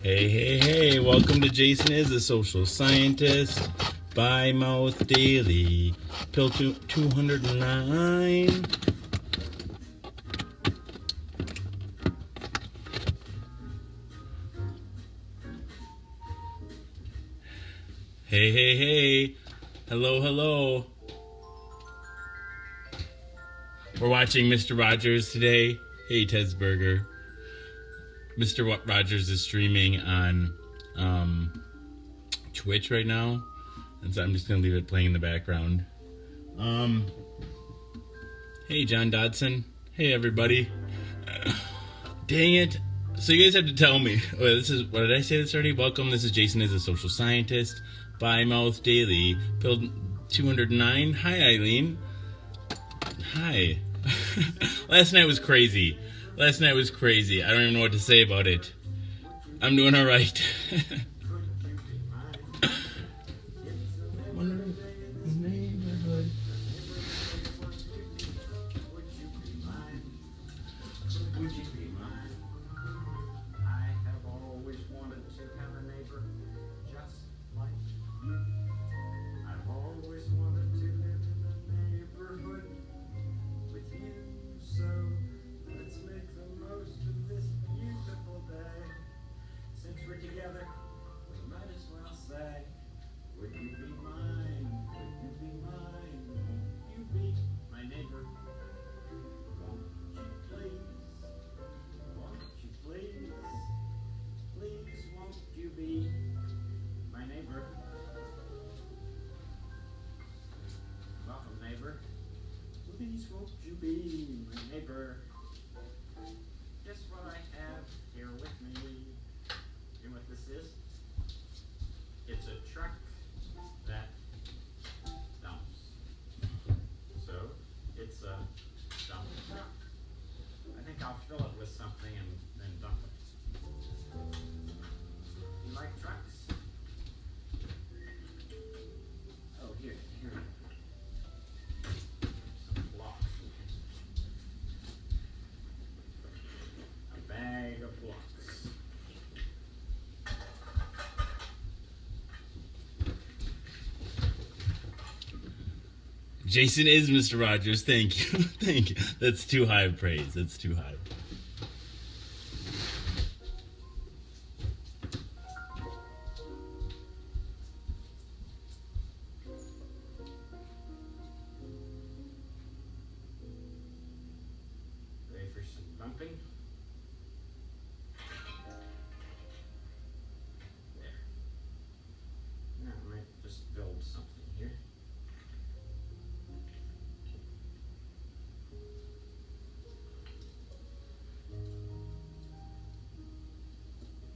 Hey, hey, hey, welcome to Jason is a Social Scientist, by Mouth Daily, pill 209. Hey, hey, hey, hello, hello. We're watching Mr. Rogers today. Hey, Tesburger. Mr. Rogers is streaming on Twitch right now, and so I'm just gonna leave it playing in the background. Hey, John Dodson. Hey, everybody. Dang it. So you guys have to tell me. What did I say this already? Welcome. This is Jason is a Social Scientist, by Mouth Daily, pill 209. Hi, Eileen. Hi. Last night was crazy. I don't even know what to say about it. I'm doing all right. Please won't you be my neighbor? Guess what I have here with me? You know what this is? It's a truck that dumps. So it's a dump truck. I think I'll fill it with something and then dump it. You like trucks? Oh, here. Bag of blocks. Jason is Mr. Rogers. Thank you. Thank you. That's too high of praise. That's too high. Ready for some dumping? There. Now I might just build something here.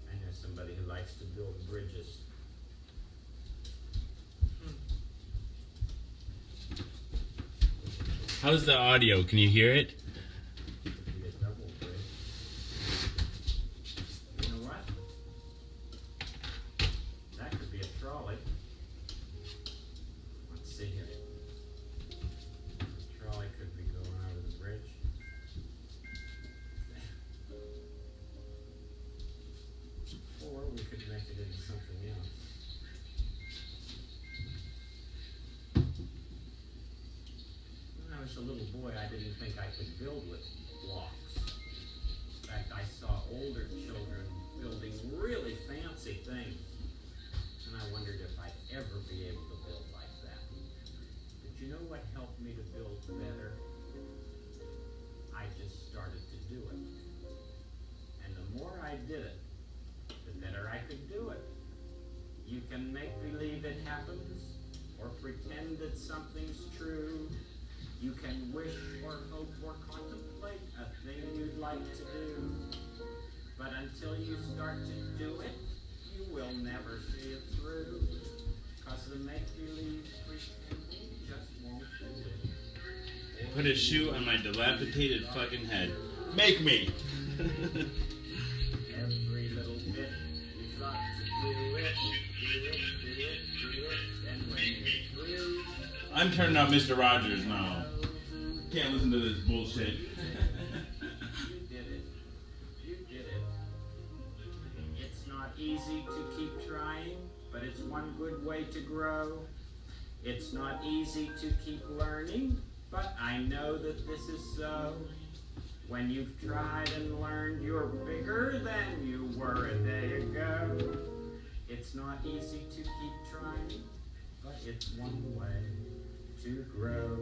I know somebody who likes to build bridges. How's the audio? Can you hear it? Could be a double bridge. You know what? That could be a trolley. Let's see here. The trolley could be going over the bridge. Or we could make it into something else. When I was a little boy, I didn't think I could build with blocks. In fact, I saw older children building really fancy things, and I wondered if I'd ever be able to build like that. But you know what helped me to build better? I just started to do it. And the more I did it, the better I could do it. You can make believe it happens, or pretend that something's true. You can wish or hope or contemplate a thing you'd like to do. But until you start to do it, you will never see it through. 'Cause the make-believe pretending just won't do it. Put a shoe on my dilapidated fucking head. Make me! Every little bit, you've got to do it, and when you're through, I'm turning off Mr. Rogers now. Can't listen to this bullshit. you did it. You did it. It's not not easy to keep trying, but it's one good way to grow. It's not easy to keep learning, but I know that this is so. When you've tried and learned, you're bigger than you were a day ago. It's not easy to keep trying, but it's one way to grow.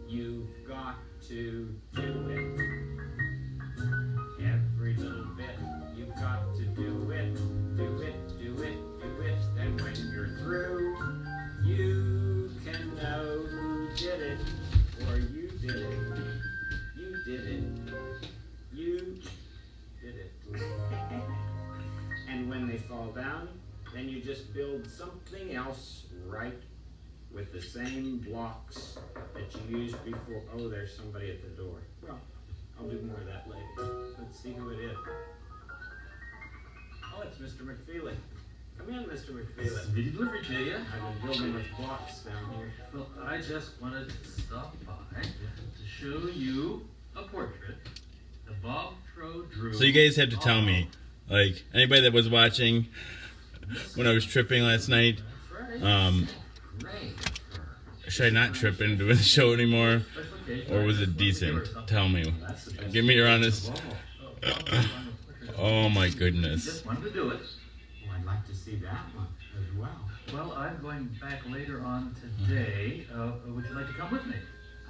You've got to do it. Every little bit, you've got to do it. Do it, do it, do it. And when you're through, you can know who did it, or you did it. You did it. You did it. And when they fall down, then you just build something else right with the same blocks that you used before. Oh, there's somebody at the door. Well, I'll do more of that later. Let's see who it is. Oh, it's Mr. McFeely. Come in, Mr. McFeely. Speedy delivery to you. I've been building with blocks down here. Well, I just wanted to stop by to show you a portrait that Bob Trow drew. So you guys have to tell me, like, anybody that was watching when I was tripping last night, should I not trip into the show anymore, or was it decent? Tell me. Give me your honest. Oh my goodness. Just wanted to do it. Well, I'd like to see that one as well. Well, I'm going back later on today. Would you like to come with me?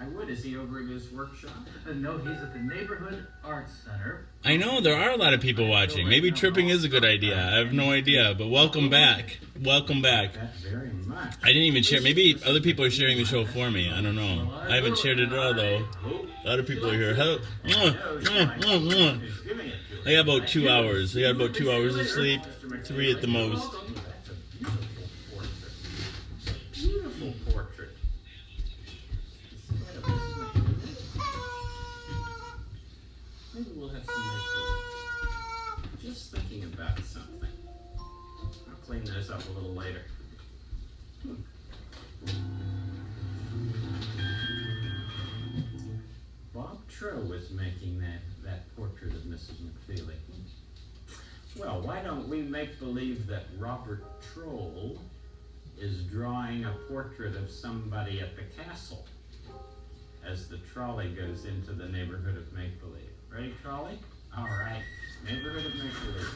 I would. Is he over at his workshop? No, he's at the Neighborhood Arts Center. I know there are a lot of people watching. Maybe tripping is a good idea. I have no idea, but welcome back. Welcome back. That very much. I didn't even share. Maybe other people are sharing the show for me. I don't know. I haven't shared it at all, though. A lot of people are here. Hello. I got about 2 hours. I got about 2 hours of sleep. 3 at the most. That's a beautiful portrait. Maybe we'll have some nice. Just thinking about something. I'll clean this up a little later. Bob Trow was making that portrait of Mrs. McFeely. Well, why don't we make believe that Robert Troll is drawing a portrait of somebody at the castle as the trolley goes into the neighborhood of make-believe. Ready, trolley? All right. Neighborhood of make-believe.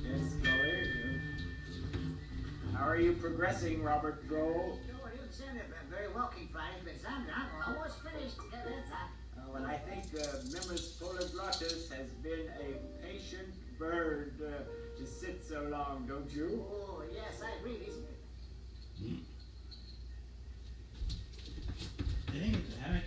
Yes, trolley. How are you progressing, Robert Troll? Oh, you said it very well, King Friday, but I'm almost finished. And I think Mimus Polyglottus has been a patient bird to sit so long, don't you? Oh, yes, I agree, isn't it? Dang it, heck.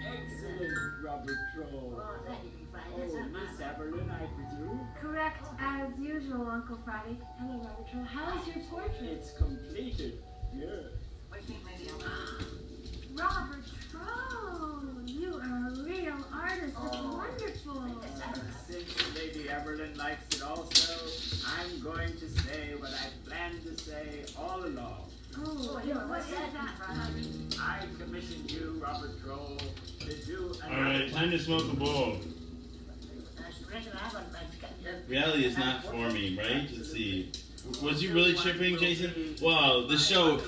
Excellent, Robert Troll. Oh, thank you, King Friday. Oh, Miss Evelyn, I presume? Correct, as usual, Uncle Friday. Hello, Robert Troll. How is your portrait? It's completed, yes. What do you think, maybe Robert Troll, you are a real artist. That's wonderful. Since Lady Evelyn likes it also, I'm going to say what I planned to say all along. Oh, what is that? I commissioned you, Robert Troll, to do Alright, time to smoke a bowl. Reality is not for me, right? Let's see. Was you really tripping, Jason? Wow, this show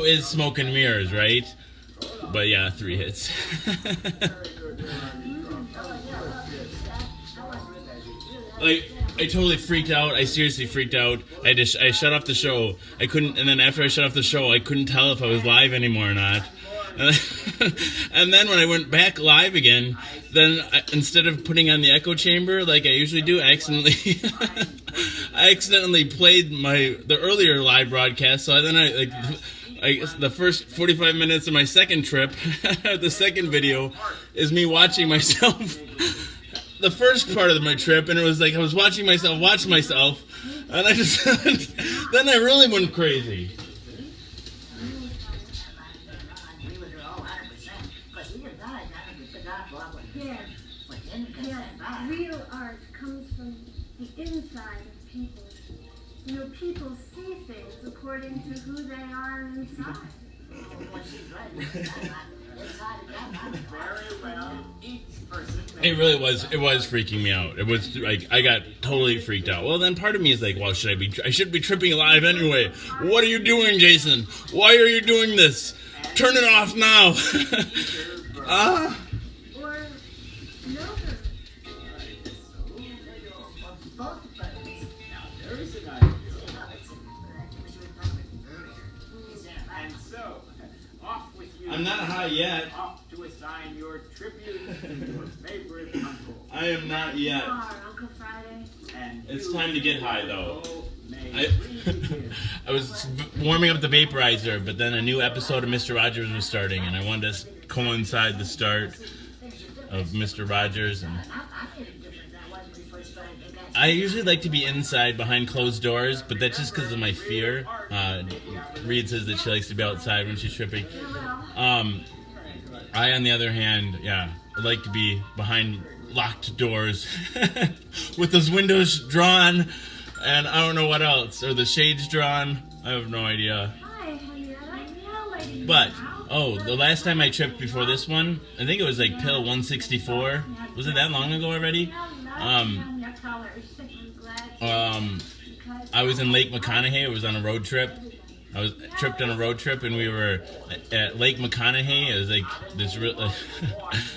is smoke and mirrors, right? But yeah, 3 hits. Like, I totally freaked out. I seriously freaked out. I shut off the show. I couldn't, and then after I shut off the show, I couldn't tell if I was live anymore or not. And then when I went back live again, then instead of putting on the echo chamber like I usually do, I accidentally played the earlier live broadcast. So then the first 45 minutes of my second trip, the second video, is me watching myself. The first part of my trip, and it was like I was watching myself watch myself, And I just then I really went crazy. I agree with her all 100%. Because he didn't die, the God brought Yeah, within yeah. consent. Real art comes from the inside of people. You know, people see things according to who they are inside. Well, she's right. Inside of God, I'm Very well. Each person. It really was. It was freaking me out. It was like I got totally freaked out. Well, then part of me is like, well, I should be tripping live anyway. What are you doing, Jason? Why are you doing this? Turn it off now. Ah. Or no. both of us. Now, there's an idea. And so, off with you. I'm not high yet. Off to assign your tribute to your favorite uncle. I am not yet. Uncle Friday. And It's you time to get high, though. may I, begin. I was warming up the vaporizer, but then a new episode of Mr. Rogers was starting, and I wanted to coincide the start of Mr. Rogers. And I usually like to be inside behind closed doors, but that's just because of my fear. Reed says that she likes to be outside when she's tripping. I, on the other hand, I like to be behind locked doors with those windows drawn, and I don't know what else, or the shades drawn. I have no idea. Hi, Henrietta. Yeah, lady. But the last time I tripped before this one, I think it was like pill 164. Was it that long ago already? I was in Lake McConaughey. I was on a road trip. I was tripped on a road trip, and we were at Lake McConaughey. It was like this real.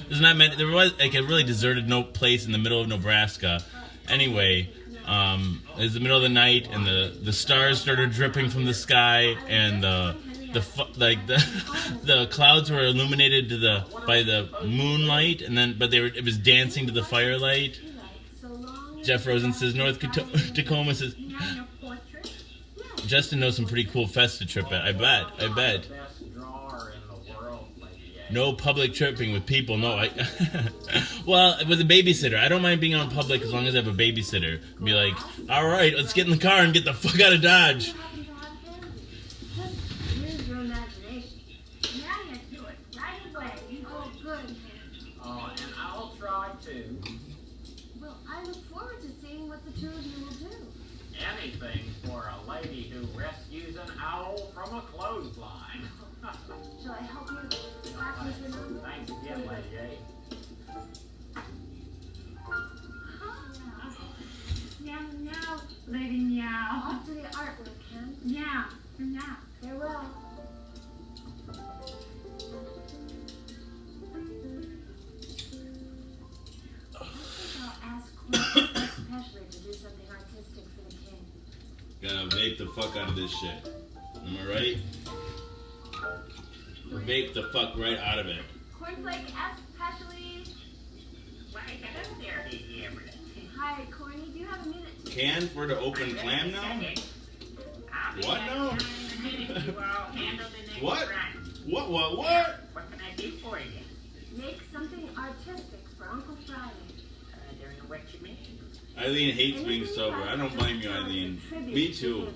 There's not many. There was like a really deserted place in the middle of Nebraska. Anyway, it was the middle of the night, and the stars started dripping from the sky, and the clouds were illuminated by the moonlight, and then it was dancing to the firelight. Jeff Rosen says North Tacoma says Justin knows some pretty cool fests to trip at. I bet. Best drawer in the world, Lady A. No public tripping with people. No, well, with a babysitter. I don't mind being out in public as long as I have a babysitter. Be like, all right, let's get in the car and get the fuck out of Dodge. Use your imagination. Now you do it right away. Oh, good. Oh, and I'll try to. Well, I look forward to seeing what the two of you will do. Anything for a lady who rescues an owl from a clothesline. Shall I help you back into the number? Thanks again, Lady Now, lady meow. Off to the artwork, Ken. Meow. Farewell. I'll ask Quinn especially to do something artistic for the king. Gotta vape the fuck out of this shit. Am I right? Vape the fuck right out of it. Cornflake especially. Why, hello there, Lady Everett. Hi, Corny. Do you have a minute to... Can for the open clam now? What now? What? What? What can I do for you? Make something artistic for Uncle Friday. I don't know what you mean. Eileen hates being sober. I don't blame you, Eileen. Me too.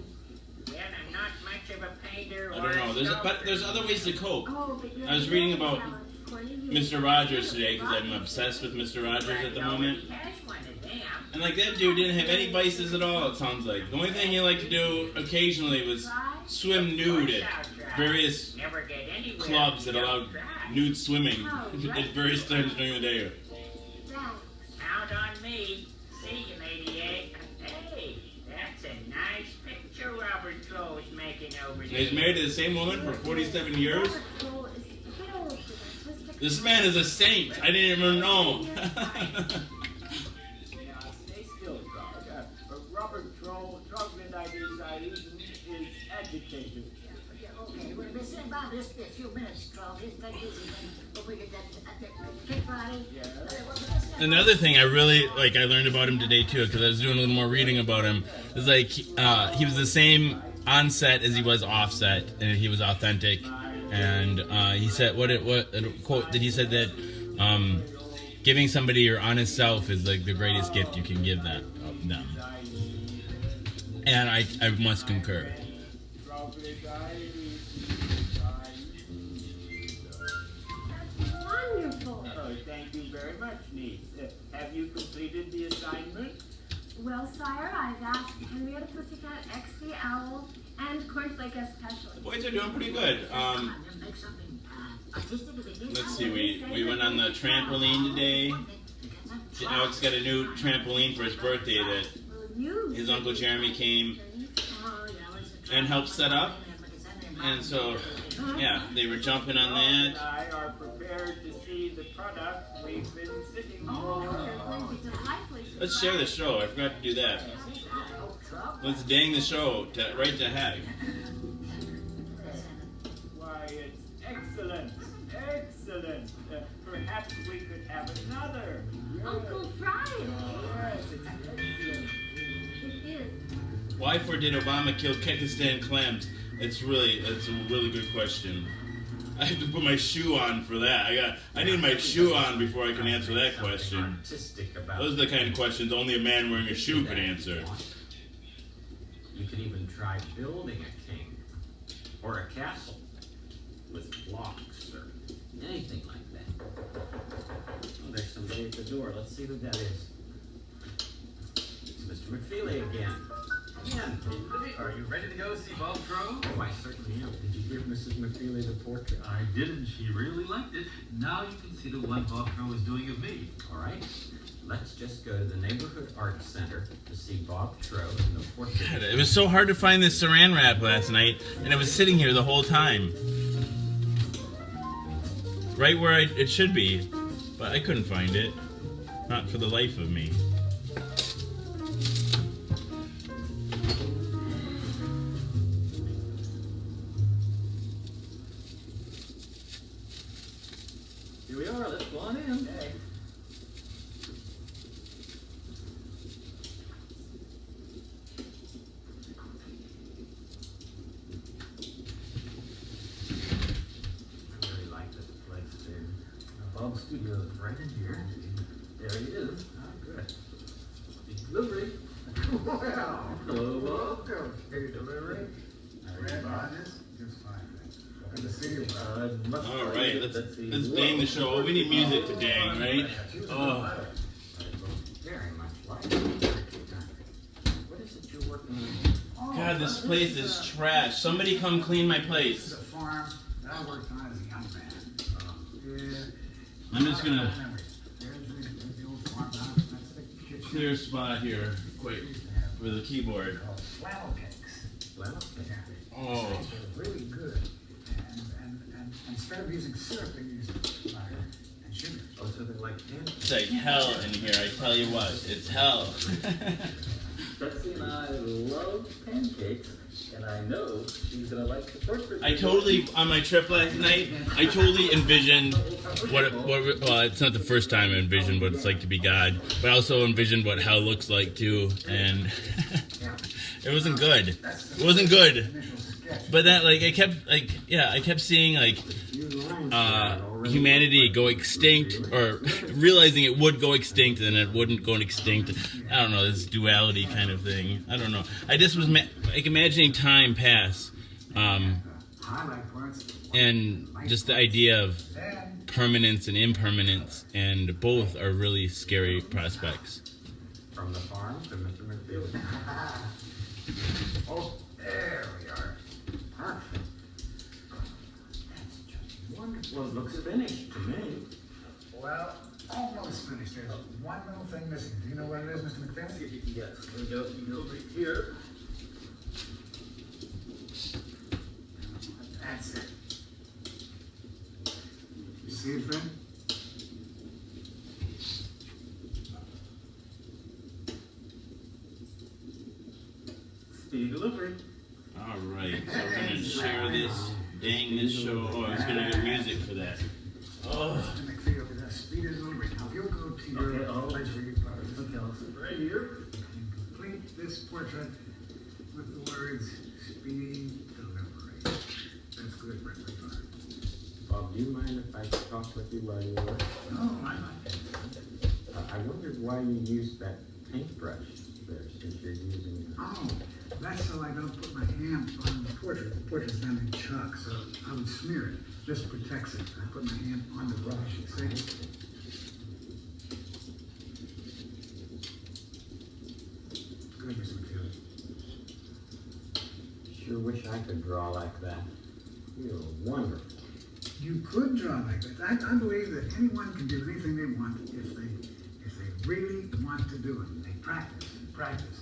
Well, I'm not much of a painter I or don't know. a But there's other ways to cope. Oh, but you're I was reading about Corny. Mr. Rogers today because I'm obsessed with Mr. Rogers at the moment. Has one of them. And like that dude didn't have any vices at all, it sounds like. The only thing he liked to do occasionally was swim nude at various Never get anywhere. clubs that allowed nude swimming at various times during the day. Count on me. See you, Lady A. Hey, that's a nice picture Robert Crow is making over there. He's married to the same woman for 47 years. This man is a saint. I didn't even know. Stay still, Troll. Robert Troll, Troglodytes is agitated. Okay, we'll be sitting by this for a few minutes, Troll. He's very busy. But we get that Kid Friday. Another thing I really like, I learned about him today too, because I was doing a little more reading about him. Is like he was the same on set as he was off set, and he was authentic. And he said what a quote that he said that giving somebody your honest self is like the greatest gift you can give them. And I must concur. That's wonderful. Oh, thank you very much, niece. Have you completed the assignment? Well, sire, I've asked Henrietta Pussycat, X the Owl, and Cornflake especially. The boys are doing pretty good. Make something artistic with the Let's see, we went on the trampoline today. Alex got a new trampoline for his birthday that his Uncle Jeremy came and helped set up. And so, yeah, they were jumping on And that. I are prepared to see the product we've been sitting Oh, for. they're going to be delightfully Let's share the show. I forgot to do that. Let's dang the show right to heck. Why, it's excellent. Excellent. Perhaps we could have another. Uncle Friday. Yes, it's excellent. It is. Why for did Obama kill Kekistan clams? That's a really good question. I have to put my shoe on for that. I need my shoe on before I can answer that question. Artistic about Those are the kind of questions only a man wearing a shoe can answer. You could even try building a king or a castle with blocks or anything like that. Oh, there's somebody at the door. Let's see who that is. It's Mr. McFeely again. Are you ready to go see Bob Crow? Oh, I certainly am. Did you give Mrs. McFeely the portrait? I did, and she really liked it. Now you can see the one Bob Crow is doing of me. All right. Let's just go to the Neighborhood Arts Center to see Bob Trow in the portrait. God, it was so hard to find this saran wrap last night, and it was sitting here the whole time. Right where it should be, but I couldn't find it. Not for the life of me. Here we are. Let's go on in. Hey. I really like this place, dude. Bob's studio is right in here. There he is. Oh, good. Delivery. Well, Hello, Bob. okay, delivery. Red Hodges, just fine. Good to see you. All right, let's dang the show. Oh, we need music to dang, right? Oh, Very much like it. What is it you're working on? God, this place is trash. Somebody come clean my This is place. a farm that I worked on as a young man. Yeah. I'm just gonna There's the old farmhouse. That's the kitchen. clear a spot here, quick, for the keyboard. Called flannel cakes. Well, Exactly. Oh. They're really good. And instead of using syrup, they use butter and sugar. oh, something like pancakes. It's like hell in here, I tell you what, it's hell. Betsy and I love pancakes, and I know she's gonna like the portrait. I totally, on my trip last night, I totally envisioned well, it's not the first time I envisioned what it's like to be God, but I also envisioned what hell looks like too, and it wasn't good. It wasn't good. Initial sketch. But that, like, I kept seeing, like, humanity go extinct, or realizing it would go extinct and it wouldn't go extinct. I don't know, this duality kind of thing. I don't know. I just was like imagining time pass, Highlight parts. and just the idea of Then permanence and impermanence, and both are really scary prospects. From the farm to Mr. McFeely. oh, there we are. Perfect. That's just wonderful. Well, it looks finished to me. Well, almost finished. There's one little thing missing. Do you know what it is, Mr. McFadden? Yes, we go over here. That's it. You see it, friend? Speedy delivery. All right, so we're gonna share this, dang this show. Oh, I was gonna get music for that. Oh. Mr. McFadden is a speedy delivery. Now, if you'll go to your Okay, I'll- place where you Okay, I'll sit right here. complete this portrait with the words speedy delivery. That's good, Brent. Bob, do you mind if I talk with you while you work? Oh, my. I wondered why you used that paintbrush there, since you're using. Oh, That's so I don't put my hand on the portrait. The portrait's done in chalk, so I would smear it. This protects it. I put my hand on the brush, you see? Good, Mr. McFeely. Sure wish I could draw like that. You're wonderful. You could draw like that. I believe that anyone can do anything they want if they really want to do it. And they practice and practice.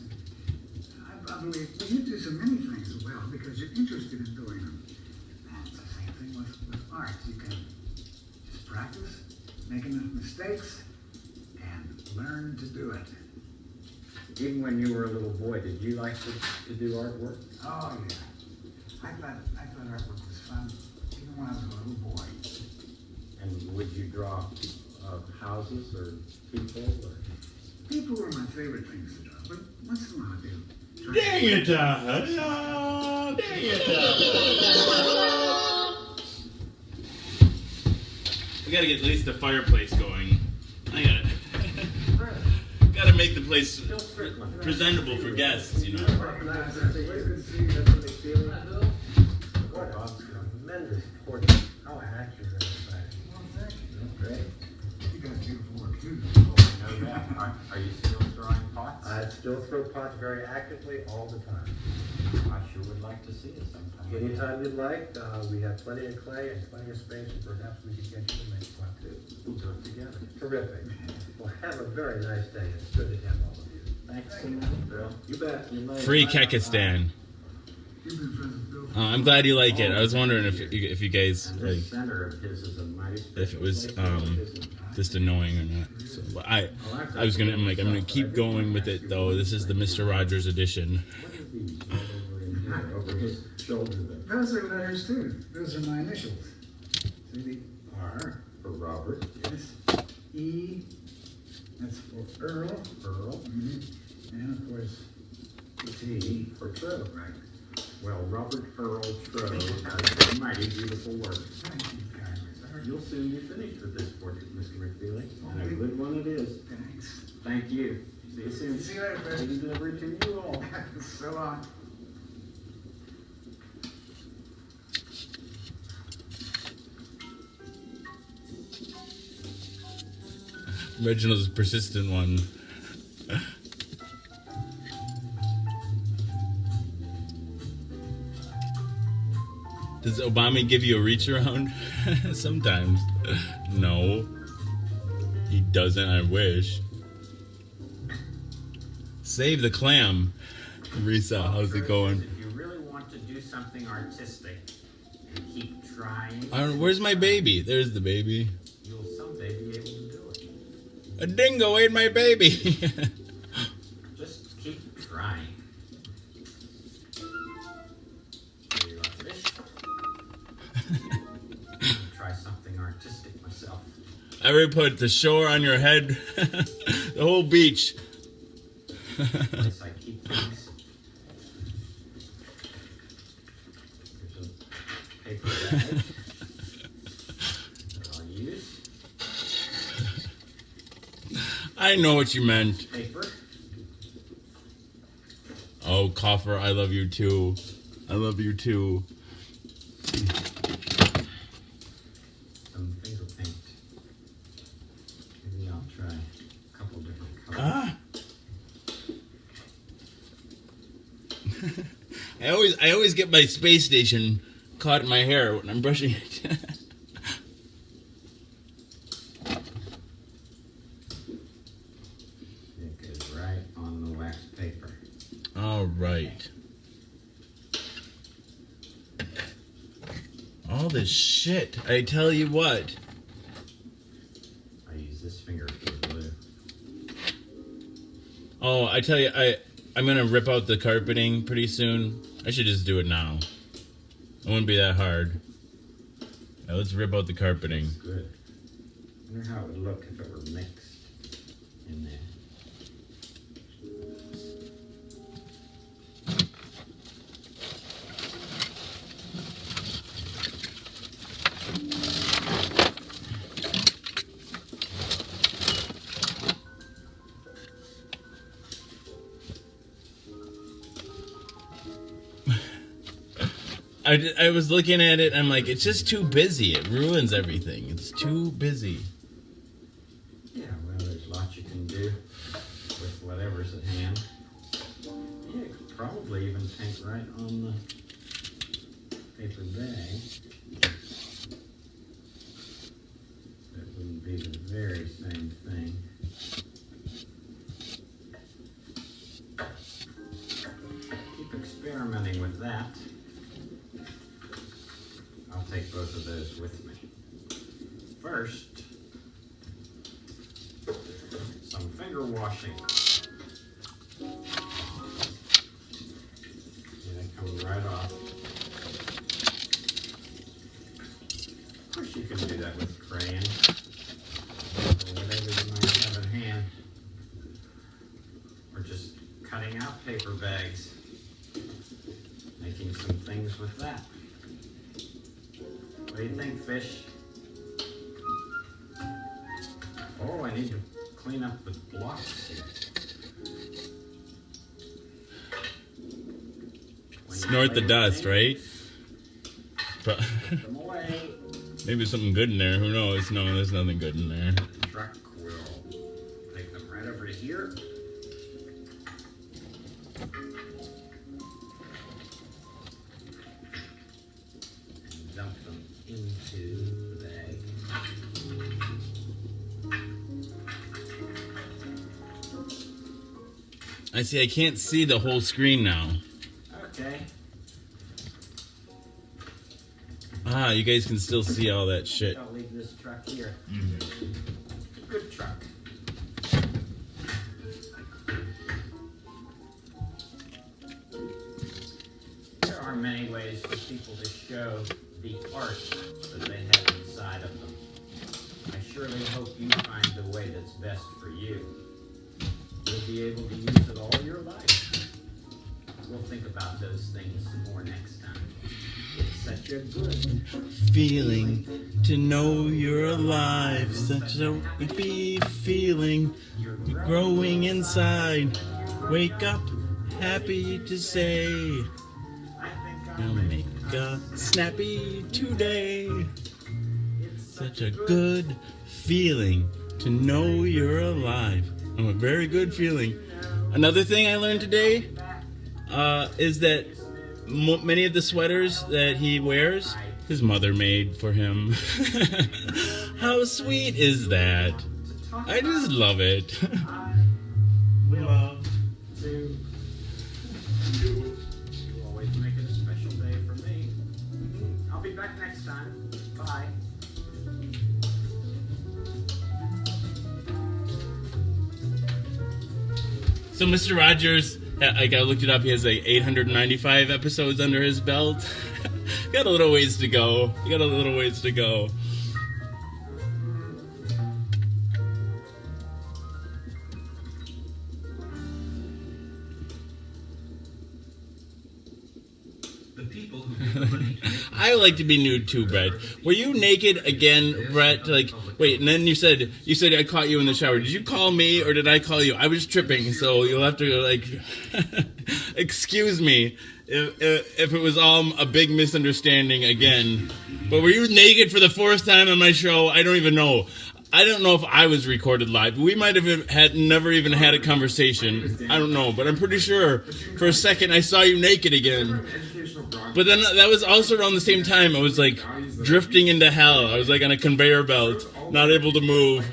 I believe well, you do so many things well because you're interested in doing them. And it's the same thing with art. You can just practice, make enough mistakes, and learn to do it. Even when you were a little boy, did you like to do artwork? Oh yeah. I thought artwork was fun even when I was a little boy. And would you draw houses or people? Or? People were my favorite things to draw, but once in a while I do. Dang it, Dad! Dang it, We gotta get at least the fireplace going. I gotta make the place presentable for guests, you know. What a tremendous portrait. How accurate is that? Well, thank you. Great. You guys beautiful work too. I know that. Are you still throwing pots? I still throw pots very actively all the time. I sure would like to see it sometime. Anytime you'd like, we have plenty of clay and plenty of space, and perhaps we could get you to make one too. We'll do it together. Terrific. Well, have a very nice day. It's good to have all of you. Thanks so much, Bill. You bet. You later. Free Kekistan. You've been friends with Bill. I'm glad you like it. I was wondering if you guys And like, the center of his is a mighty if it was special just annoying or not. So, but I was gonna I'm gonna keep going with it though. This is the Mr. Rogers edition. What are these right over in here, over his shoulder there? Those are letters too. Those are my initials. See the R, For Robert. yes, E, that's for Earl, Earl. and of course, T for Trow. right. Well, Robert Earl Trow does mighty beautiful work. Thank you kindly, sir. You'll soon be finished with this portrait, Mr. McFeely. And a good one it is. Thanks. Thank you. See you soon. See you later, Fred. Happy delivery to you all. So long. Reginald's a persistent one. Does Obama give you a reach around? Sometimes. No. He doesn't, I wish. Save the clam. Risa, how's it going? If you really want to do something artistic and keep trying, Where's my baby? There's the baby. you'll someday be able to do it. A dingo ate my baby. Just keep trying. Here you are, fish. Try something artistic myself. I would put the shore on your head. The whole beach. Place I keep things. Here's a paper bag that I'll use. I know what you meant. Paper. Oh, Coffer, I love you too. I love you too. Some finger paint. Maybe I'll try a couple different colors. Ah. I always get my space station caught in my hair when I'm brushing it. It goes right on the wax paper. All right. All this shit. I tell you what. I use this finger for glue. Oh, I tell you, I'm gonna rip out the carpeting pretty soon. I should just do it now. It wouldn't be that hard. Now let's rip out the carpeting. Good. I wonder how it would look if it were mixed in there. I was looking at it, I'm like, it's just too busy. It ruins everything. It's too busy. Yeah, well, there's lots you can do with whatever's at hand. Yeah, you could probably even paint right on the paper bag. That wouldn't be the very same thing. Keep experimenting with that. I'll take both of those with me. First, some finger washing. And it comes right off. Of course you can do that with crayon. Or whatever you might have at hand. Or just cutting out paper bags. Making some things with that. What do you think, fish? Oh, I need to clean up the blocks here. Snort the dust, right? Put them away. Maybe something good in there. Who knows? No, there's nothing good in there. The truck will take them right over to here. And dump them into the bag. I see. I can't see the whole screen now. Okay. Ah, you guys can still see all that shit. I'll leave this truck here. Good truck. There are many ways for people to show the art that they have inside of them. I surely hope you find the way that's best for you. You'll be able to use it all your life. We'll think about those things some more next time. It's such a good Feeling to know you're alive. Such a happy feeling. You're Growing inside. Wake up, happy to say. I think I'll make a snappy today. Such a good feeling to know you're alive. A very good feeling. Another thing I learned today is that many of the sweaters that he wears, his mother made for him. How sweet is that? I just love it. love to. You always make it a special day for me. I'll be back next time. Bye. So Mr. Rogers, like I looked it up, he has like 895 episodes under his belt. Got a little ways to go. You got a little ways to go. The people who give the money to make I like to be nude too, Brett. Were you naked again, Brett? Like, wait, and then you said I caught you in the shower. Did you call me or did I call you? I was tripping, so you'll have to like excuse me if it was all a big misunderstanding again. But were you naked for the fourth time on my show? I don't even know. I don't know if I was recorded live. We might have never even had a conversation. I don't know, but I'm pretty sure for a second I saw you naked again. But then that was also around the same time I was like drifting into hell. I was like on a conveyor belt, not able to move.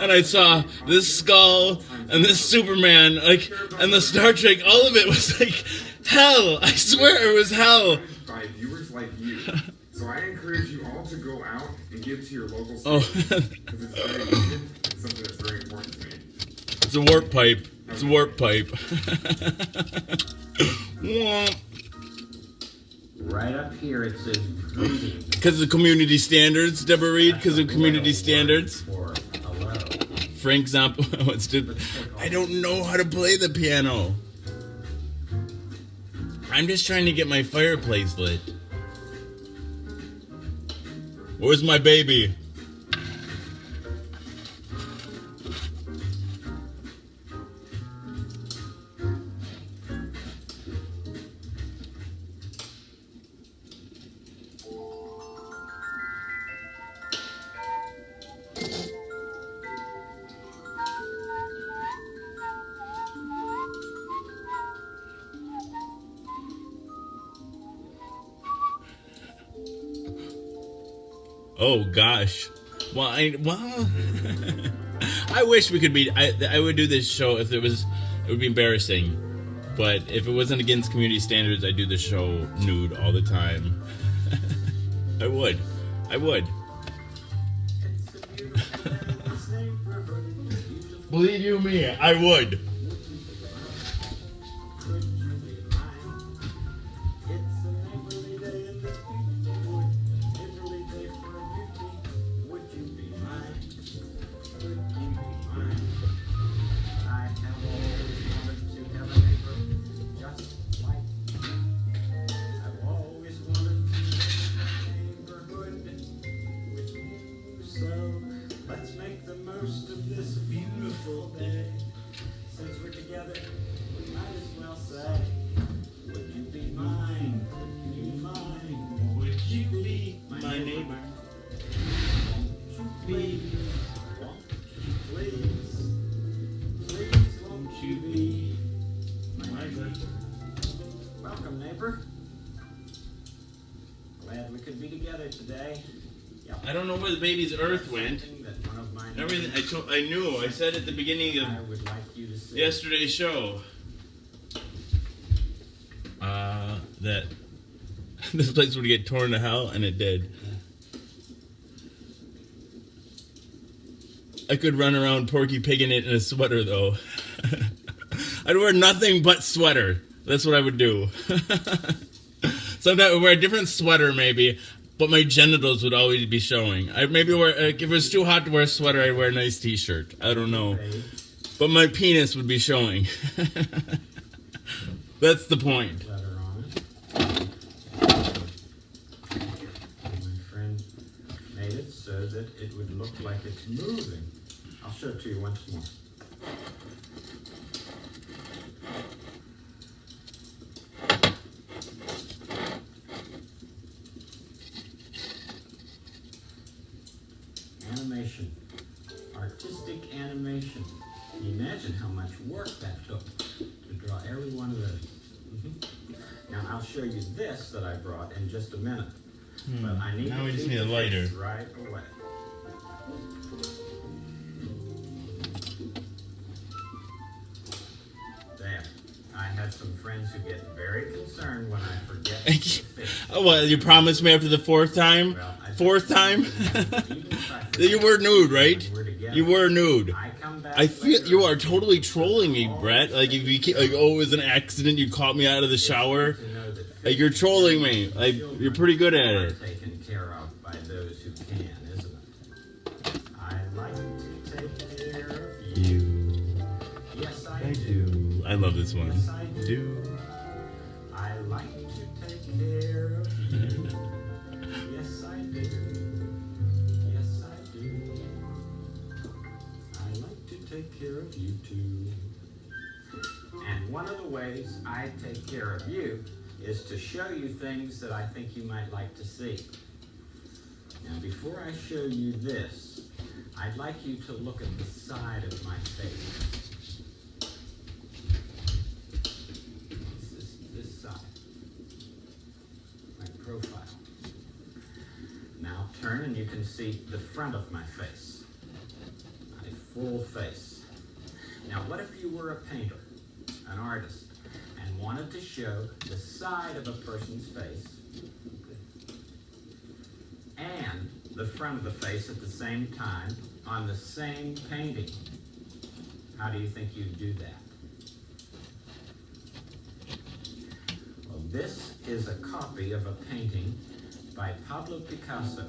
And I saw this skull and this Superman, like, and the Star Trek. All of it was like hell. I swear it was hell. By viewers like you. So I encourage you all to go out and give to your local Oh. station because it's very needed and something that's very important to me. It's a warp pipe. It's a warp pipe. Womp. Right up here it says greetings. Because of community standards, Deborah Reed. Because of community standards. Or hello. Frank Zappa wants to. I don't know how to play the piano. I'm just trying to get my fireplace lit. Where's my baby? Oh gosh. Well, I wish we could be. I would do this show if it would be embarrassing. But if it wasn't against community standards, I'd do the show nude all the time. I would. Believe you me, I would. Let's make the most of this beautiful day. Since we're together, we might as well say, would you be mine? Would you be mine? Would you be my neighbor? Won't you please? Won't you please? Please won't you be my neighbor? Welcome, neighbor. Glad we could be together today. I don't know where the baby's earth went. Everything I knew. I said at the beginning of yesterday's show that this place would get torn to hell, and it did. I could run around Porky Pigging it in a sweater, though. I'd wear nothing but sweater. That's what I would do. Sometimes I would wear a different sweater, maybe. But my genitals would always be showing. I'd maybe wear, if it was too hot to wear a sweater, I'd wear a nice t-shirt. I don't know. But my penis would be showing. That's the point. My friend made it so that it would look like it's moving. I'll show it to you once more. Animation. Artistic animation. Can you imagine how much work that took to draw every one of those? Now I'll show you this that I brought in just a minute. But I need now we to just do need a the lighter. face right away. There. I have some friends who get very concerned when I forget the fish. Oh, well, you promised me after the fourth time? Well, Fourth time? You were nude, right? You were nude. I feel you are totally trolling me, Brett. Like, if you keep, like, oh, it was an accident, you caught me out of the shower. Like, you're trolling me. Like, you're pretty good at it. Taken care of by those who can, isn't it? I like to take care of you. Yes, I do. I love this one. Yes, I do. I like to take care of you. Yes, I do. Yes, I do. I like to take care of you too. And one of the ways I take care of you is to show you things that I think you might like to see. Now, before I show you this, I'd like you to look at the side of my face. This side. My profile. Now turn and you can see the front of my face. My full face. Now what if you were a painter, an artist, and wanted to show the side of a person's face and the front of the face at the same time on the same painting? How do you think you'd do that? Well, this is a copy of a painting by Pablo Picasso,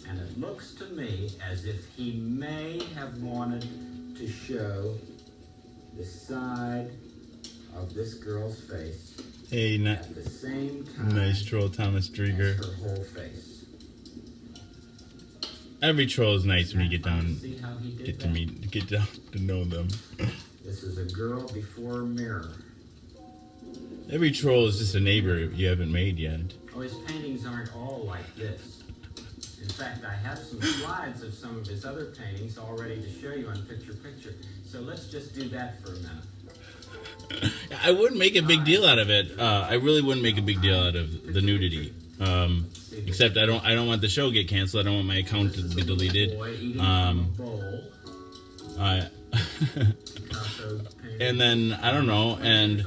and it looks to me as if he may have wanted to show the side of this girl's face Hey, at the same time nice troll, Thomas as Drieger. her whole face. Every troll is nice when you get down, See how he did get to that? meet, get down to know them. This is a girl before a mirror. Every troll is just a neighbor you haven't made yet. Oh, his paintings aren't all like this. In fact, I have some slides of some of his other paintings all ready to show you on picture-picture. So let's just do that for a minute. I wouldn't make a big deal out of it. I really wouldn't make a big deal out of the nudity. Except I don't want the show to get canceled. I don't want my account to be deleted. And then I don't know, and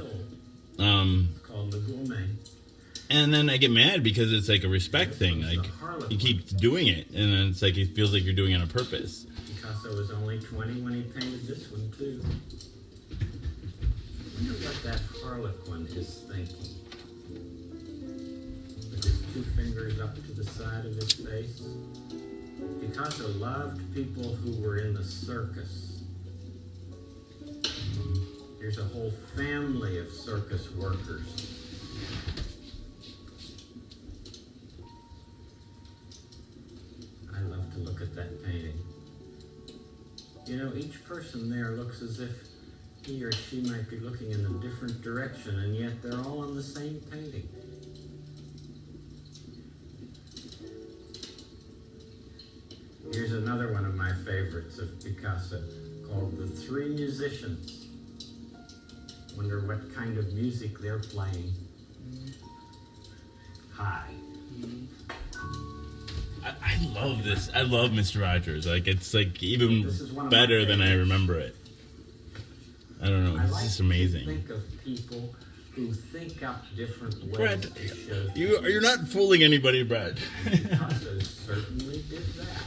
and then I get mad because it's like a respect thing. Like you keep doing it, and then it's like it feels like you're doing it on purpose. Picasso was only 20 when he painted this one too. I wonder what that Harlequin is thinking. With his two fingers up to the side of his face. Picasso loved people who were in the circus. Here's a whole family of circus workers. I love to look at that painting. You know, each person there looks as if he or she might be looking in a different direction, and yet they're all on the same painting. Here's another one of my favorites of Picasso, called The Three Musicians. Wonder what kind of music they're playing. High. I love this. I love Mr. Rogers. Like it's like even better than I remember it. I don't know. It's just amazing. I like to think of people who think up different ways Brett, to show you're not fooling anybody, Brett. Picasso certainly did that.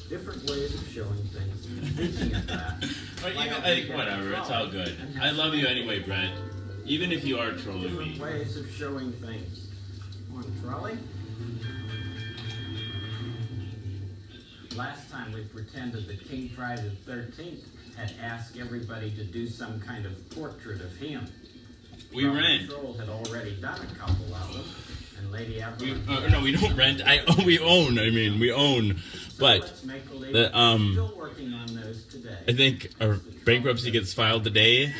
Different ways of showing things. Speaking of that, Whatever. It's all good. I love you anyway, Brett. Even if you are trolling me. different ways of showing things. On trolley. Last time we pretended that King Friday the 13th had asked everybody to do some kind of portrait of him. We rent. Troll had already done a couple of them, and Lady Evelyn. No, we don't rent. We own. I mean, we own. But still working on those today. I think our bankruptcy gets filed today,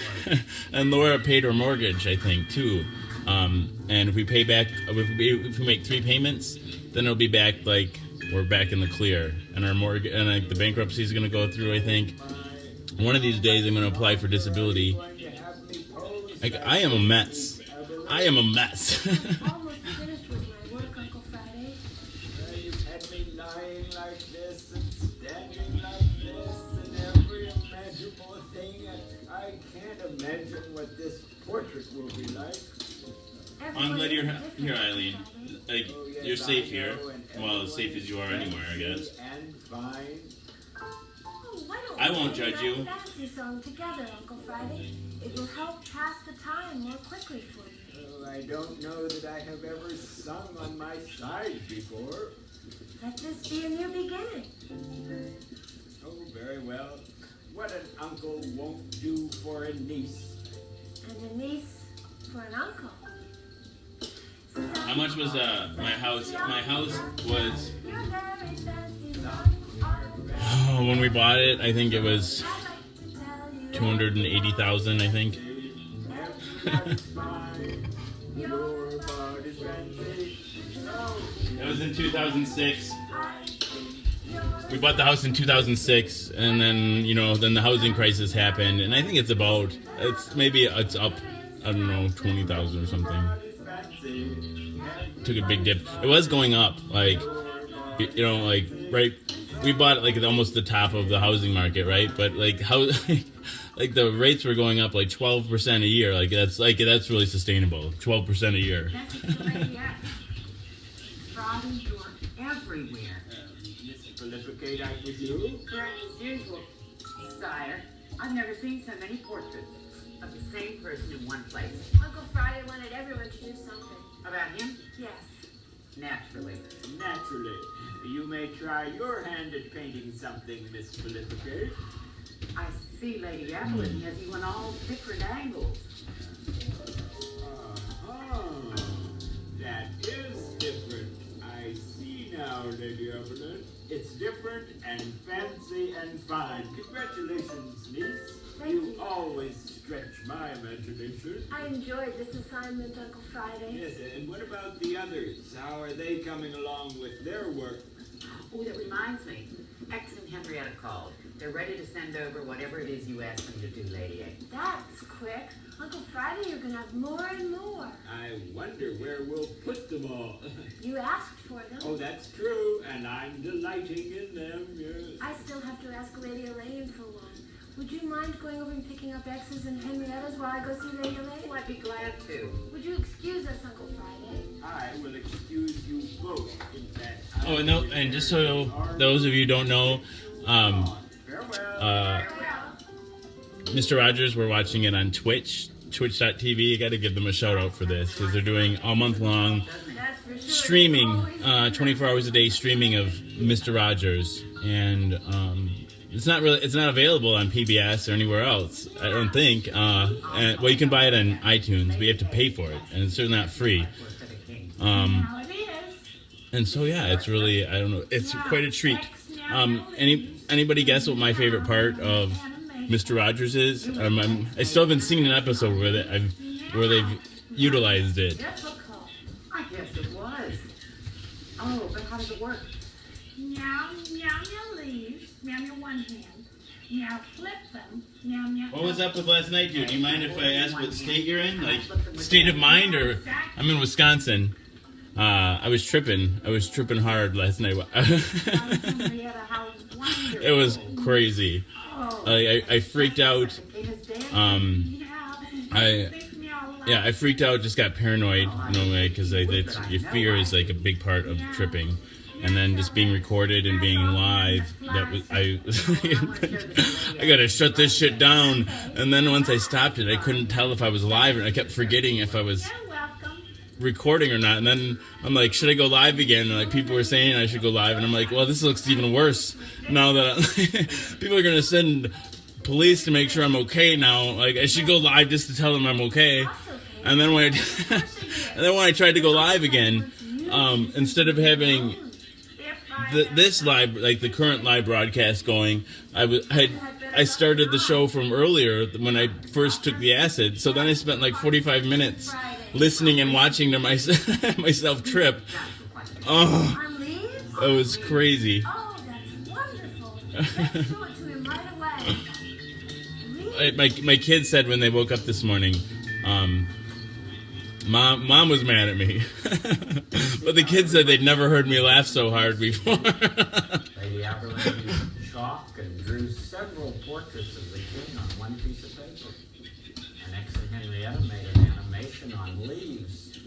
and Laura paid her mortgage. I think too. And if we pay back, if we make 3 payments, then it'll be back like we're back in the clear. And our mortgage and like the bankruptcy is going to go through. I think one of these days I'm going to apply for disability. Like I am a mess. I am a mess. Almost finished with my work, Uncle Friday. You've had me lying like this and standing like this and every imaginable thing. I can't imagine what this portrait will be like. I'm glad you're here, Eileen. Like you're safe here. Well, as safe as you are anywhere, I guess. And fine. I won't judge you. Sing that fancy song together, Uncle Friday. It will help pass the time more quickly for you. Oh, I don't know that I have ever sung on my side before. Let this be a new beginning. Oh, very well. What an uncle won't do for a niece. And a niece for an uncle. How much was my house? My house was when we bought it. I think it was 280,000. I think. It was in 2006. We bought the house in 2006, and then then the housing crisis happened, and I think it's up. I don't know, 20,000 or something. Took a big dip. It was going up, right. We bought it like at almost the top of the housing market, right? But like the rates were going up like 12% a year. That's really sustainable. 12% a year. That's great, yeah. Froggy, you're everywhere. Mrs. Prolificate, I'm with you. As usual, sire. I've never seen so many portraits of the same person in one place. Uncle Friday wanted everyone to do something. About him? Yes. Naturally. Naturally. You may try your hand at painting something, Miss Prolificate. I see Lady Evelyn has you on all different angles. That is different. I see now, Lady Evelyn. It's different and fancy and fine. Congratulations, niece. You always stretch my imagination. I enjoyed this assignment, Uncle Friday. Yes, and what about the others? How are they coming along with their work? Oh, that reminds me. X and Henrietta called. They're ready to send over whatever it is you asked them to do, Lady A. That's quick. Uncle Friday, you're gonna have more and more. I wonder where we'll put them all. You asked for them. Oh, that's true, and I'm delighting in them, yes. I still have to ask Lady Elaine for one. Would you mind going over and picking up X's and Henrietta's while I go see Lady Elaine? Oh, I'd be glad to. Would you excuse us, Uncle Friday? I will excuse you both, in fact. Oh, no, and just so those of you who don't know, Mr. Rogers, we're watching it on Twitch, twitch.tv. I got to give them a shout out for this because they're doing all month long streaming, 24 hours a day streaming of Mr. Rogers, and it's not available on PBS or anywhere else, I don't think. And, well, you can buy it on iTunes, but you have to pay for it, and it's certainly not free. And so yeah, it's really, I don't know, it's quite a treat. Anybody guess what my favorite part of Mr. Rogers is? I still haven't seen an episode where they've utilized it. I guess it was. Oh, but how does it work? Meow, meow, meow leaves. Meow, meow one hand. Meow, flip them. Meow, meow. What was up with last night, dude? Do you mind if I ask what state you're in? Like, state of mind, or I'm in Wisconsin. I was tripping hard last night. It was crazy. I freaked out. I freaked out. Just got paranoid, because your fear is like a big part of tripping. And then just being recorded and being live, I gotta shut this shit down. And then once I stopped it, I couldn't tell if I was live, and I kept forgetting if I was recording or not. And then I'm like, should I go live again? And like, people were saying I should go live, and I'm like, well, this looks even worse now that people are gonna send police to make sure I'm okay now. Like, I should go live just to tell them I'm okay. And then when I tried to go live again, instead of having this live, like the current live broadcast going, I started the show from earlier when I first took the acid. So then I spent like 45 minutes listening and watching to myself trip. Oh, it was crazy. Oh, that's wonderful. Let's show it to him right away. My kids said when they woke up this morning, Mom was mad at me. But the kids said they'd never heard me laugh so hard before. Lady Aberlin used chalk and drew several portraits of the king on one piece of paper. And X and Henrietta made an animation on leaves.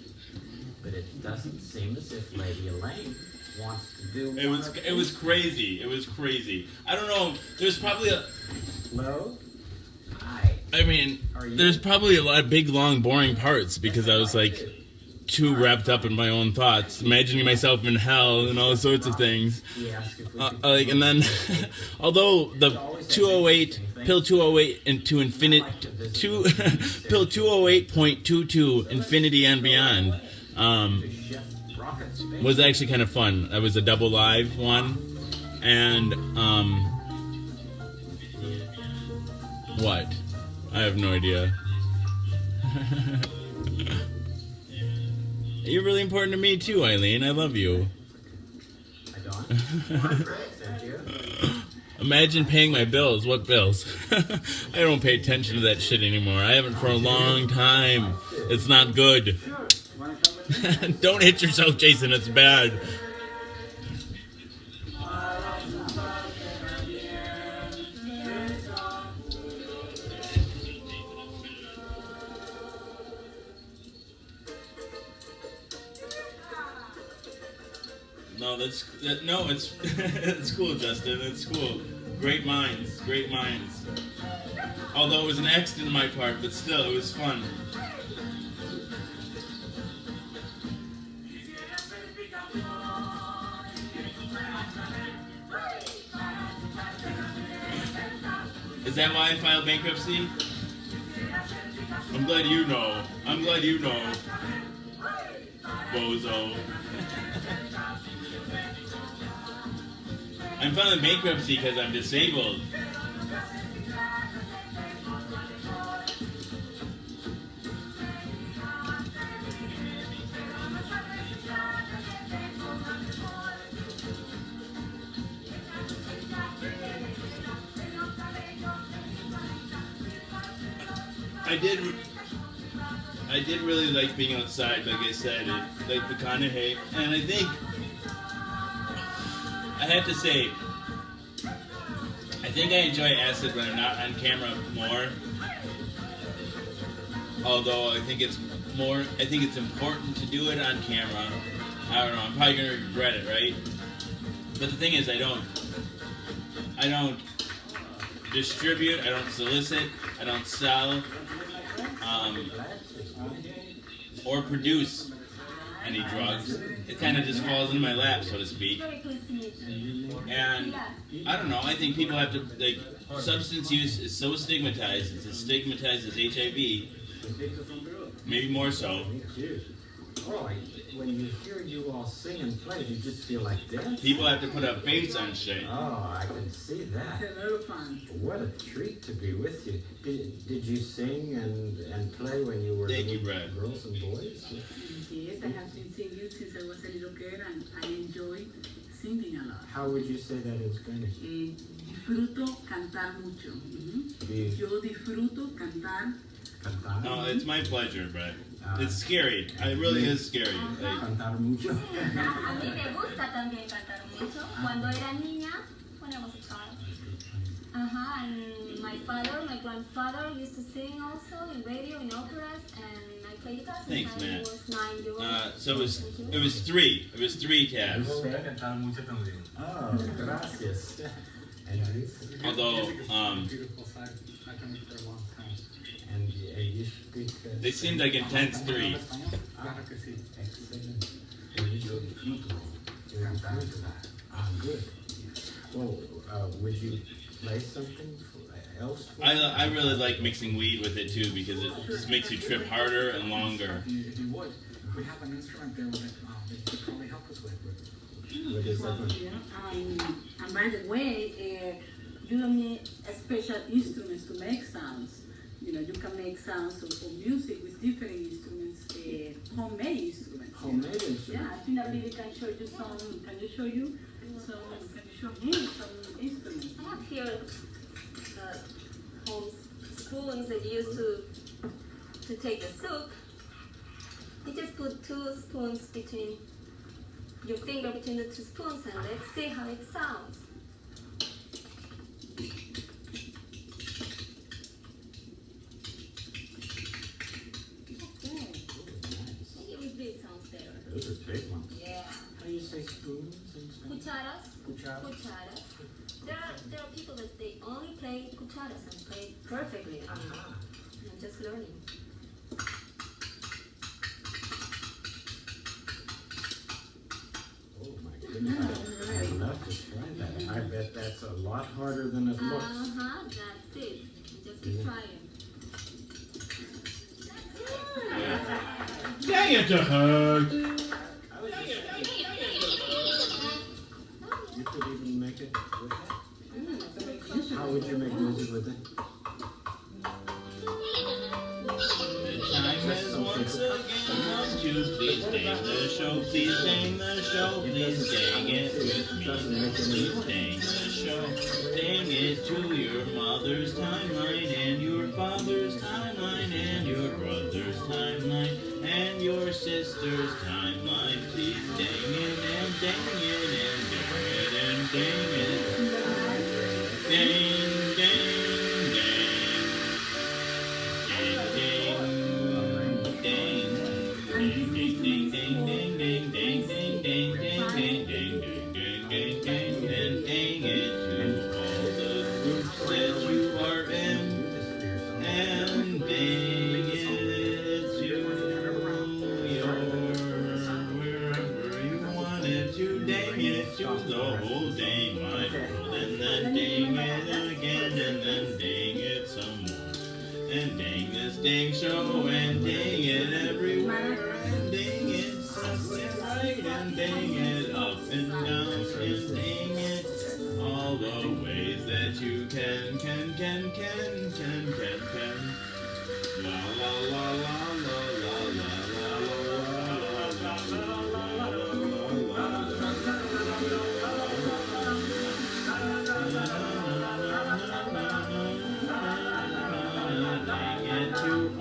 But it doesn't seem as if Lady Elaine wants to do It was crazy. It was crazy. I don't know. There's probably Hello? Hi. I mean, there's probably a lot of big, long, boring parts because I was like too wrapped up in my own thoughts, imagining myself in hell and all sorts of things. And then, although the 208 pill 208 into infinite pill 208.22 infinity and beyond was actually kind of fun. That was a double live one, and what? I have no idea. You're really important to me too, Eileen. I love you. Imagine paying my bills. What bills? I don't pay attention to that shit anymore. I haven't for a long time. It's not good. Don't hit yourself, Jason. It's bad. No, it's it's cool, Justin. It's cool. Great minds. Although it was an accident on my part, but still, it was fun. Is that why I filed bankruptcy? I'm glad you know. Bozo. I'm filing bankruptcy because I'm disabled. I did really like being outside, like I said, like McConaughey, and I think I have to say, I think I enjoy acid when I'm not on camera more. Although I think it's important to do it on camera. I don't know. I'm probably gonna regret it, right? But the thing is, I don't distribute. I don't solicit. I don't sell. Or produce any drugs. It kind of just falls into my lap, so to speak. And I don't know. I think people have to, like, substance use is so stigmatized. It's as stigmatized as HIV. Maybe more so. Oh, when you hear you all sing and play, you just feel like dancing. People have to put a face on shit. Oh, I can see that. What a treat to be with you. Did you sing and play when you were girls and boys? Yes, I have been singing since I was a little girl, and I enjoy singing a lot. How would you say that in Spanish? Disfruto cantar mucho. Yo disfruto cantar. No, it's my pleasure, but it's scary. It really is scary. Like, Cantar mucho. A mí me gusta también cantar mucho. Cuando era niña, when I was a child. And my grandfather used to sing also in radio, in operas, and I played guitar since I was 9 years old. so it was three. It was three tabs. Oh, gracias. Although, and you speak. they seemed like intense threes. Good. Well, would you play something else? I really like mixing weed with it too because it just makes you trip harder and longer. You would. We have an instrument there that you could probably help us with. What is that? And by the way, you don't need special instruments to make sounds. You know, you can make sounds of music with different instruments, homemade instruments. Homemade instruments? Yeah, I think I really can show you some. Can you show you? So, can you show him some instruments? I have here home spoons that you use to take the soup. You just put 2 spoons between your finger between the 2 spoons, and let's see how it sounds. Those are big ones. Yeah. How do you say spoons in Spanish? Cucharas. There are people that they only play cucharas and play perfectly. I'm just learning. Oh my goodness, I'd love to try that. I bet that's a lot harder than it looks. That's it. Just keep trying. Dang it, to hug. You could even make it with that. How would you make music with it? The time has once again come to please dang the show, please dang the show, please dang it with me, please dang the show, dang it to your mother's timeline and your father's timeline and your brother's timeline and your sister's timeline, please dang it and dang it and dang it and dang it, dang, dang, dang, dang, dang, dang, dang, dang, dang, dang, dang, dang, dang, dang, dang, dang, dang, dang, dang, and dang it to all the groups that you are in, and dang it to your wherever you want it to, dang it to the whole dang wide world, and then dang it again, and then dang it some more, and dang this dang show, and dang it everywhere, and dang it sunset right, and dang it up and down, and dang it all the ways that you can. La la la la la la la la to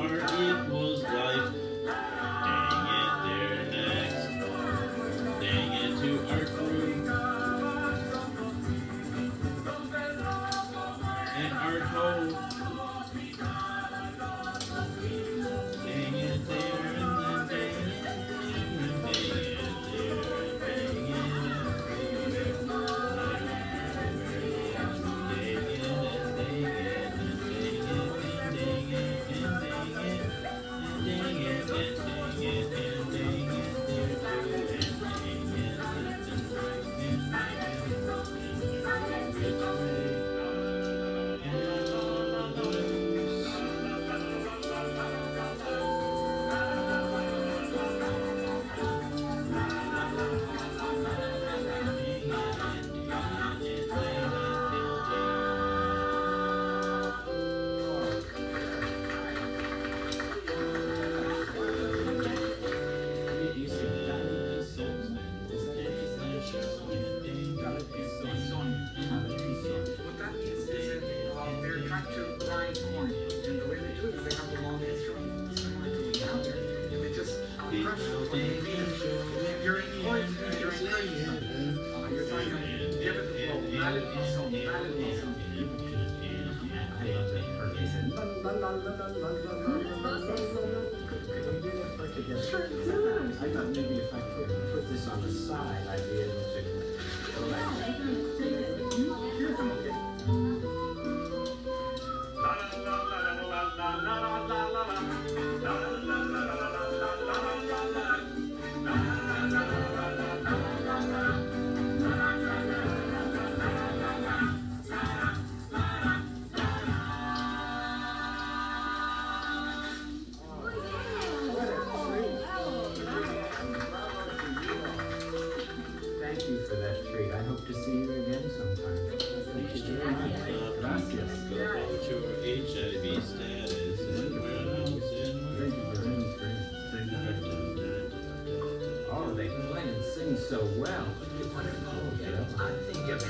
I thought maybe if I put this on the side, I'd be able to go Thank you for that treat. I hope to see you again sometime. Thank you very much. Gracias. About your HIV status and where else Oh, they play and sing so well. I think you'll be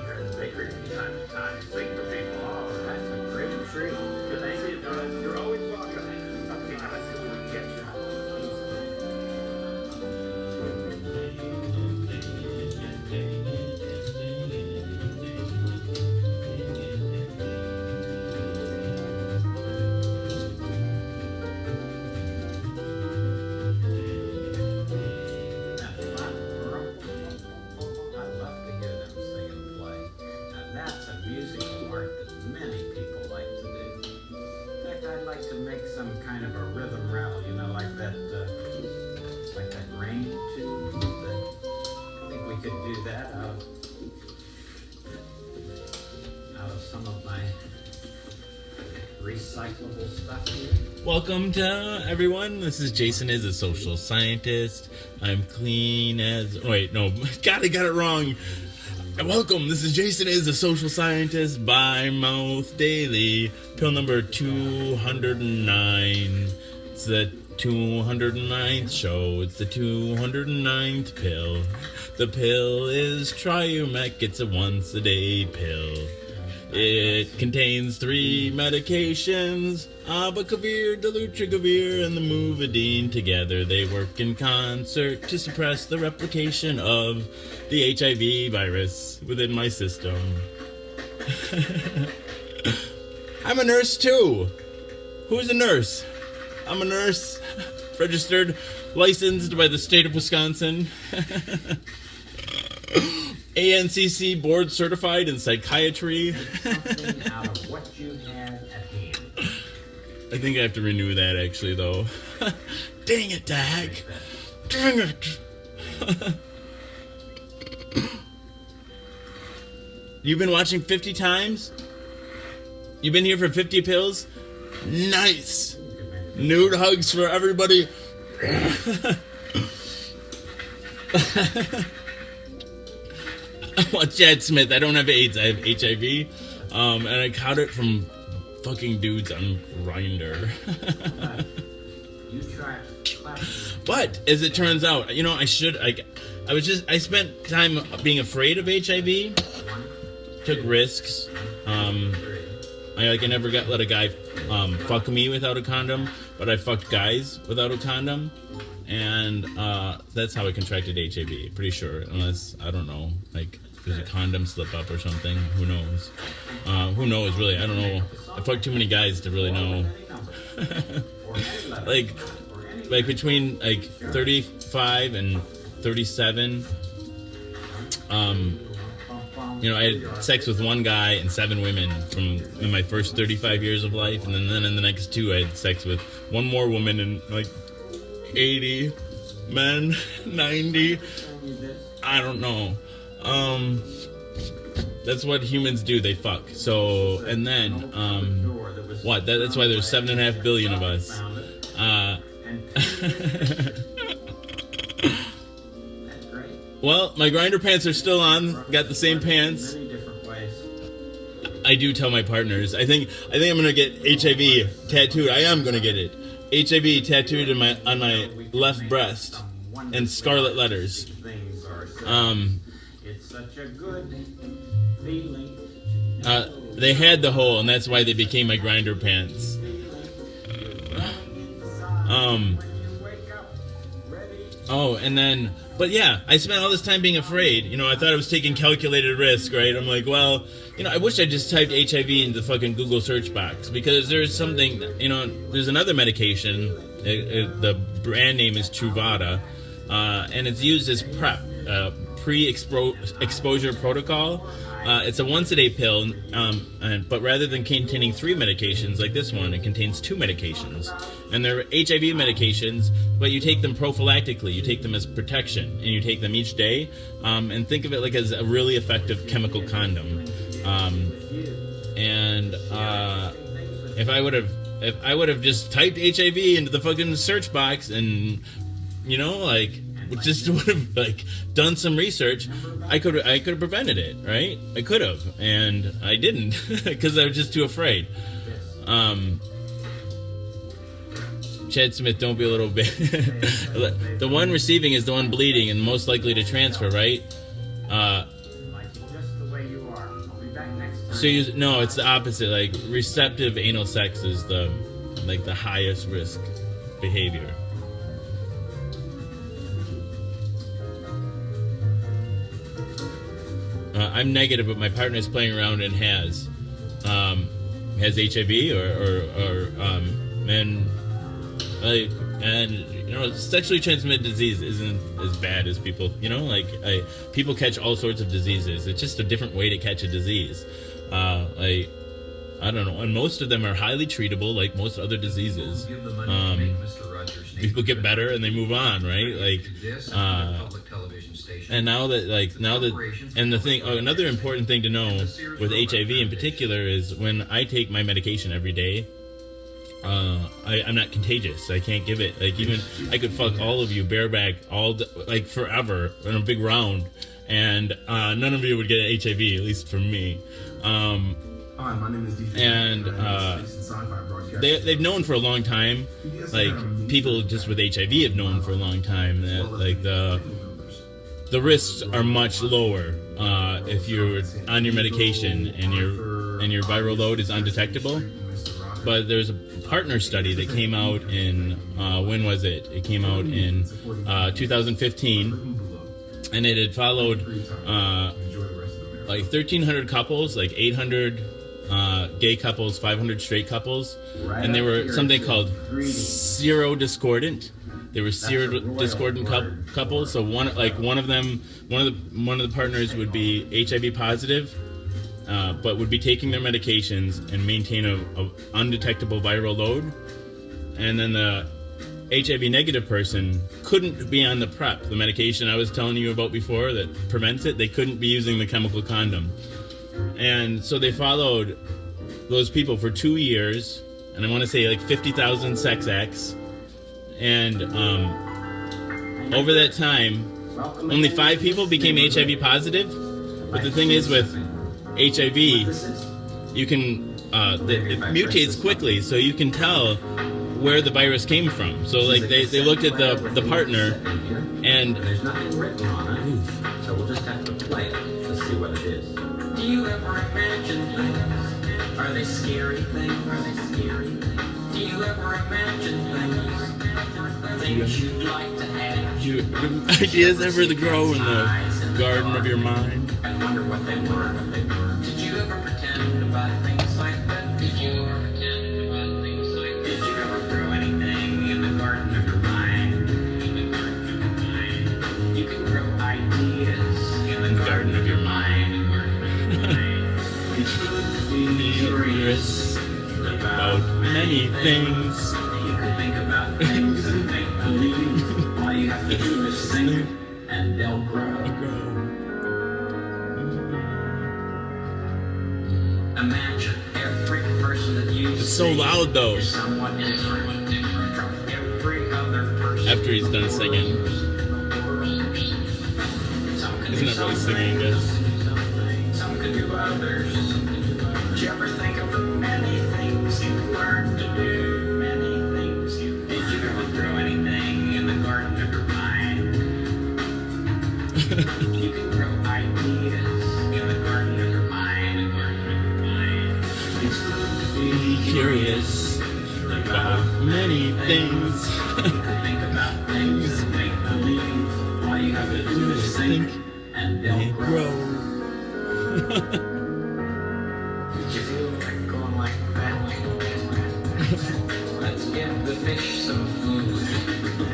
here in the bakery from time to time. Sing for people. Oh, that's a great treat. Thank you. You're always welcome. Okay, now let's see what we can get you. To make some kind of a rhythm rattle, you know, like that rain tune. I think we could do that out of some of my recyclable stuff here. Welcome to everyone. This is Jason is a social scientist. I'm clean as... Wait, no. God, I got it wrong. Welcome. This is Jason is a social scientist by Mouth Daily. Pill number 209. It's the 209th show. It's the 209th pill. The pill is Triumec. It's a once-a-day pill. It contains 3 medications, abacavir, dolutegravir, and the Movadine. Together they work in concert to suppress the replication of the HIV virus within my system. I'm a nurse too. Who's a nurse? I'm a nurse, registered, licensed by the state of Wisconsin. ANCC board certified in psychiatry. Something out of what you had at hand. I think I have to renew that actually though. Dang it, Dag. Dang it. You've been watching 50 times? You've been here for 50 pills? Nice. Nude hugs for everybody. Well, Chad Smith, I don't have AIDS, I have HIV. And I caught it from fucking dudes on Grindr. But, as it turns out, you know, I spent time being afraid of HIV. Took risks. I never let a guy fuck me without a condom, but I fucked guys without a condom. And that's how I contracted HIV, pretty sure. Unless, I don't know, like, there's a condom slip up or something. Who knows? Who knows, really? I don't know. I fucked too many guys to really know. like between, 35 and 37, you know, I had sex with one guy and 7 women in my first 35 years of life. And then in the next 2, I had sex with one more woman and, 80 men, 90. I don't know. That's what humans do. They fuck. So, and then, what? That's why there's 7.5 billion of us. Well, my Grindr pants are still on. Got the same pants. I do tell my partners. I think I'm gonna get HIV tattooed. I am gonna get it. HIV tattooed on my left breast in scarlet letters. It's such a good feeling. They had the hole, and that's why they became my Grindr pants. Oh, and then, but yeah, I spent all this time being afraid. You know, I thought I was taking calculated risk, right? I'm like, well, you know, I wish I just typed HIV into the fucking Google search box, because there's something, you know, there's another medication. The brand name is Truvada, and it's used as PrEP, pre-exposure protocol. It's a once-a-day pill, but rather than containing 3 medications like this one, it contains 2 medications. And they're HIV medications, but you take them prophylactically. You take them as protection, and you take them each day. And think of it like as a really effective chemical condom. If I would have just typed HIV into the fucking search box and, you know, like, just would have like done some research, I could have prevented it, right? I could have, and I didn't because I was just too afraid. Chad Smith, don't be a little bit. The one receiving is the one bleeding and most likely to transfer, right? So no, it's the opposite. Like receptive anal sex is the highest risk behavior. I'm negative, but my partner is playing around and has HIV and you know, sexually transmitted disease isn't as bad as people, you know, like people catch all sorts of diseases. It's just a different way to catch a disease. I don't know, and most of them are highly treatable, like most other diseases. People get better and they move on, right? Like, and now that, and the thing, another important thing to know with HIV in particular is when I take my medication every day, I'm not contagious. I can't give it. Like, even I could fuck all of you bareback like forever in a big round, and none of you would get HIV, at least from me. Hi, my name is DJ. And they've known for a long time, like people just with HIV have known for a long time that like the risks are much lower if you're on your medication and your viral load is undetectable. But there's a partner study that came out in when was it? It came out in 2015, and it had followed like 1,300 couples, like 800 gay couples, 500 straight couples, and they were something called serodiscordant. They were serodiscordant couples. So one of the partners would be HIV positive, but would be taking their medications and maintain a undetectable viral load, and then the HIV negative person couldn't be on the PrEP, the medication I was telling you about before that prevents it. They couldn't be using the chemical condom. And so they followed those people for 2 years, and I want to say like 50,000 sex acts. And over that time, only 5 people became HIV positive. But the thing is with HIV, you can it mutates quickly, so you can tell where the virus came from. So like they looked at the partner, and there's nothing written on it, so we'll just have to play it to see what it is. Do you ever imagine things? Are they scary things? Do you ever imagine things you'd like to have? Ideas ever to grow in the garden of your mind? I wonder what they were. Did you ever pretend about things like that before? Did you ever grow anything in the garden of your mind? You can grow ideas in the garden of your mind. It's good to be curious about many things. You can think about things and make believe. All you have to do is think, and they'll grow. Imagine every person that you It's so loud though. is somewhat different from every other person. After he's done singing. Isn't it really singing, guys? Some can do others. Did you ever think of the many things you learned to do? Many things you did. You ever grow anything in the garden of your mind? You can grow ideas in the garden of your mind. It's good to be Curious about many things. You can think about things and make believe. stink, and they they'll grow. Did you feel like going like that? Let's give the fish some food.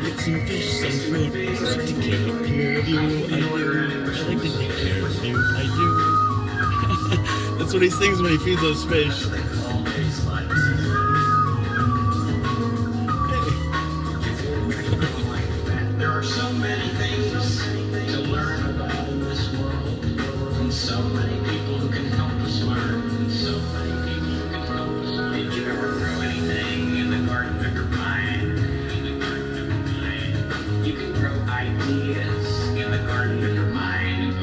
Get some fish, some food. I like to take care of you, I do. I like to take care of you, I do. That's what he sings when he feeds those fish. There are so many things to learn about in this world, and so many people who can help us learn, and so many people who can help us. Did you ever grow anything in the garden of your mind? You can grow ideas in the garden of your mind.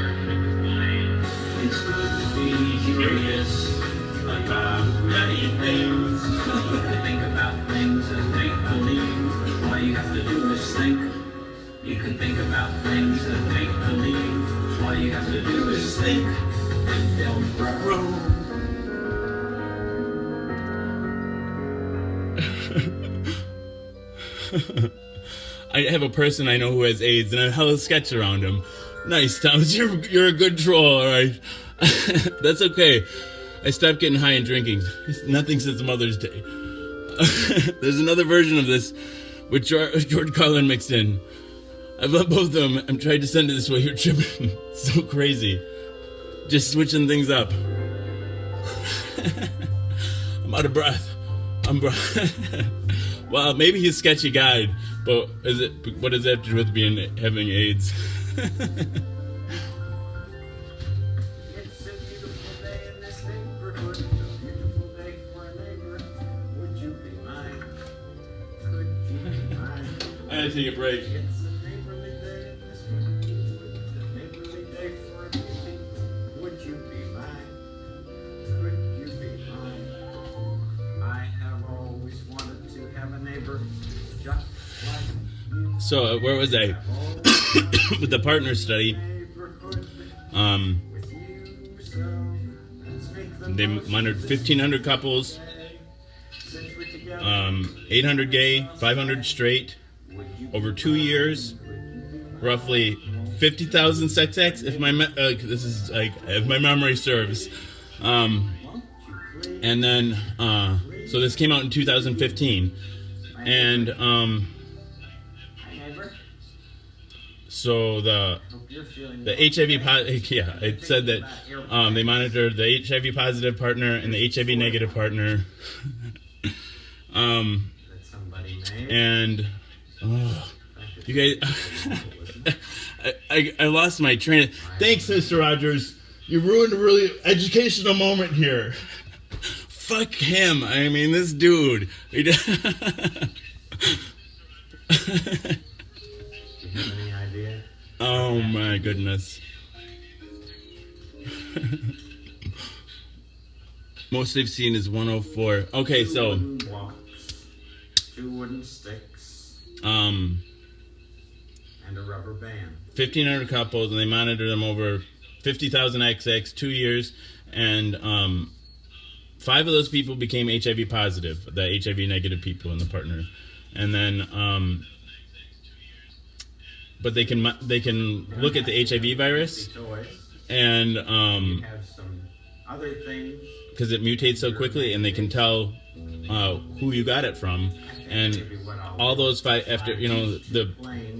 It's good to be curious about many things. You can think about things and make believe. All you have to do is think. You can think about things and make believe. All you have to do is think, and they'll grow. I have a person I know who has AIDS, and I have a sketch around him. Nice, Thomas. You're a good troll, all right. That's okay. I stopped getting high and drinking. Nothing since Mother's Day. There's another version of this with George Carlin mixed in. I love both of them. I'm trying to send it this way. You're tripping. So crazy. Just switching things up. I'm out of breath. Well, maybe he's a sketchy guide, but what does that have to do with having AIDS? It's a beautiful day in this neighborhood. A beautiful day for a neighbor. Would you be mine? Could you be mine? I had to take a break. It's a neighborly day in this neighborhood. A neighborly day for a beauty. Would you be mine? Could you be mine? I have always wanted to have a neighbor just like you. So, where was I? With the partner study, they monitored 1,500 couples, 800 gay, 500 straight, over 2 years, roughly 50,000 sex acts. If my if my memory serves, and then so this came out in 2015, and so the HIV positive, yeah, it said that they monitored the HIV positive partner and the HIV negative partner, and you guys, I lost my train. Thanks, Mr. Rogers. You ruined a really educational moment here. Fuck him. I mean, this dude. Do you have any idea? Oh my goodness. Most they've seen is 104. Okay, so 2 wooden sticks. And a rubber band. 1,500 couples, and they monitor them over 50,000 XX, 2 years, and 5 of those people became HIV positive, the HIV negative people in the partner, and then but they can look at the HIV virus, and have some other things because it mutates so quickly, and they can tell who you got it from, and all those 5 after the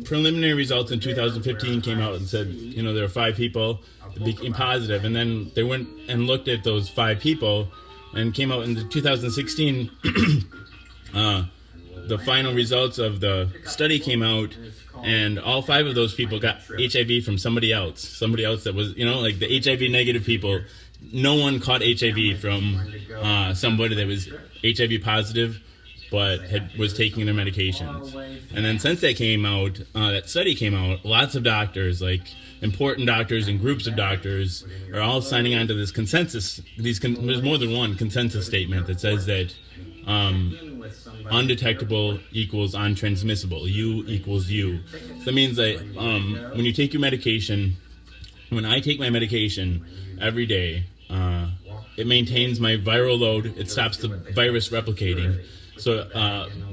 preliminary results in 2015 came out and said there were 5 people that became positive, and then they went and looked at those 5 people and came out in 2016. The final results of the study came out, and all 5 of those people got HIV from somebody else that was like the HIV negative people. No one caught HIV from somebody that was HIV positive but was taking their medications. And then since that came out, that study came out, lots of doctors, like important doctors and groups of doctors, are all signing on to this consensus. There's more than one consensus statement that says that undetectable equals untransmissible. U equals U. So that means that when you take your medication, when I take my medication every day, it maintains my viral load. It stops the virus replicating. So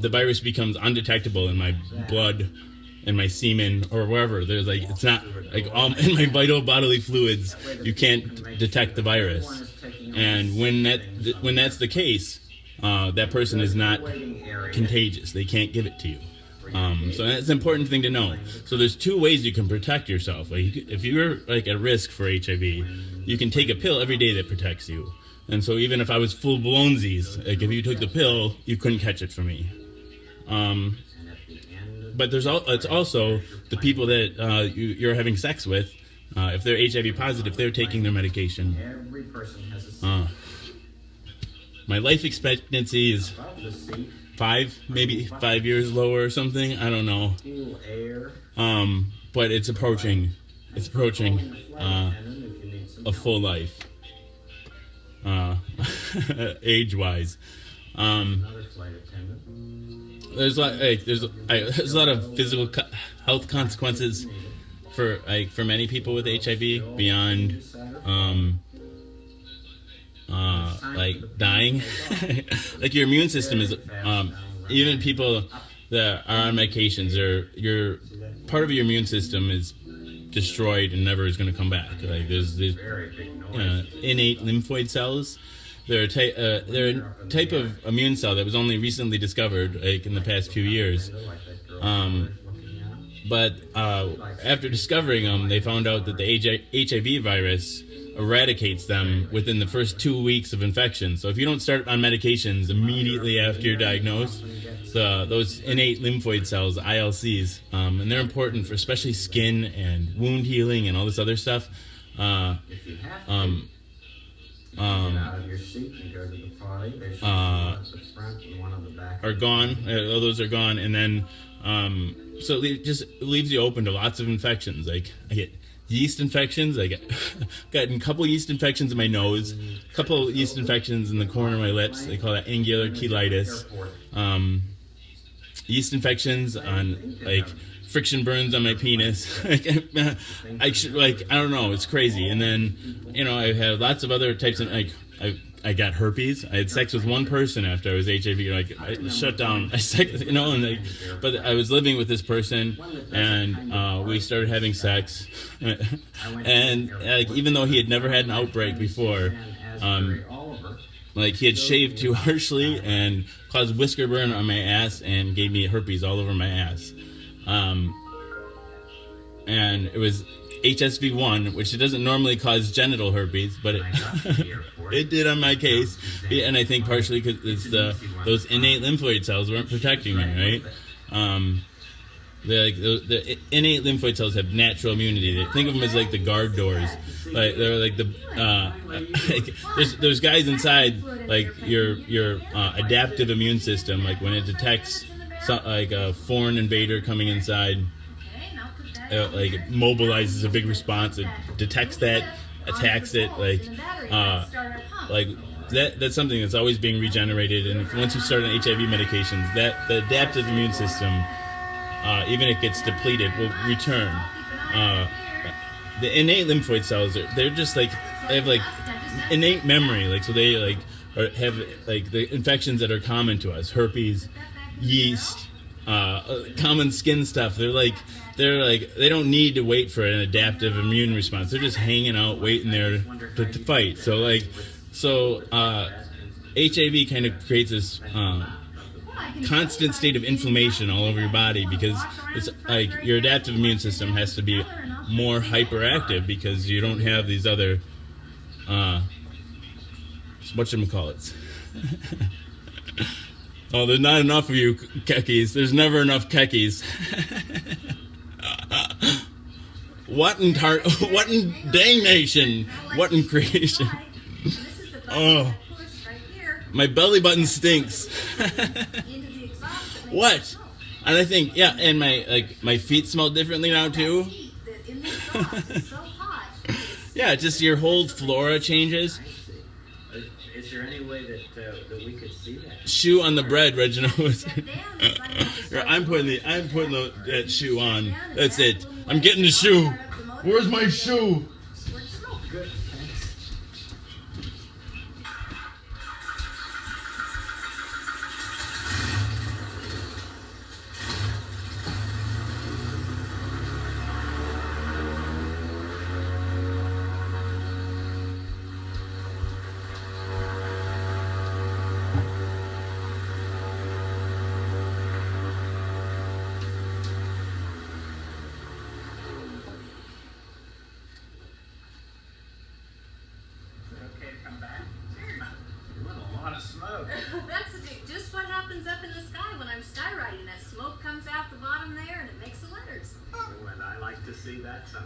the virus becomes undetectable in my blood in my semen or wherever. There's like, it's not like in my vital bodily fluids, you can't detect the virus. And when that's the case, that person is not contagious. They can't give it to you. So that's an important thing to know. So there's two ways you can protect yourself. Like if you're like at risk for HIV, you can take a pill every day that protects you. And so even if I was full blownsies, like if you took the pill, you couldn't catch it from me. But it's also the people that you're having sex with. If they're HIV positive, they're taking their medication. Every person has a my life expectancy is 5 years lower or something. I don't know. But it's approaching a full life, age-wise. There's a lot of physical health consequences for many people with HIV beyond like dying. Like your immune system is even people that are on medications, your part of your immune system is destroyed and never is going to come back. Like there's innate lymphoid cells. They're a type of immune cell that was only recently discovered, like in the past few years. But after discovering them, they found out that the HIV virus eradicates them within the first 2 weeks of infection. So if you don't start on medications immediately after you're diagnosed, those innate lymphoid cells, ILCs, and they're important for especially skin and wound healing and all this other stuff. Are gone. Those are gone, and then so it just leaves you open to lots of infections. Like I get yeast infections. I got a couple yeast infections in my nose, a couple yeast infections in the corner of my lips. They call that angular cheilitis. Yeast infections on like friction burns on my penis. I don't know, it's crazy. And then I've had lots of other types of I got herpes. I had sex with one person after I was HIV. I shut down. But I was living with this person, and we started having sex. And even though he had never had an outbreak before, he had shaved too harshly and caused whisker burn on my ass and gave me herpes all over my ass. And it was HSV1, which it doesn't normally cause genital herpes, but it did on my case. And I think partially because it's those innate lymphoid cells weren't protecting me, right? The innate lymphoid cells have natural immunity. Think of them as like the guard doors. Like they're like there's guys inside like your adaptive immune system. Like when it detects a foreign invader coming inside. It mobilizes a big response. It detects that, attacks it. That's something that's always being regenerated. And once you start on HIV medications, the adaptive immune system, even if it gets depleted, will return. The innate lymphoid cells, they're just they have innate memory. So they have the infections that are common to us: herpes, yeast, common skin stuff. They don't need to wait for an adaptive immune response. They're just hanging out, waiting there to fight. So HIV kind of creates this constant state of inflammation all over your body because it's your adaptive immune system has to be more hyperactive because you don't have these other whatchamacallits. Oh, there's not enough of you kekkies. There's never enough kekkies. What in dang-nation? What in creation? Oh, my belly button stinks. What? And I think, and my feet smell differently now too. Yeah, just your whole flora changes. Is there any way that we could see that? Shoe on the bread, Reginald. I'm putting that shoe on. That's it. I'm getting the shoe. Where's my shoe? Good.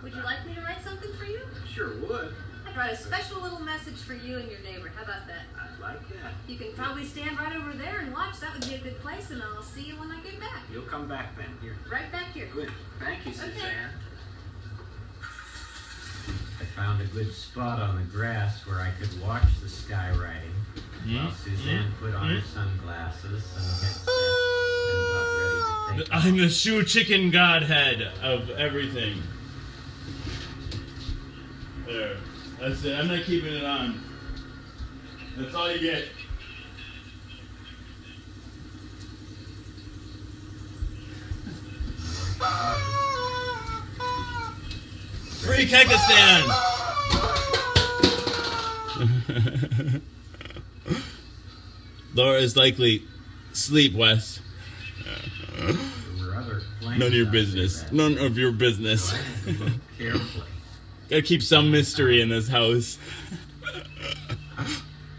Would you like me to write something for you? Sure would. I'd write a special little message for you and your neighbor. How about that? I'd like that. You can probably stand right over there and watch. That would be a good place, and I'll see you when I get back. You'll come back then. Here. Right back here. Good. Thank you, Suzanne. Okay. I found a good spot on the grass where I could watch the skywriting while Suzanne put on her sunglasses and headset and got ready to take I'm the shoe chicken godhead of everything. There. That's it. I'm not keeping it on. That's all you get. Free Kekistan! Laura is likely asleep, Wes. There were other planes None of your out business. there None of your business. so I had to look carefully. Gotta keep some mystery in this house.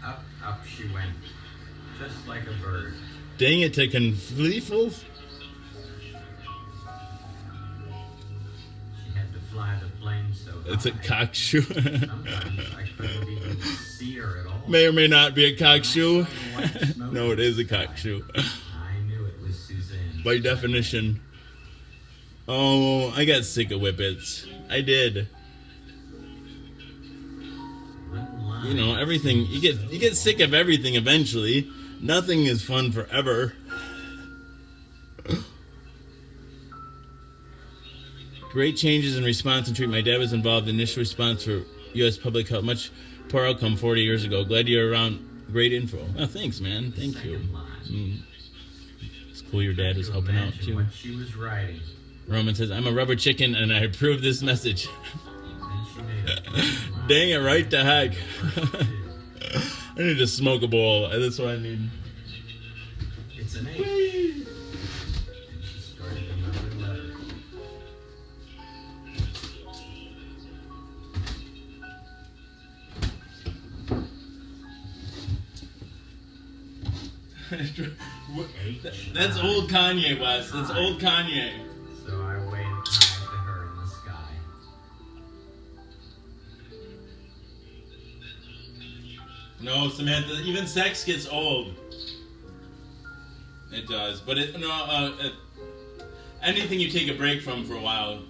Up, up she went, just like a bird. Dang it, to Confleefel. She had to fly the plane so It's a high. cockshoe. Sometimes I couldn't even see her at all. May or may not be a cockshoe. No, it is a cockshoe. I knew it was Suzanne. By definition. Oh, I got sick of whippets. I did. You know, everything you get sick of everything eventually. Nothing is fun forever. Great changes in response and treatment. My dad was involved in initial response for U.S. public health. Much poor outcome 40 years ago. Glad you're around. Great info. Oh, thanks, man. Thank you. It's cool your dad was helping out, too. What she was writing. Roman says, I'm a rubber chicken and I approve this message. And she made it. Dang it, right the heck. I need to smoke a bowl. That's what I need. It's an 8. And she started another letter. That's old Kanye, Wes. That's old Kanye. So I waved hi to her in the sky. No, Samantha, even sex gets old. It does. But anything you take a break from for a while,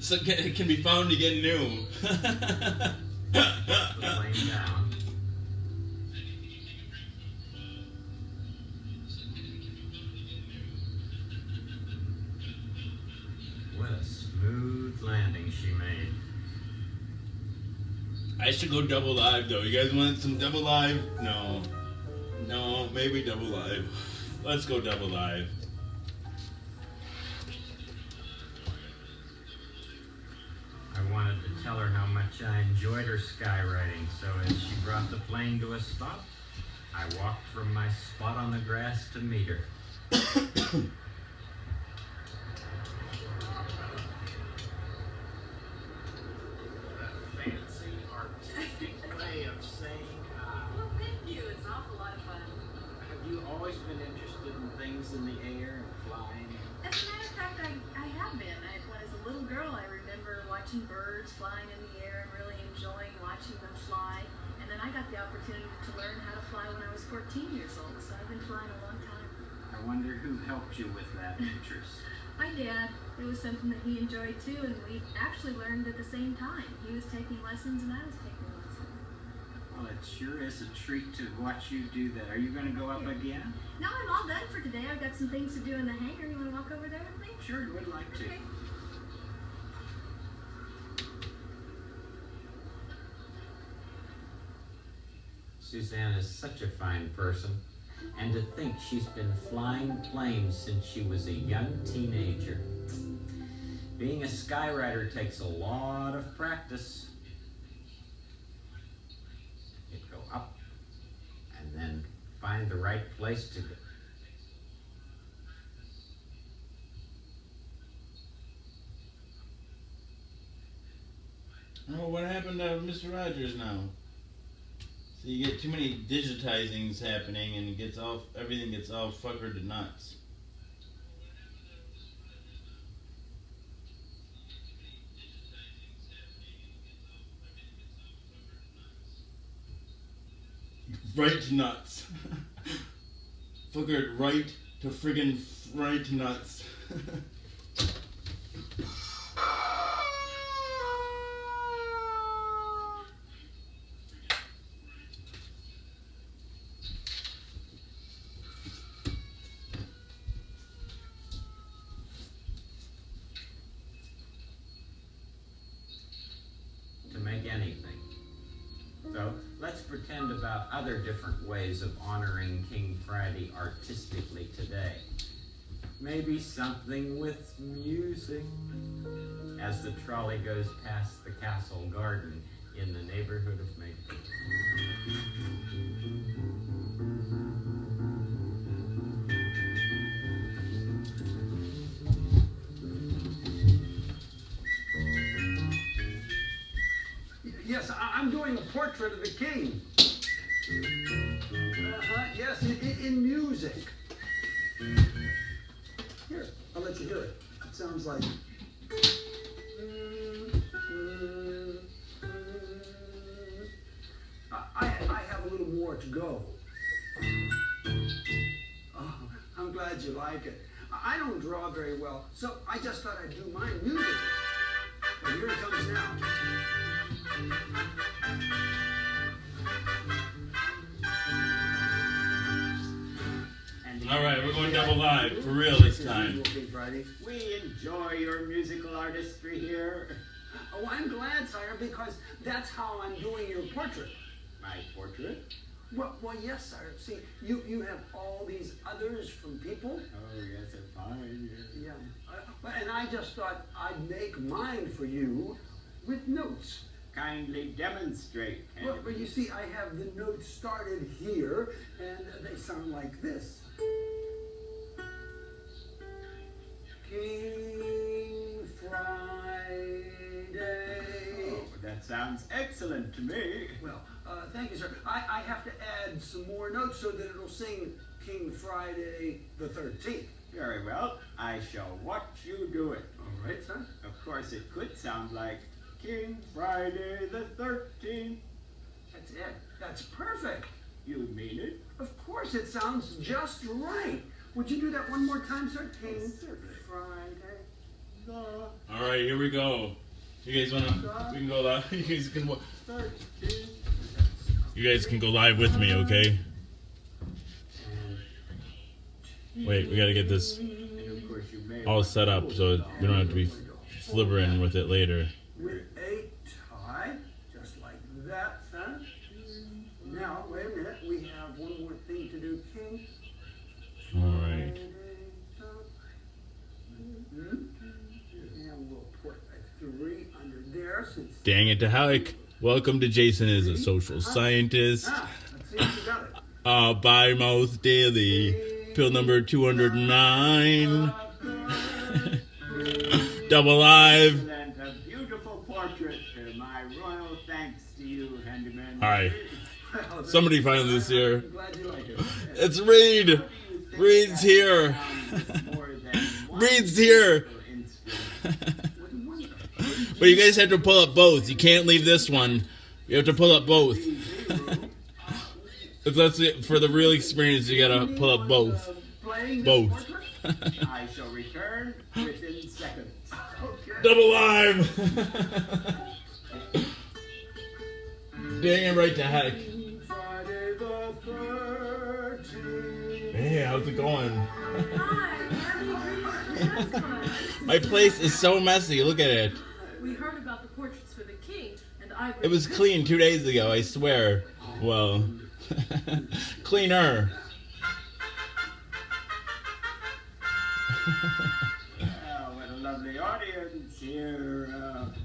so it can be found again new. The plane down. What a smooth landing she made. I should go double live, though. You guys want some double live? No. No, maybe double live. Let's go double live. I wanted to tell her how much I enjoyed her skywriting, so as she brought the plane to a stop, I walked from my spot on the grass to meet her. Fancy artistic way of saying hi. Well, thank you. It's an awful lot of fun. Have you always been interested in things in the air and flying? As a matter of fact, I have been. When I was a little girl, I remember watching birds flying in the air and really enjoying watching them fly. And then I got the opportunity to learn how to fly when I was 14 years old, so I've been flying a long time. I wonder who helped you with that interest. My dad, it was something that he enjoyed too, and we actually learned at the same time. He was taking lessons and I was taking lessons. Well, it sure is a treat to watch you do that. Are you going to go up again? No, I'm all done for today. I've got some things to do in the hangar. You want to walk over there with me? Sure, would like to. Okay. Suzanne is such a fine person. And to think she's been flying planes since she was a young teenager. Being a skywriter takes a lot of practice. You go up and then find the right place to go. Oh, what happened to Mr. Rogers now? So you get too many digitizings happening, and everything gets all fuckered to nuts. right to nuts. Fucker right to friggin' right to nuts. To make anything. So let's pretend about other different ways of honoring King Friday artistically today. Maybe something with music. As the trolley goes past the castle garden in the neighborhood of Maple. Yes, I'm doing a portrait of the king. Yes, in music. Here, I'll let you hear it. It sounds like... I have a little more to go. Oh, I'm glad you like it. I don't draw very well, so I just thought I'd do my music. Well, here it comes now. All right, we're going double live for real this time. We enjoy your musical artistry here. Oh, I'm glad, sire, because that's how I'm doing your portrait. My portrait? Well, yes, sire. See, you have all these others from people. Oh, yes, they're fine. Yeah. And I just thought I'd make mine for you with notes. Kindly demonstrate. Well, you see, I have the notes started here, and they sound like this. King Friday. Oh, that sounds excellent to me. Well, thank you, sir. I have to add some more notes so that it'll sing King Friday the 13th. Very well. I shall watch you do it. All right, sir. Of course, it could sound like King Friday the 13th. That's it. That's perfect. You mean it? Of course, it sounds just right. Would you do that one more time, sir? King Friday. All right, here we go. You guys wanna? We can go live. You guys can go live with me, okay? Wait, we gotta get this all set up so we don't have to be flibbering with it later. With a tie, just like that, sir. Now, wait a minute. We have one more thing to do, King. All right. And we'll put a 3 under there since... Dang it to Halleck. Welcome to Jason is a Social Scientist. Let's see if you got it. By Mouth Daily. Pill number 209. Double live. A beautiful portrait. My royal thanks to you, handyman. Hi. Somebody find this here. Glad you like it. It's Reed. Reed's here. Reed's here. But you guys have to pull up both. You can't leave this one. You have to pull up both. If that's it for the real experience, you gotta pull up both. Both. I shall return within seconds. Double live. Dang it right to heck. Hey, how's it going? My place is so messy. Look at it. We heard about the portraits for the king, and I... It was clean 2 days ago, I swear. Well, cleaner. What a lovely audience here.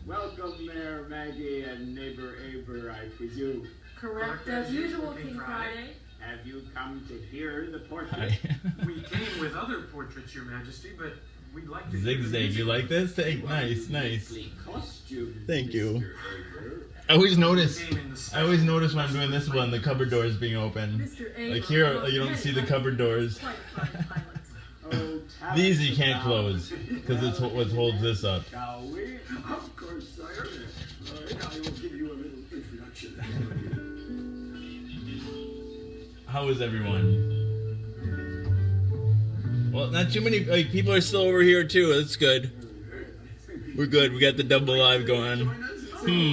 Welcome, Mayor Maggie and Neighbor Aber, I presume. Correct as usual, King Friday. Have you come to hear the portrait? We came with other portraits, Your Majesty, but we'd like to... Zigzag, you like this? Hey, nice. Costume, Thank you. Mr. Aber. I always notice when I'm doing this one, the cupboard doors being open. Like here, you don't see the cupboard doors. These you can't close because it's what holds this up. Shall we? Of course, sire. All right, I will give you a little introduction. How is everyone? Well, not too many people are still over here too. That's good. We're good. We got the double live going.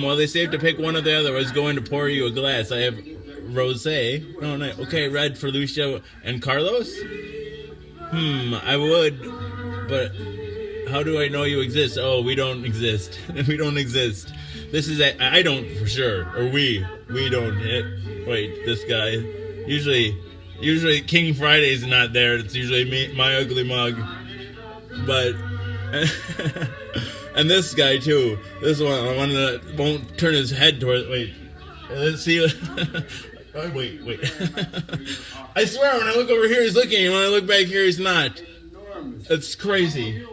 Well, they say have to pick one or the other. I was going to pour you a glass. I have rosé. Oh, no. Okay, red for Lucia and Carlos. I would, but how do I know you exist? Oh, we don't exist. We don't exist. This is I don't for sure, or we don't. Wait, this guy. Usually King Friday's not there. It's usually me, my ugly mug. But and this guy too. This one that won't turn his head toward. Wait, let's see. Oh, wait. I swear, when I look over here, he's looking, and when I look back here, he's not. It's crazy.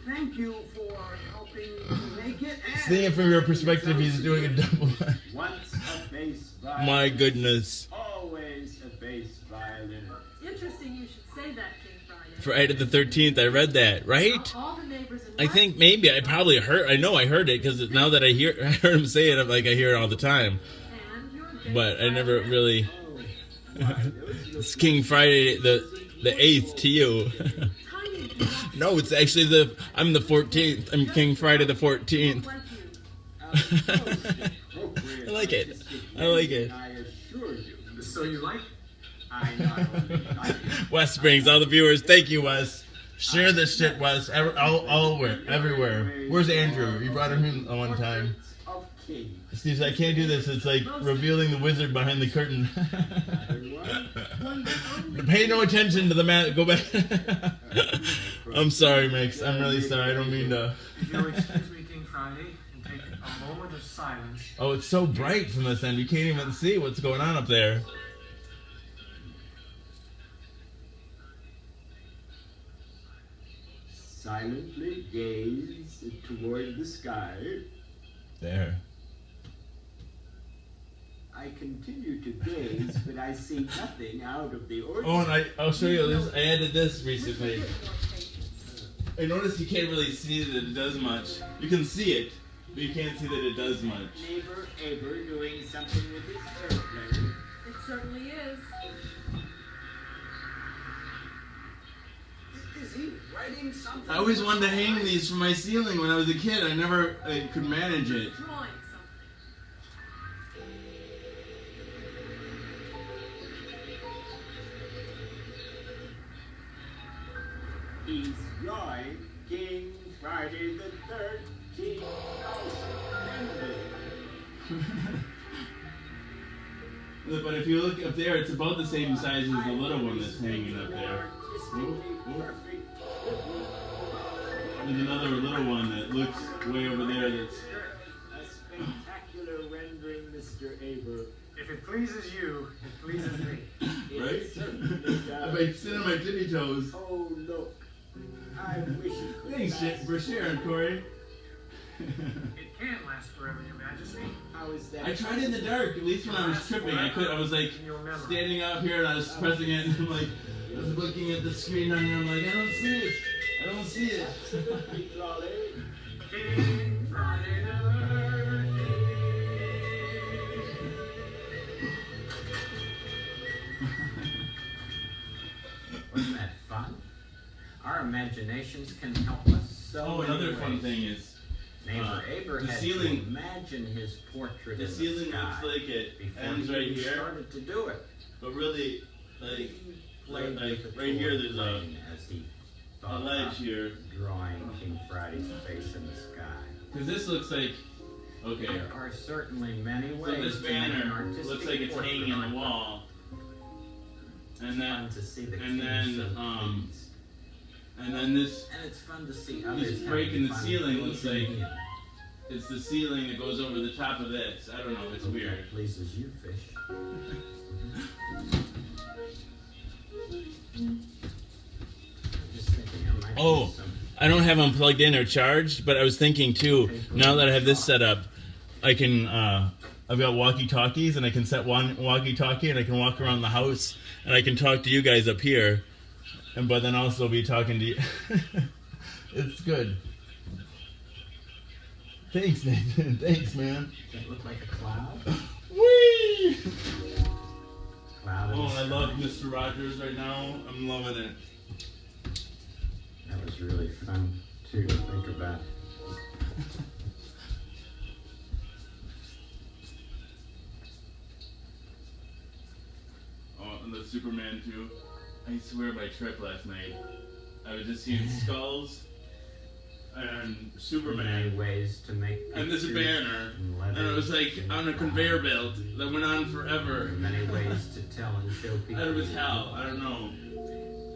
Thank you for helping make it. Seeing it from your perspective, he's doing a double. Once a bass violin. My goodness. Always a bass violin. Interesting you should say that, King Friday. Friday the 13th, I read that, right? All the neighbors in I think maybe I probably heard. I know I heard it because now that I heard him say it, I'm like I hear it all the time. But I never really. It's King Friday the 8th to you. No, it's actually I'm the 14th. I'm King Friday the 14th. I like it. So you like? Wes Springs, all the viewers, thank you, Wes. Share this shit, Wes. Everywhere. Where's Andrew? You brought him in one time. Steve said, I can't do this. It's like revealing the wizard behind the curtain. Pay no attention to the man. Go back. I'm sorry, Mix. I'm really sorry. I don't mean to. If you'll excuse me, King Friday, and take a moment of silence. Oh, it's so bright from this end. You can't even see what's going on up there. Silently gaze toward the sky. There. I continue to gaze, but I see nothing out of the ordinary. Oh, and I'll show you this. I added this recently. I noticed you can't really see that it does much. You can see it, but you can't see that it does much. Neighbor Aber doing something with his airplane. It certainly is. Is he writing something? I always wanted to hang these from my ceiling when I was a kid. I never could manage it. Drawing something. He's drawing King Friday the 13th. But if you look up there, it's about the same size as the little one that's hanging up there. There's another little one that looks way over there that's... A spectacular rendering, Mr. Aber. If it pleases you, it pleases me. Right? If I sit on my tippy toes. Oh, look. I wish it could. Thanks for sharing, Corey. It can last forever, Your Majesty. How is that? I tried it in the dark, at least when I was tripping. I was like standing out here and I was pressing it and I'm like, I was looking at the screen and I'm like, I don't see it. I don't see it. King Friday the 13th. Wasn't that fun? Our imaginations can help us so Oh, many another ways. fun thing is Neighbor Aber the had ceiling. to imagine his portrait The in the ceiling sky looks like it before ends he right even here, started to do it. but really, like Played with the right here, there's plane as he a thought ledge about here. drawing King Friday's face in the sky. Because this looks like, okay, There are certainly many so ways this to make an banner artistic looks like it's portrait hanging on like the wall, and It's then fun to see the and king then, so pleased. and then this And it's fun to see others this break having in the fun ceiling looks pleasing like him. it's the ceiling that goes over the top of this. I don't know, it's Hope weird. that pleases you, fish. Just thinking, I might Oh, do some I don't have them plugged in or charged, but I was thinking too, now that I have this set up, I can, I've got walkie-talkies and I can set one walkie-talkie and I can walk around the house and I can talk to you guys up here, but then also be talking to you. It's good. Thanks, Nathan. Thanks, man. Does that look like a cloud? Whee! cloud in Oh, the I love sky. Mr. Rogers right now. I'm loving it. That was really fun too to think about. Oh, and the Superman too. I swear my trip last night, I was just seeing skulls and Superman. Many ways to make And this pictures banner, in and it was like letters on a and conveyor belt that went on forever. many ways to tell and show people. And it was hell. I don't know.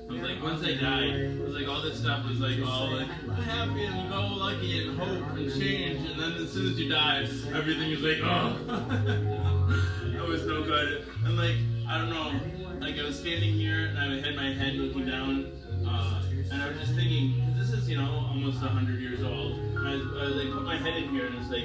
I was like, once I died, it was like all this stuff was like all like happy and go lucky and hope and change. And then as soon as you die, everything is like, oh, that was no good. And like, I don't know, like I was standing here and I had my head looking down, and I was just thinking, 'cause this is, you know, almost 100 years old. And I was like, put my head in here and it's like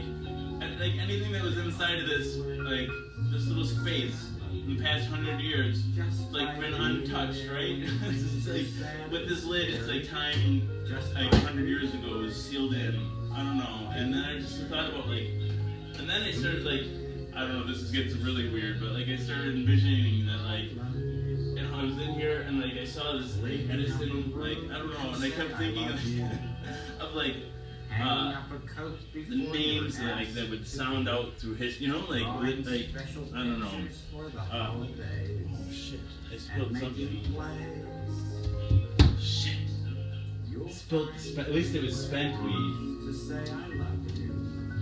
anything that was inside of this, like this little space in the past 100 years, like been untouched, right? It's like, with this lid, it's like time, like 100 years ago was sealed in. I don't know. And then I just thought about like, and then I started like, I don't know, this gets really weird, but like I started envisioning that like, you know, I was in here and like I saw this like Edison, like I don't know, and I kept thinking of like the names like that would sound out through his, you know, like I don't know. Oh shit! I spilled something. Shit! Spilled. At least it was spent weed.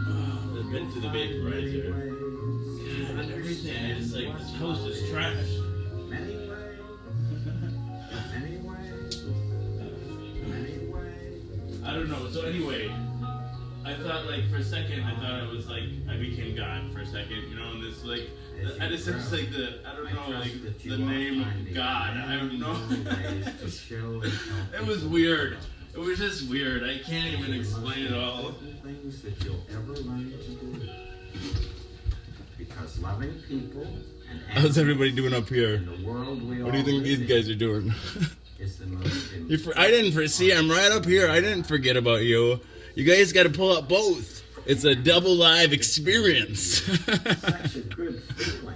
Oh, I've been to the vaporizer. God, everything. I just like this house is trash. I don't know. So anyway, I thought like for a second, I thought it was like I became God for a second, you know, and this like I just was like I don't know, like the name of God. I don't know. It was weird. It was just weird. I can't even explain it all. Things that you'll ever learn to do. Because loving people and How's everybody doing up here? in the world we What do you all think these live guys are doing? is the most I didn't foresee. I'm right up here. I didn't forget about you. You guys got to pull up both. It's a double live experience. such a good feeling.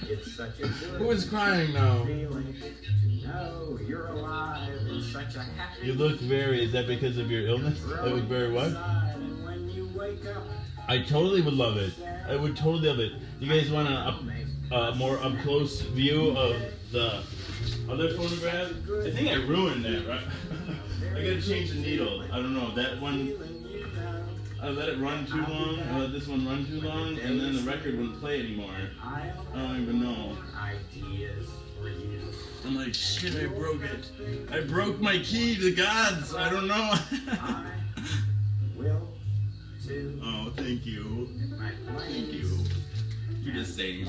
It's such a good Who is crying now? feeling to know you're alive in such a happy You look very. Is that because of your illness? I look very what? inside, and when you wake up, I totally would love it. I would totally love it. You guys want a more up close view of the other photograph? I think I ruined that, right? I gotta change the needle. I don't know. That one, I let it run too long. I let this one run too long, and then the record wouldn't play anymore. I don't even know. ideas for you. I'm like, shit, I broke it. I broke my key to God's. I don't know. Will to Oh, thank you. Thank you. You're just saying.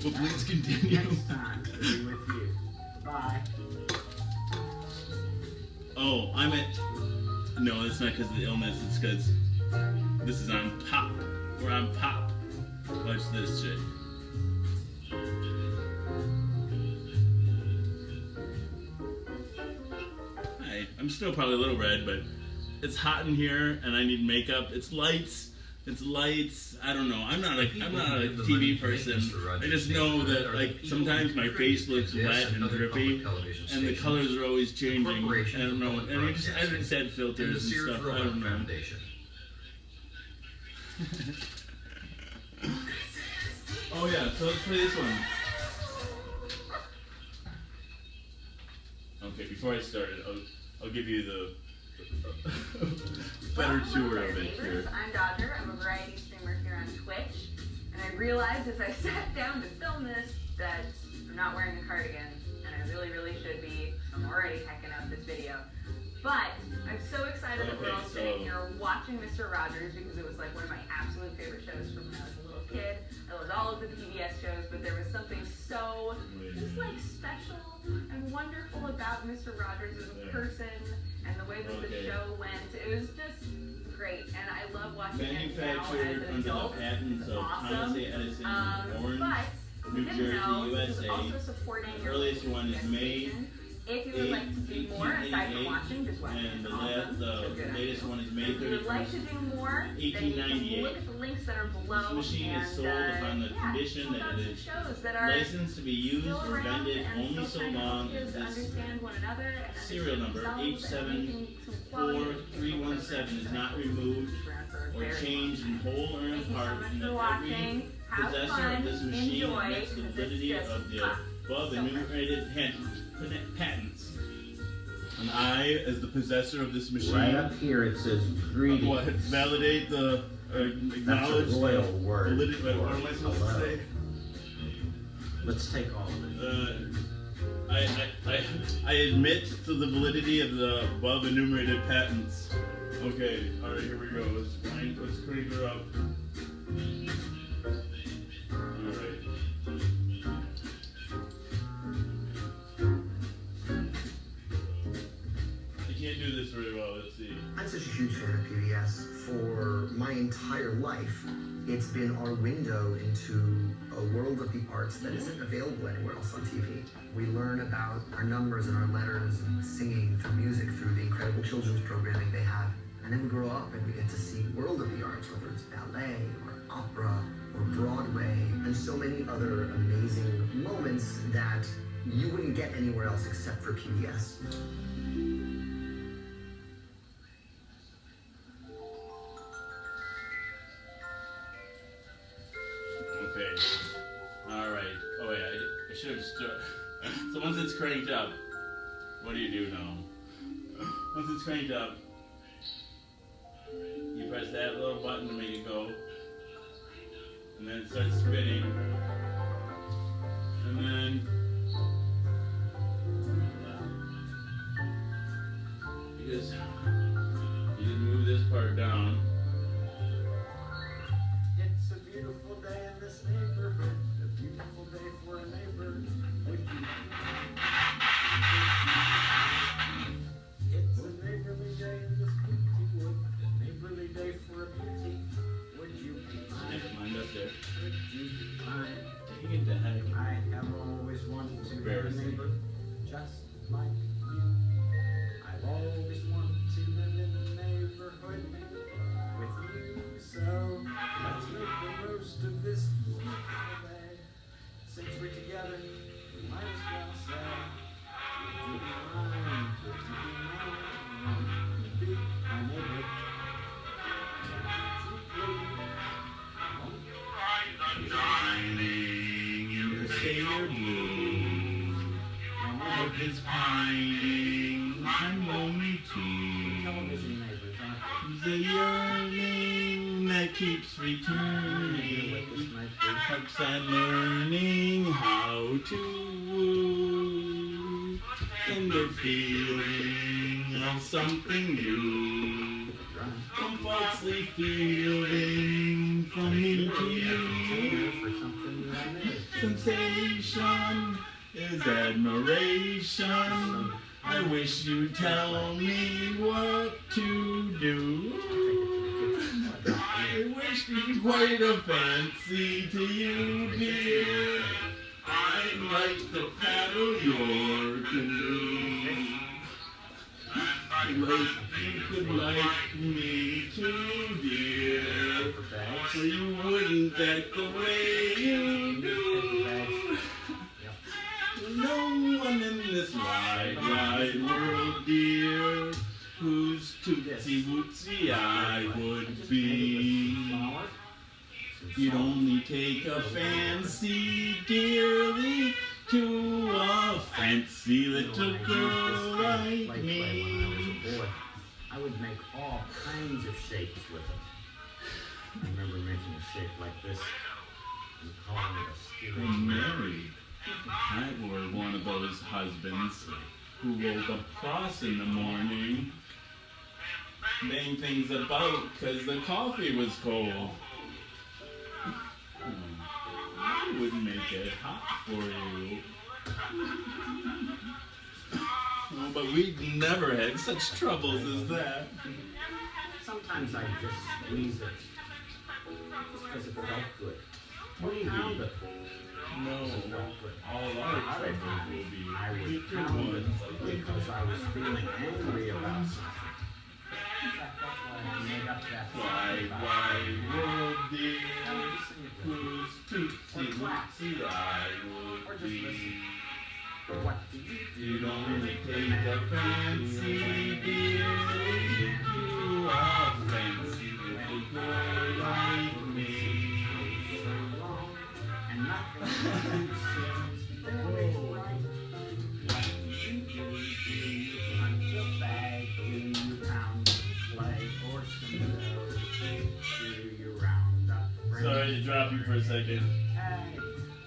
Well, please continue. next time to be with you. Bye. Oh, I'm at. No, it's not because of the illness. It's because this is on pop. We're on pop. Watch this shit. Hi. I'm still probably a little red, but it's hot in here, and I need makeup. It's lights. It's lights. I don't know. I'm not a TV person. I just know that like sometimes my face looks wet and drippy, and the colors are always changing. I don't know. And I just add filters and stuff. I don't know. Oh yeah. So let's play this one. Okay. Before I start it, I'll give you the better tour of it here. I'm Dodger. I'm a variety streamer here on Twitch. And I realized as I sat down to film this that I'm not wearing a cardigan. And I really, really should be. I'm already hecking up this video. But I'm so excited that we're all sitting here watching Mr. Rogers because it was like one of my absolute favorite shows from when I was a little kid. I loved all of the PBS shows, but there was something so just like special and wonderful about Mr. Rogers as a person and the way that the show went. It was just great, and I love watching it now as Manufactured an under the adult. patents of Thomas A. Edison, Orange, But New didn't Jersey, know this was USA. also supporting The your earliest one is May If you would like to do more, aside from watching, just watching And is awesome. the latest one is May If you would like to 31st. do more, then you can 1898. look at the links that are below. This machine is sold upon the condition that it is shows that are licensed to be used still or around vended and only so still trying to long help as kids this understand one another and serial number understand themselves and making some quality educational 874-317 is not removed or changed in whole or in Thank you so part, much and for that watching. every Have possessor fun. of this machine Enjoy. admits the This is validity just of the fun. above So enumerated patents. And I, as the possessor of this machine, Right up here it says greetings. what, validate the acknowledge That's a royal the word. validity. What am I supposed to Hello. say? Let's take all of it. I admit to the validity of the above enumerated patents. Okay, alright, here we go. Let's crank her up. Alright. I can't do this very well, let's see. I'm such a huge fan of PBS. For my entire life, it's been our window into a world of the arts that isn't available anywhere else on TV. We learn about our numbers and our letters and singing through music, through the incredible children's programming they have. And then we grow up and we get to see world of the arts, whether it's ballet or opera or Broadway, and so many other amazing moments that you wouldn't get anywhere else except for PBS. Okay. Alright. Oh wait, I should have so once it's cranked up, what do you do now? Once it's cranked up, you press that little button to make it go. And then it starts spinning. And then you just move this part down. It's a beautiful day in this neighborhood, a beautiful day for a neighbor. Would you? It's a neighborly day in this beauty wood, a neighborly day for a beauty. Would you be mine? Never mind up there. Would you be mine? Dang it, Dad. I have always wanted to have a Embarrassing. neighbor just like you. I've always wanted to live in a neighborhood with you. So let's make the most of this beautiful day. Since we're together, we might as well say, would you be mine? Would you be mine? Would you be my neighbor? You say you're blue. My heart is pining. I'm lonely too. Television neighbors, huh? The yearning that keeps returning. Helps and learning how to woo. Tender feeling of something new. Come falsely feeling from me to you. Sensation is admiration. I wish you'd tell me what to do. I wish you'd quite a fancy to you, dear. I'd like to paddle your canoe. Like you could like me too, dear. So you wouldn't act the way you do. No one in this wide, wide world, dear, whose tootsie wootsy I would be. You'd only take a fancy, dearly, to a fancy little girl like me. I would make all kinds of shapes with it. I remember making a shape like this and calling it a steering I'm married. I were one of those husbands who woke up cross in the morning, bang things about because the coffee was cold. I wouldn't make it hot for you. Oh, but we never had such troubles as that. Sometimes I just squeeze it just because it felt good. pound it. No. All our children will be. I was pounded because I was feeling angry about something. In fact, that's why I made up that song Why would the Or clap. Or just listen. What do you do? You don't really take the fancy, dear. You are fancy with a boy like me. And nothing seems very right. What do you do? Punch a bag, do you pound some clay or some dough? Do you round up friends? Sorry to drop you for a second. Hey,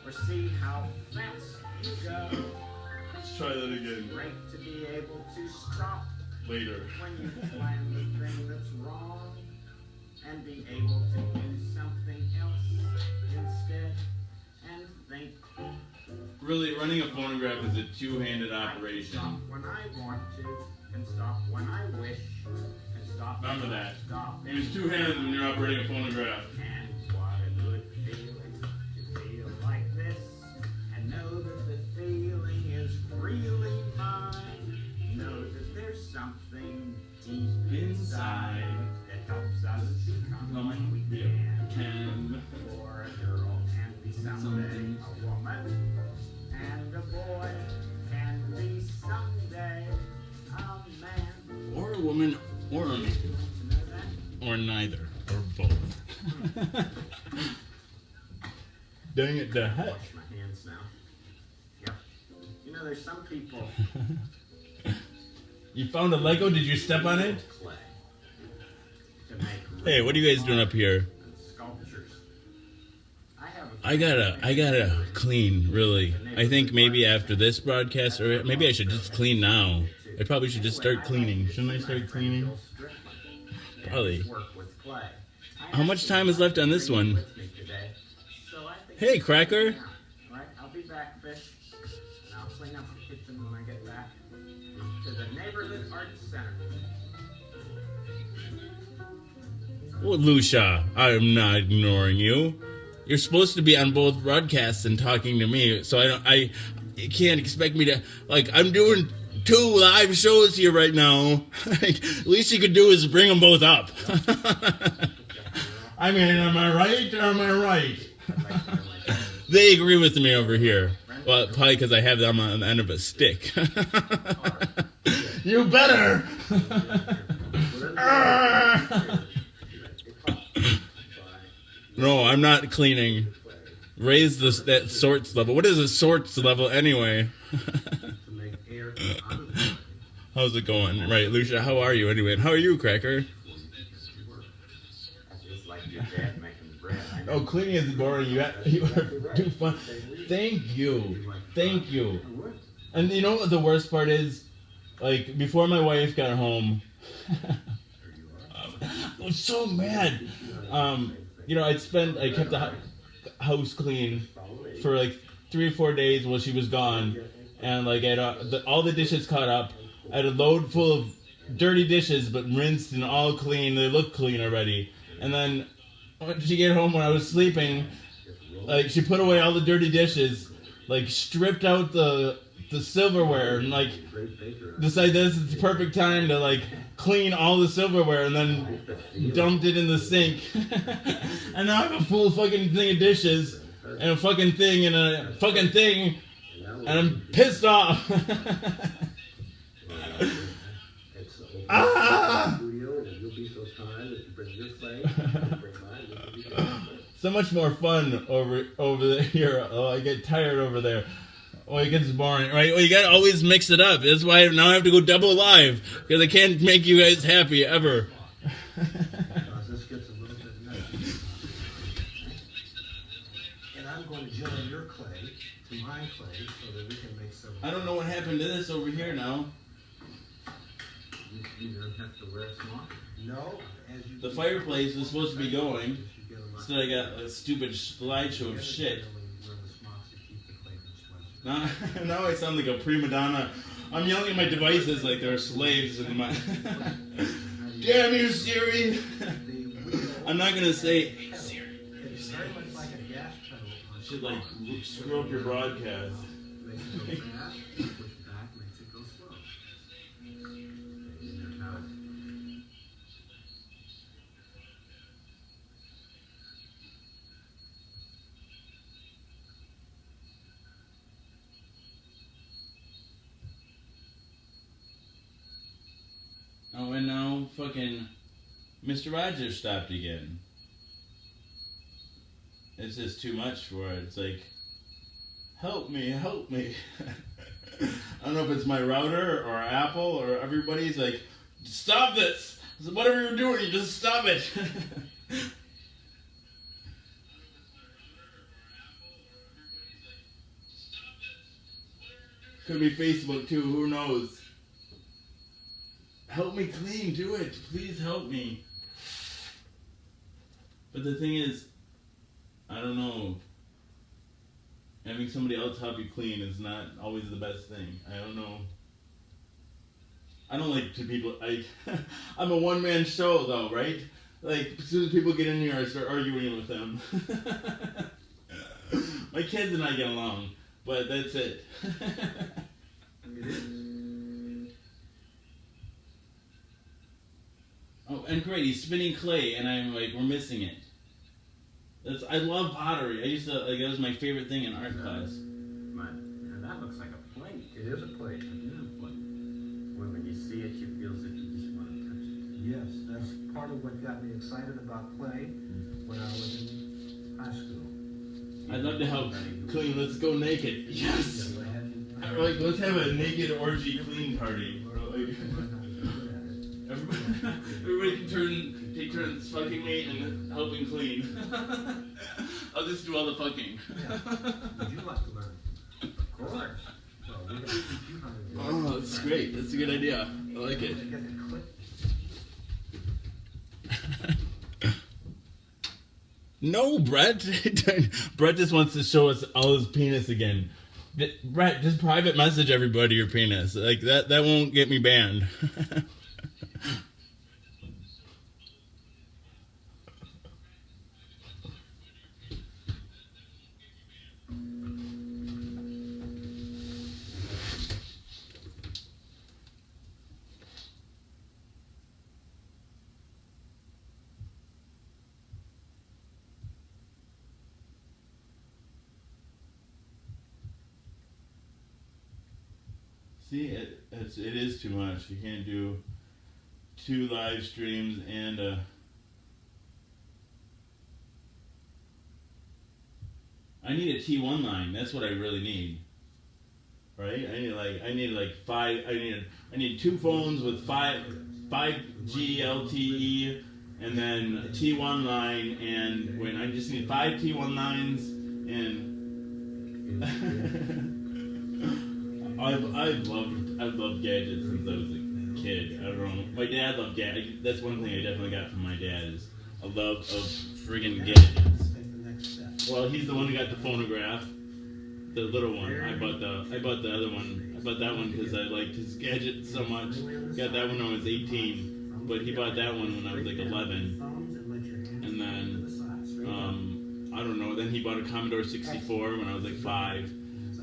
or see how fast you go. Let's try that again. It's great to be able to stop Later. when you plan the thing that's wrong and be able to do something else instead and think. Really, running a phonograph is a two-handed operation. Stop when I want to, and stop when I wish, and stop. Remember that. Stop. Use two hands when you're operating a phonograph. And what a good feeling to feel like this, and know that the feeling is really mine. Know that there's something deep inside that helps us become what we can. Or a girl can be someday a woman, and a boy can be someday a man. Or a woman, or a man. Or neither, or both. Dang it, the heck. Wash my hands now. Yep. You know, there's some people. You found a Lego? Did you step on it? Clay to make Hey, what are you guys doing up here? sculptures. I gotta clean, really. I think maybe after this broadcast, or maybe I should just clean now. I probably should just start cleaning. Shouldn't I start cleaning? Probably. How much time is left on this one? Hey, Cracker. Right, I'll be back, Fish. And I'll clean up the kitchen when I get back to the Neighborhood Arts Center. Well, Lucia, I am not ignoring you. You're supposed to be on both broadcasts and talking to me, so you can't expect me to, like, I'm doing 2 live shows here right now. Least you could do is bring them both up. I mean, am I right or am I right? They agree with me over here. Well, probably because I have them on the end of a stick. You better! No, I'm not cleaning. Raise that sorts level. What is a sorts level anyway? How's it going? Right, Lucia, how are you anyway? How are you, Cracker? Just like your dad making bread. Oh, cleaning is boring. You are too fun. Thank you. Thank you. And you know what the worst part is? Like, before my wife got home, I was so mad. You know, I kept the house clean for like 3 or 4 days while she was gone, and like I had all the dishes caught up. I had a load full of dirty dishes, but rinsed and all clean. They look clean already. And then when she get home when I was sleeping, like she put away all the dirty dishes, like stripped out the silverware, and like decided this is the perfect time to like clean all the silverware, and then dumped it in the sink. And now I have a full fucking thing of dishes and a fucking thing and a fucking thing, and I'm pissed off. Ah! So much more fun over here. Oh, I get tired over there. Oh, it gets boring, right? Well, you gotta always mix it up. That's why now I have to go double live, because I can't make you guys happy ever. This gets a little bit nuts. And I'm going to join your clay to my clay so that we can make some. I don't know what happened to this over here now. You don't have to wear a smock? No. The fireplace was supposed to be going. Instead I got a stupid slideshow of shit. Now I sound like a prima donna. I'm yelling at my devices like they're slaves in my... Damn you, Siri! I'm not gonna say, hey, Siri. It's very much like a gas tunnel should like screw up your broadcast. Makes it go fast, push back, makes it go slow. Now, oh, and now fucking Mr. Rogers stopped again. It's just too much for it. It's like, help me, help me. I don't know if it's my router or Apple or everybody's like, stop this. Whatever you're doing, you just stop it. Could be Facebook too, who knows? Help me clean, do it. Please help me. But the thing is, I don't know. Having somebody else help you clean is not always the best thing. I don't know. I don't like to people. I'm a one-man show though, right? Like as soon as people get in here, I start arguing with them. My kids and I get along, but that's it. Oh, and great, he's spinning clay, and I'm like, we're missing it. I love pottery. I used to, like, that was my favorite thing in art class. Man, that looks like a plate. it is a plate. It is a plate. When you see it, you feel as if you just want to touch it. Yes, that's part of what got me excited about clay when I was in high school. I'd love to help clean. Let's go naked. Yes. Like, let's have a naked orgy clean party. Like, everybody can take turns fucking me and helping clean. I'll just do all the fucking. Would you like to learn? Of course. Oh, that's great. That's a good idea. I like it. No, Brett. Brett just wants to show us all his penis again. Brett, just private message everybody your penis. Like that won't get me banned. See, it is too much. You can't do 2 live streams and I need a T1 line. That's what I really need. Right? I need 2 phones with 5G LTE and then a T1 line, and when I just need 5 T1 lines and I've loved gadgets since I was a kid. I don't know. My dad loved gadgets. That's one thing I definitely got from my dad is a love of friggin' gadgets. Well, he's the one who got the phonograph, the little one. I bought the other one. I bought that one because I liked his gadget so much. Got that when I was 18, but he bought that one when I was like 11. And then I don't know. Then he bought a Commodore 64 when I was like 5,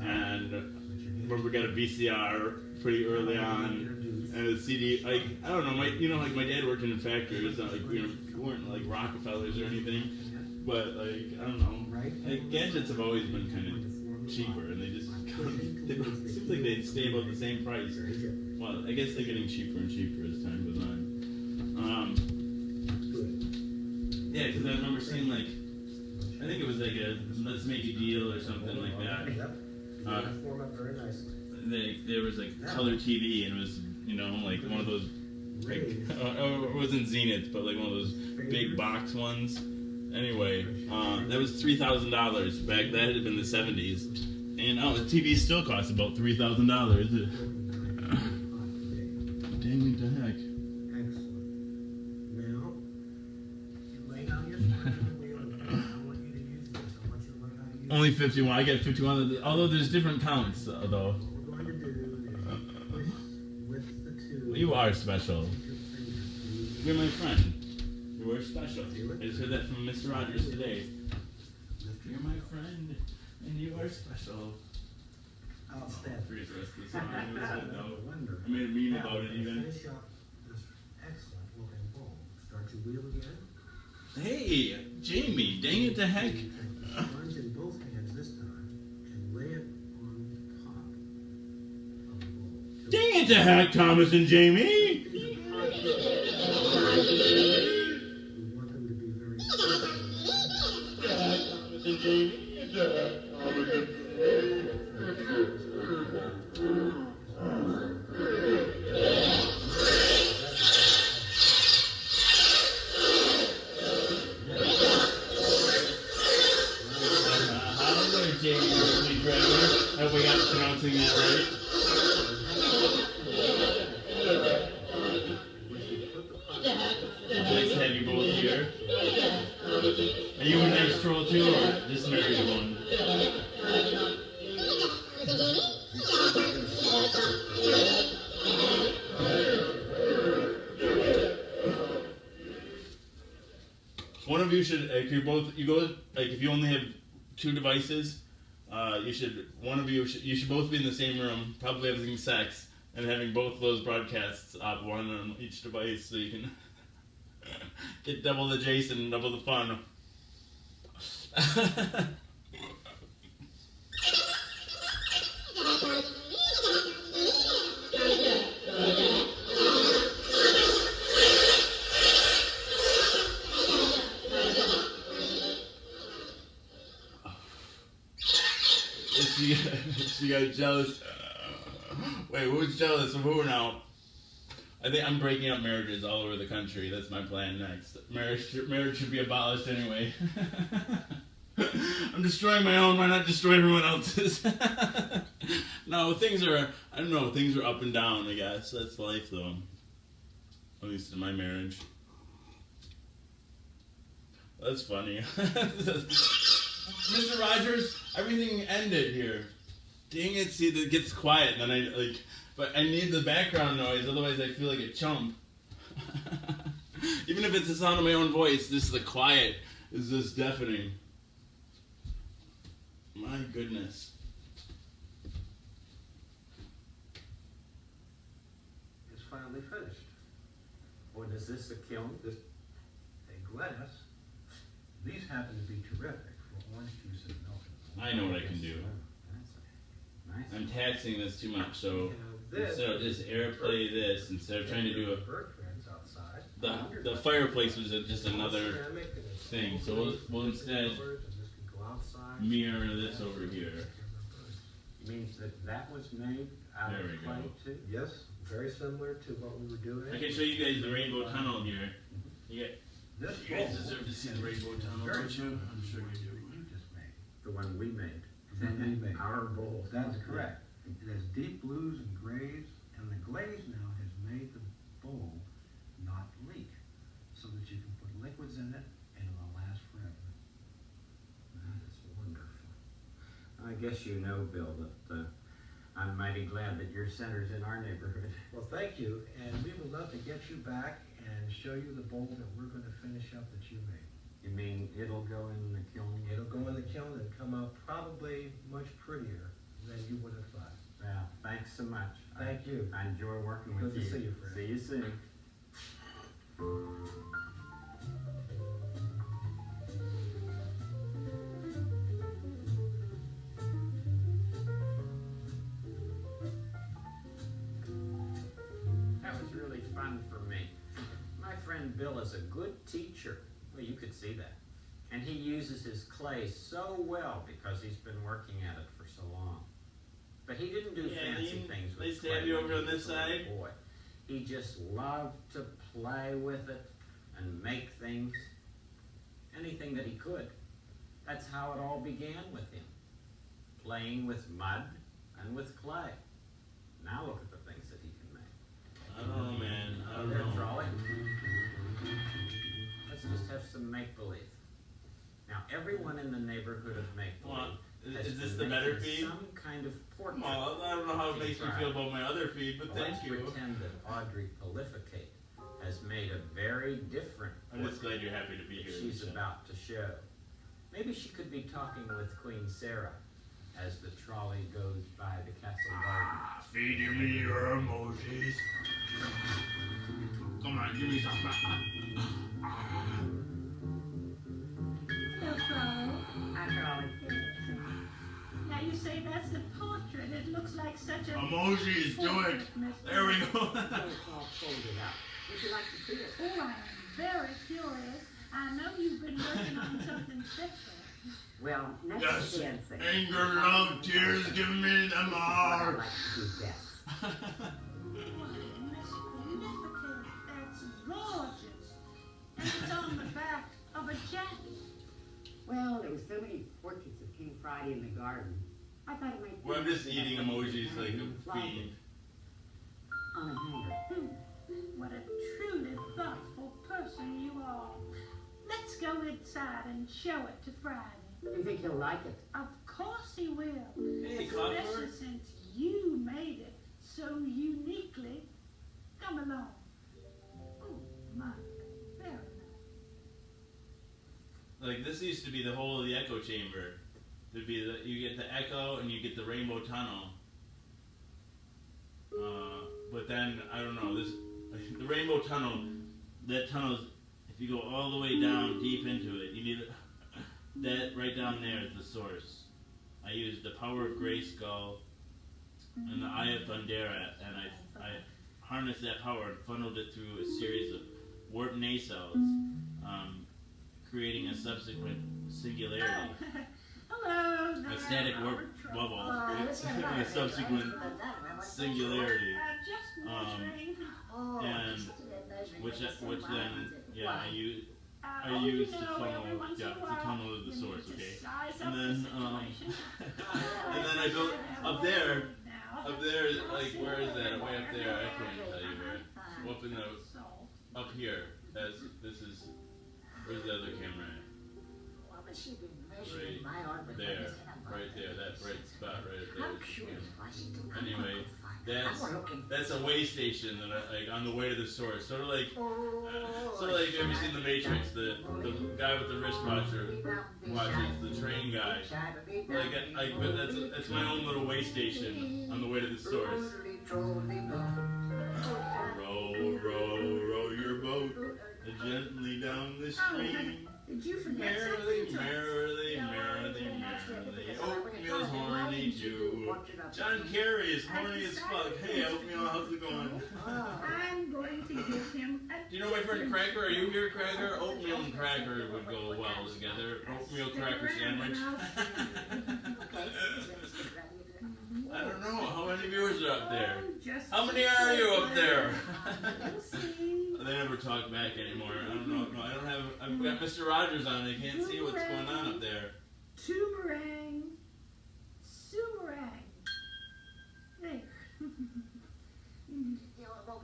and I remember got a VCR pretty early on, and a CD. Like I don't know, my dad worked in a factory. It's not like we weren't like Rockefellers or anything, but like I don't know. Like gadgets have always been kind of cheaper, and they just it seems like they stay about the same price. Well, I guess they're getting cheaper and cheaper as time goes on. Yeah, because I remember seeing like I think it was like a Let's Make a Deal or something like that. There was like color TV, and it was like one of those like it wasn't Zenith, but like one of those big box ones. Anyway, that was $3,000 back. That had been the 70s, and the TV still costs about $3,000. Dang, what the heck? Only 51. I get 51. Although there's different counts, though. You are special. You're my friend. You are special. I just heard that from Mr. Rogers today. You're my friend, and you are special. Outstanding. Forget the rest of the song. It was good, though. Wonderful. I made a meme about it even. Finish up this excellent looking bowl. Start your wheel again. Hey, Jamie, dang it to heck. Plunge in both hands this time and lay it on top of the bowl. Dang it to heck, Thomas and Jamie. We want them to be very Thomas and Jamie. Have we got pronouncing that right? Nice to have you both here. Are you a nice troll too, or just married one? One of you should, like, if you only have 2 devices, you should both be in the same room, probably having sex, and having both those broadcasts up, one on each device, so you can get double the Jason, double the fun. She got jealous. Wait, who's jealous of who now? I think I'm breaking up marriages all over the country. That's my plan next. Marriage should be abolished anyway. I'm destroying my own. Why not destroy everyone else's? No, things are up and down, I guess. That's life, though. At least in my marriage. That's funny. Mr. Rogers, everything ended here. Dang it, see, that gets quiet, and then but I need the background noise, otherwise I feel like a chump. Even if it's the sound of my own voice, the quiet is just deafening. My goodness. It's finally finished. What is this, a kiln? A glass. These happen to be terrific for orange juice and milk. I know what I can do. Nice. I'm taxing this too much, so instead of just airplay this, instead of trying to do the fireplace was just another thing, so we'll instead mirror this over here. Means that was made out of clay too? Yes, very similar to what we were doing. I can show you guys the rainbow tunnel here. You guys deserve to see the rainbow tunnel, don't you? I'm sure you do. The one we made. Our bowl. That's correct. It has deep blues and grays, and the glaze now has made the bowl not leak, so that you can put liquids in it and it will last forever. That is wonderful. I guess you know, Bill, that I'm mighty glad that your center's in our neighborhood. Well, thank you, and we would love to get you back and show you the bowl that we're going to finish up that you made. You mean it'll go in the kiln? It'll go in the kiln and come out probably much prettier than you would have thought. Well, thanks so much. Thank you. I enjoy working with you. Good to see you, friend. See you soon. That was really fun for me. My friend Bill is a good teacher. Well, you could see that. And he uses his clay so well because he's been working at it for so long. But he didn't do fancy things with clay. Nice to have you over on this side. Boy, he just loved to play with it and make things, anything that he could. That's how it all began with him, playing with mud and with clay. Now look at the things that he can make. I don't know, man. I don't There, know. Trolley. Let's just have some make-believe. Now, everyone in the neighborhood of make-believe Is this the better feed? some kind of portrait. Well, I don't know how it makes me feel about my other feed, but Let's thank you. pretend that Audrey Prolificate has made a very different I'm just glad you're happy to be here. she's Lisa. about to show. Maybe she could be talking with Queen Sarah as the trolley goes by the castle garden. Feed me your emojis. Come on, give me some. Hello, Trolley. Hi, Trolley. Now you say that's the portrait. It looks like such a Emojis, do it. portrait, Mr. There we go. So it's all folded out. Would you like to see it? Oh, I am very curious. I know you've been working on something special. Well, next Yes, dancing. anger, love, tears, give me them all. I'd like to do best. Magnificent. That's gorgeous. And it's on the back of a jacket. Well, there were so many portraits of King Friday in the garden. I thought it might be Well, I'm just nice to eating have emojis something like in a the closet fiend. on a hanger. What a truly thoughtful person you are. Let's go inside and show it to Friday. You think he'll like it? Of course he will. Hey, Especially Clockwork. since you made it so uniquely. Come along. Oh, my. Very nice. Like this used to be the whole of the echo chamber. There'd be you get the echo and you get the rainbow tunnel. But then I don't know the rainbow tunnel. That tunnel's if you go all the way down deep into it, you need that right down there is the source. I used the power of Grayskull and the Eye of Thundera, and I harnessed that power and funneled it through a series of warp nacelles, creating a subsequent singularity. Hello. A static warp bubble, a subsequent singularity, and which then I use to tunnel to the source, okay, and then I built up there, like where is that? Way up there, I can't tell you where. Up in the up here. This is where's the other camera at? Right there, that bright spot right there. Anyway, that's a way station that like on the way to the source. Sort of like have you seen The Matrix? The guy with the wristwatcher watches the train guy. Like that's my own little way station on the way to the source. Row your boat gently down the stream. Did you forget Merrily, something? merrily, merrily, merrily. Oatmeal's horny too. John Kerry is horny as fuck. Hey, Oatmeal, how's it going? I'm going to give him a Do you know my friend Cracker? Are you here, Cracker? Oatmeal and Cracker would go well together. Oatmeal cracker sandwich. I don't know. How many viewers are up there? How many are you up there? They never talk back anymore. I don't know. No, I don't have. I've got Mr. Rogers on. They can't see what's going on up there. Toomerang. Sumerang. There.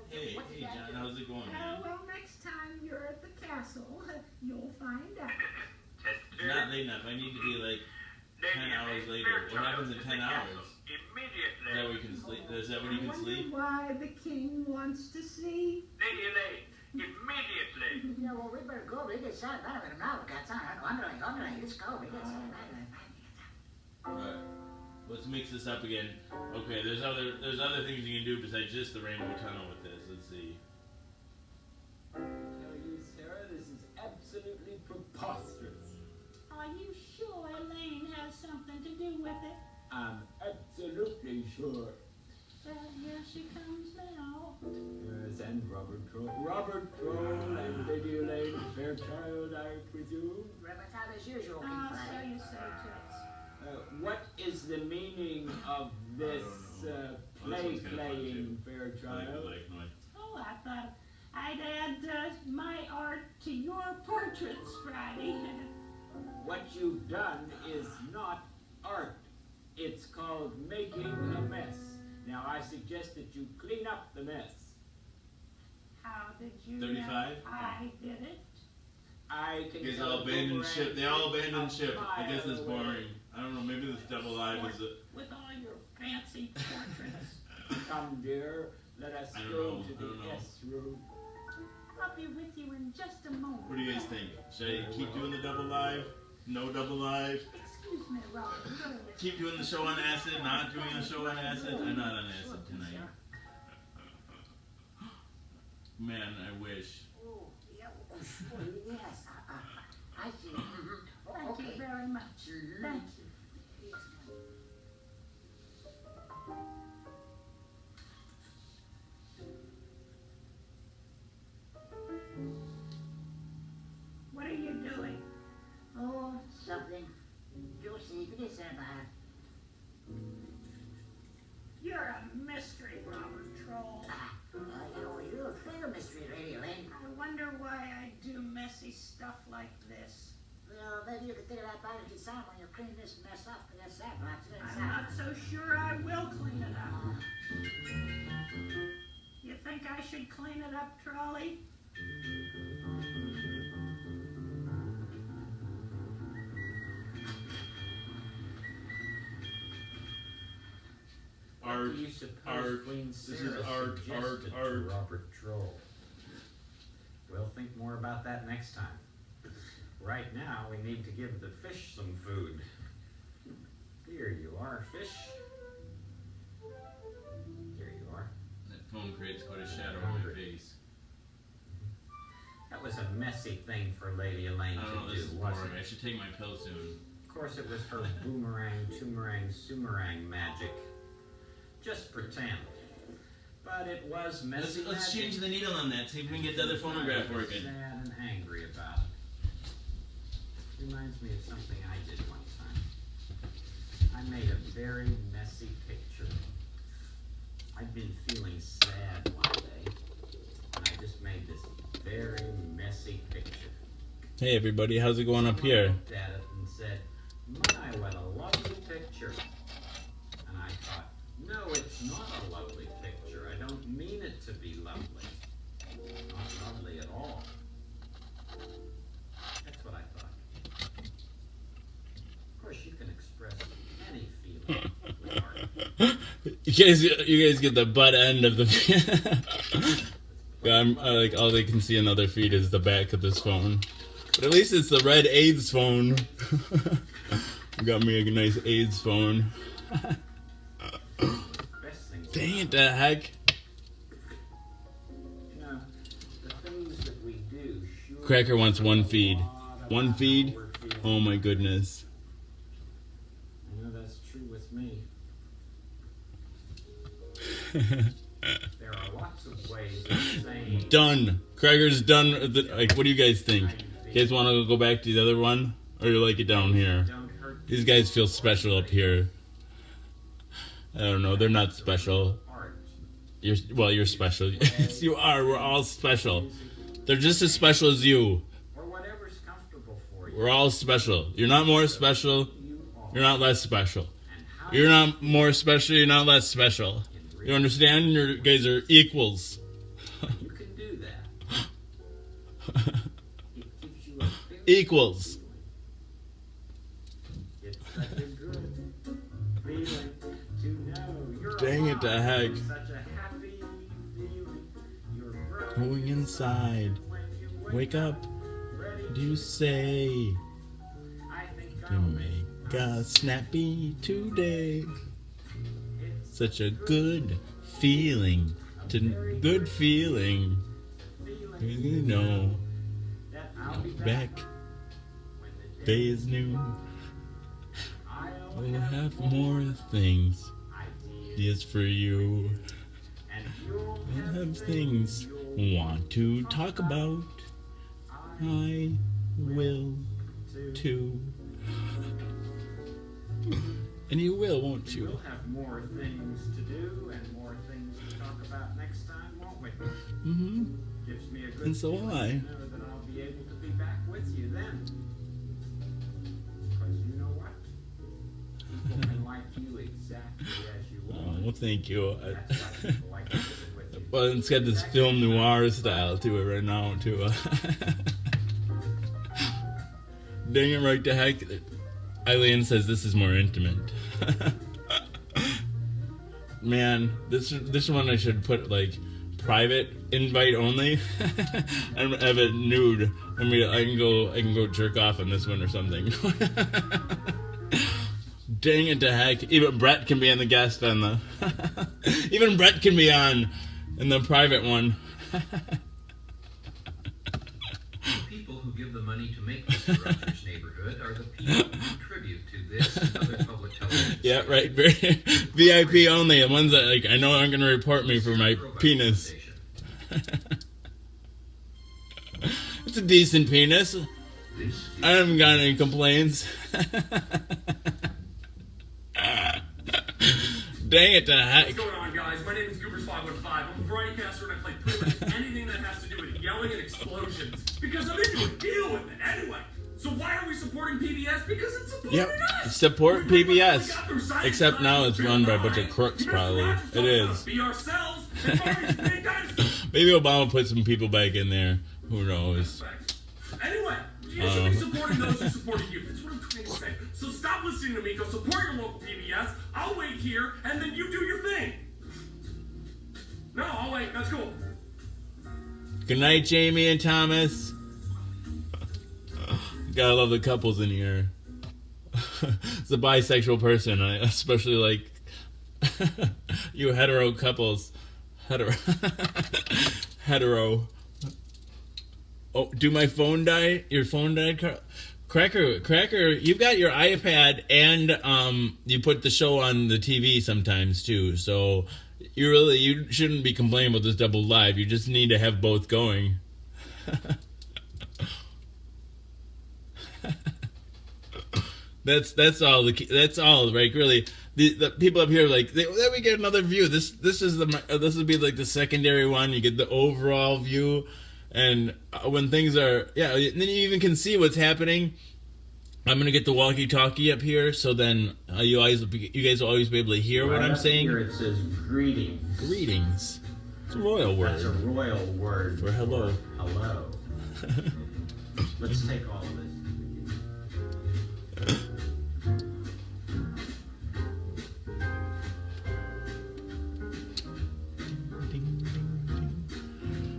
Hey, John, how's it going, man? Well, next time you're at the castle, you'll find out. It's not late enough. I need to be like 10 hours later. What happens in 10 hours? Is that where you can sleep? Is that when you can sleep? Why the king wants to see? Lady Elaine, immediately. Yeah, well, we better go. We get started. I don't know. Let's go. We get started. Alright. Let's mix this up again. Okay, there's other things you can do besides just the rainbow tunnel with this. Let's see. I tell you, Sarah, this is absolutely preposterous. Are you sure Elaine has something to do with it? I'm absolutely sure. Well, here she comes now. Yes, and Robert Troll and Lady Elaine Fairchild, I presume. Repertoire as usual, King So Friday. you say, Toots. What is the meaning of this playing, Fairchild? Oh, I thought I'd add my art to your portraits, Friday. What you've done is not art. It's called making a mess. Now, I suggest that you clean up the mess. How did you 35? know I did it? I can You guys all abandoned ship. They all abandoned ship. I guess that's boring. I don't know. Maybe this double live is a. With all your fancy portraits. Come, dear, let us I don't go know, to I don't the know. S room. I'll be with you in just a moment. What do you guys think? Should I keep doing the double live? No double live. Excuse me, Robert. Keep doing the show on acid, not doing the show on acid. I'm not on acid tonight. Man, I wish. Oh, yeah, yes. I see. Mm-hmm. Thank you very much. Mm-hmm. Thank you. What are you doing? Oh, something. You'll see. Please stand by. You're a mystery, Robert Troll. You're a clear mystery, Lady Elaine. I wonder why I do messy stuff like this. Well, maybe you could figure that out if you sound when you clean this mess up. That's that box. I'm not so sure I will clean it up. You think I should clean it up, Trolley? What do you suppose Queen Sarah suggested to Robert Troll? We'll think more about that next time. Right now, we need to give the fish some food. Here you are, fish. Here you are. That phone creates quite a shadow on my face. That was a messy thing for Lady Elaine I don't know, to this do, is wasn't boring. it? I should take my pill soon. Of course, it was her boomerang, toomerang, sumerang magic. Just pretend. But it was messy Let's magic. change the needle on that, see if we can get the other phonograph I was working. sad and angry about it. Reminds me of something I did one time. I made a very messy picture. I'd been feeling sad one day, and I just made this very messy picture. Hey everybody, how's it going up here? I looked at it and said, "My, what a lovely picture." And I thought, no, it's not a lovely picture. I don't mean it to be lovely. Not lovely at all. That's what I thought. Of course, you can express any feeling with art. You guys get the butt end of the. Like all they can see in other feed is the back of this phone, but at least it's the red AIDS phone. Got me a nice AIDS phone. Dang it, the heck! You know, the things that we do sure Cracker wants one feed. One feed? Oh my goodness. I know that's true with me. There are lots of ways of saying Done. Cracker's done. Like, what do you guys think? You guys want to go back to the other one, or you like it down here? These guys feel special up here. I don't know. They're not special. You're special. Yes, you are. We're all special. They're just as special as you. or whatever's comfortable for you. We're all special. You're not more special. You're not less special. You're not more special. You're not less special. You understand? You guys are equals. You can do that. It gives you a feeling. Equals. It's such a good feeling to know you're Dang it, the heck. such a happy feeling. You're Going inside. Wake up. Do you say to make a snappy today? Such a good feeling. Good feeling. You know. Back. Day is new. We'll have more things. Ideas for you. We'll have things want to talk about. I will too. And you will, won't you? We'll have more things to do and more things to talk about next time, won't we? Mm-hmm. Gives me a good And so feeling will I. to know that I'll be able to be back with you then. Because you know what? People can like you exactly as you Oh, are. well, thank you. That's why people like to visit with you. Well, it's got this film noir style to it right now, too. Dang it, right the heck. Eileen says this is more intimate. Man, this one I should put like private invite only and have it nude I can go jerk off on this one or something. Dang it to heck. Even Brett can be on the guest on the... Even Brett can be on in the private one. The people who give the money to make Mr. Rogers' Neighborhood are the people who contribute to this and other public television. Yeah, right. VIP only. The ones that I know aren't going to report me for my penis. It's a decent penis. I haven't got any complaints. Dang it to heck. What's going on, guys? My name is Goobers515. I'm a variety caster and I play pretty much anything that has to do with yelling and explosions. Because I'm into a deal with it anyway. So why are we supporting PBS? Because it's supporting us. Support PBS. Except now it's run by a bunch of crooks, probably. It is. Be ourselves. Maybe Obama put some people back in there. Who knows? Anyway, you should be supporting those who supported you. That's what I'm trying to say. So stop listening to me. Go support your local PBS. I'll wait here, and then you do your thing. No, I'll wait. That's cool. Good night, Jamie and Thomas. Gotta love the couples in here. As a bisexual person, I especially like you hetero couples. Hetero. Oh, do my phone die? Your phone died, Cracker, you've got your iPad and you put the show on the TV sometimes too. So you shouldn't be complaining about this double live. You just need to have both going. That's all. That's all. Right? Really, the people up here like then we get another view. This would be like the secondary one. You get the overall view. And when things are, and then you even can see what's happening. I'm gonna get the walkie-talkie up here, so then you guys will always be able to hear what I'm saying. Here it says greetings. Greetings. It's a royal word. That's a royal word for hello. Hello. Let's take all of this.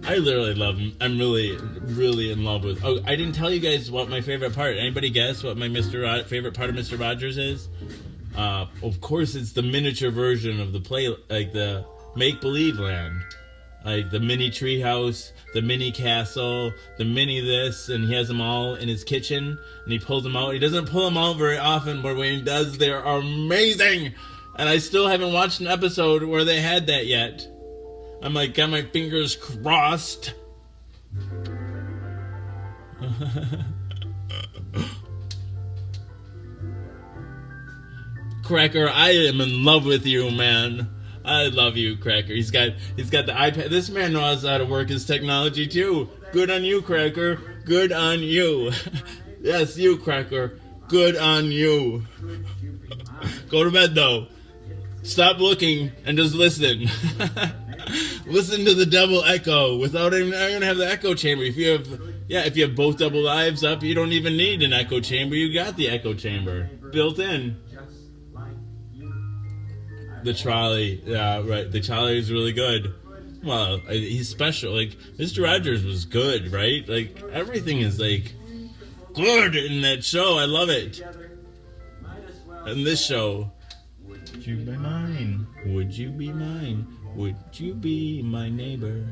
I literally love him. I'm really, really in love with... Oh, I didn't tell you guys what my favorite part... Anybody guess what my favorite part of Mr. Rogers is? Of course, it's the miniature version of the play... Like, the make-believe land. Like, the mini treehouse, the mini castle, the mini this, and he has them all in his kitchen, and he pulls them out. He doesn't pull them out very often, but when he does, they're amazing! And I still haven't watched an episode where they had that yet. I'm like, got my fingers crossed. Cracker, I am in love with you, man. I love you, Cracker. He's got the iPad. This man knows how to work his technology too. Good on you, Cracker. Good on you. Yes, you, Cracker. Good on you. Go to bed though. Stop looking and just listen. Listen to the double echo without even gonna have the echo chamber. If you have both double lives up, you don't even need an echo chamber. You got the echo chamber built in. The trolley, yeah, right. The trolley is really good. Well, he's special. Like Mr. Rogers was good, right? Like everything is like good in that show. I love it. And this show. Would you be mine? Would you be mine? Would you be my neighbor?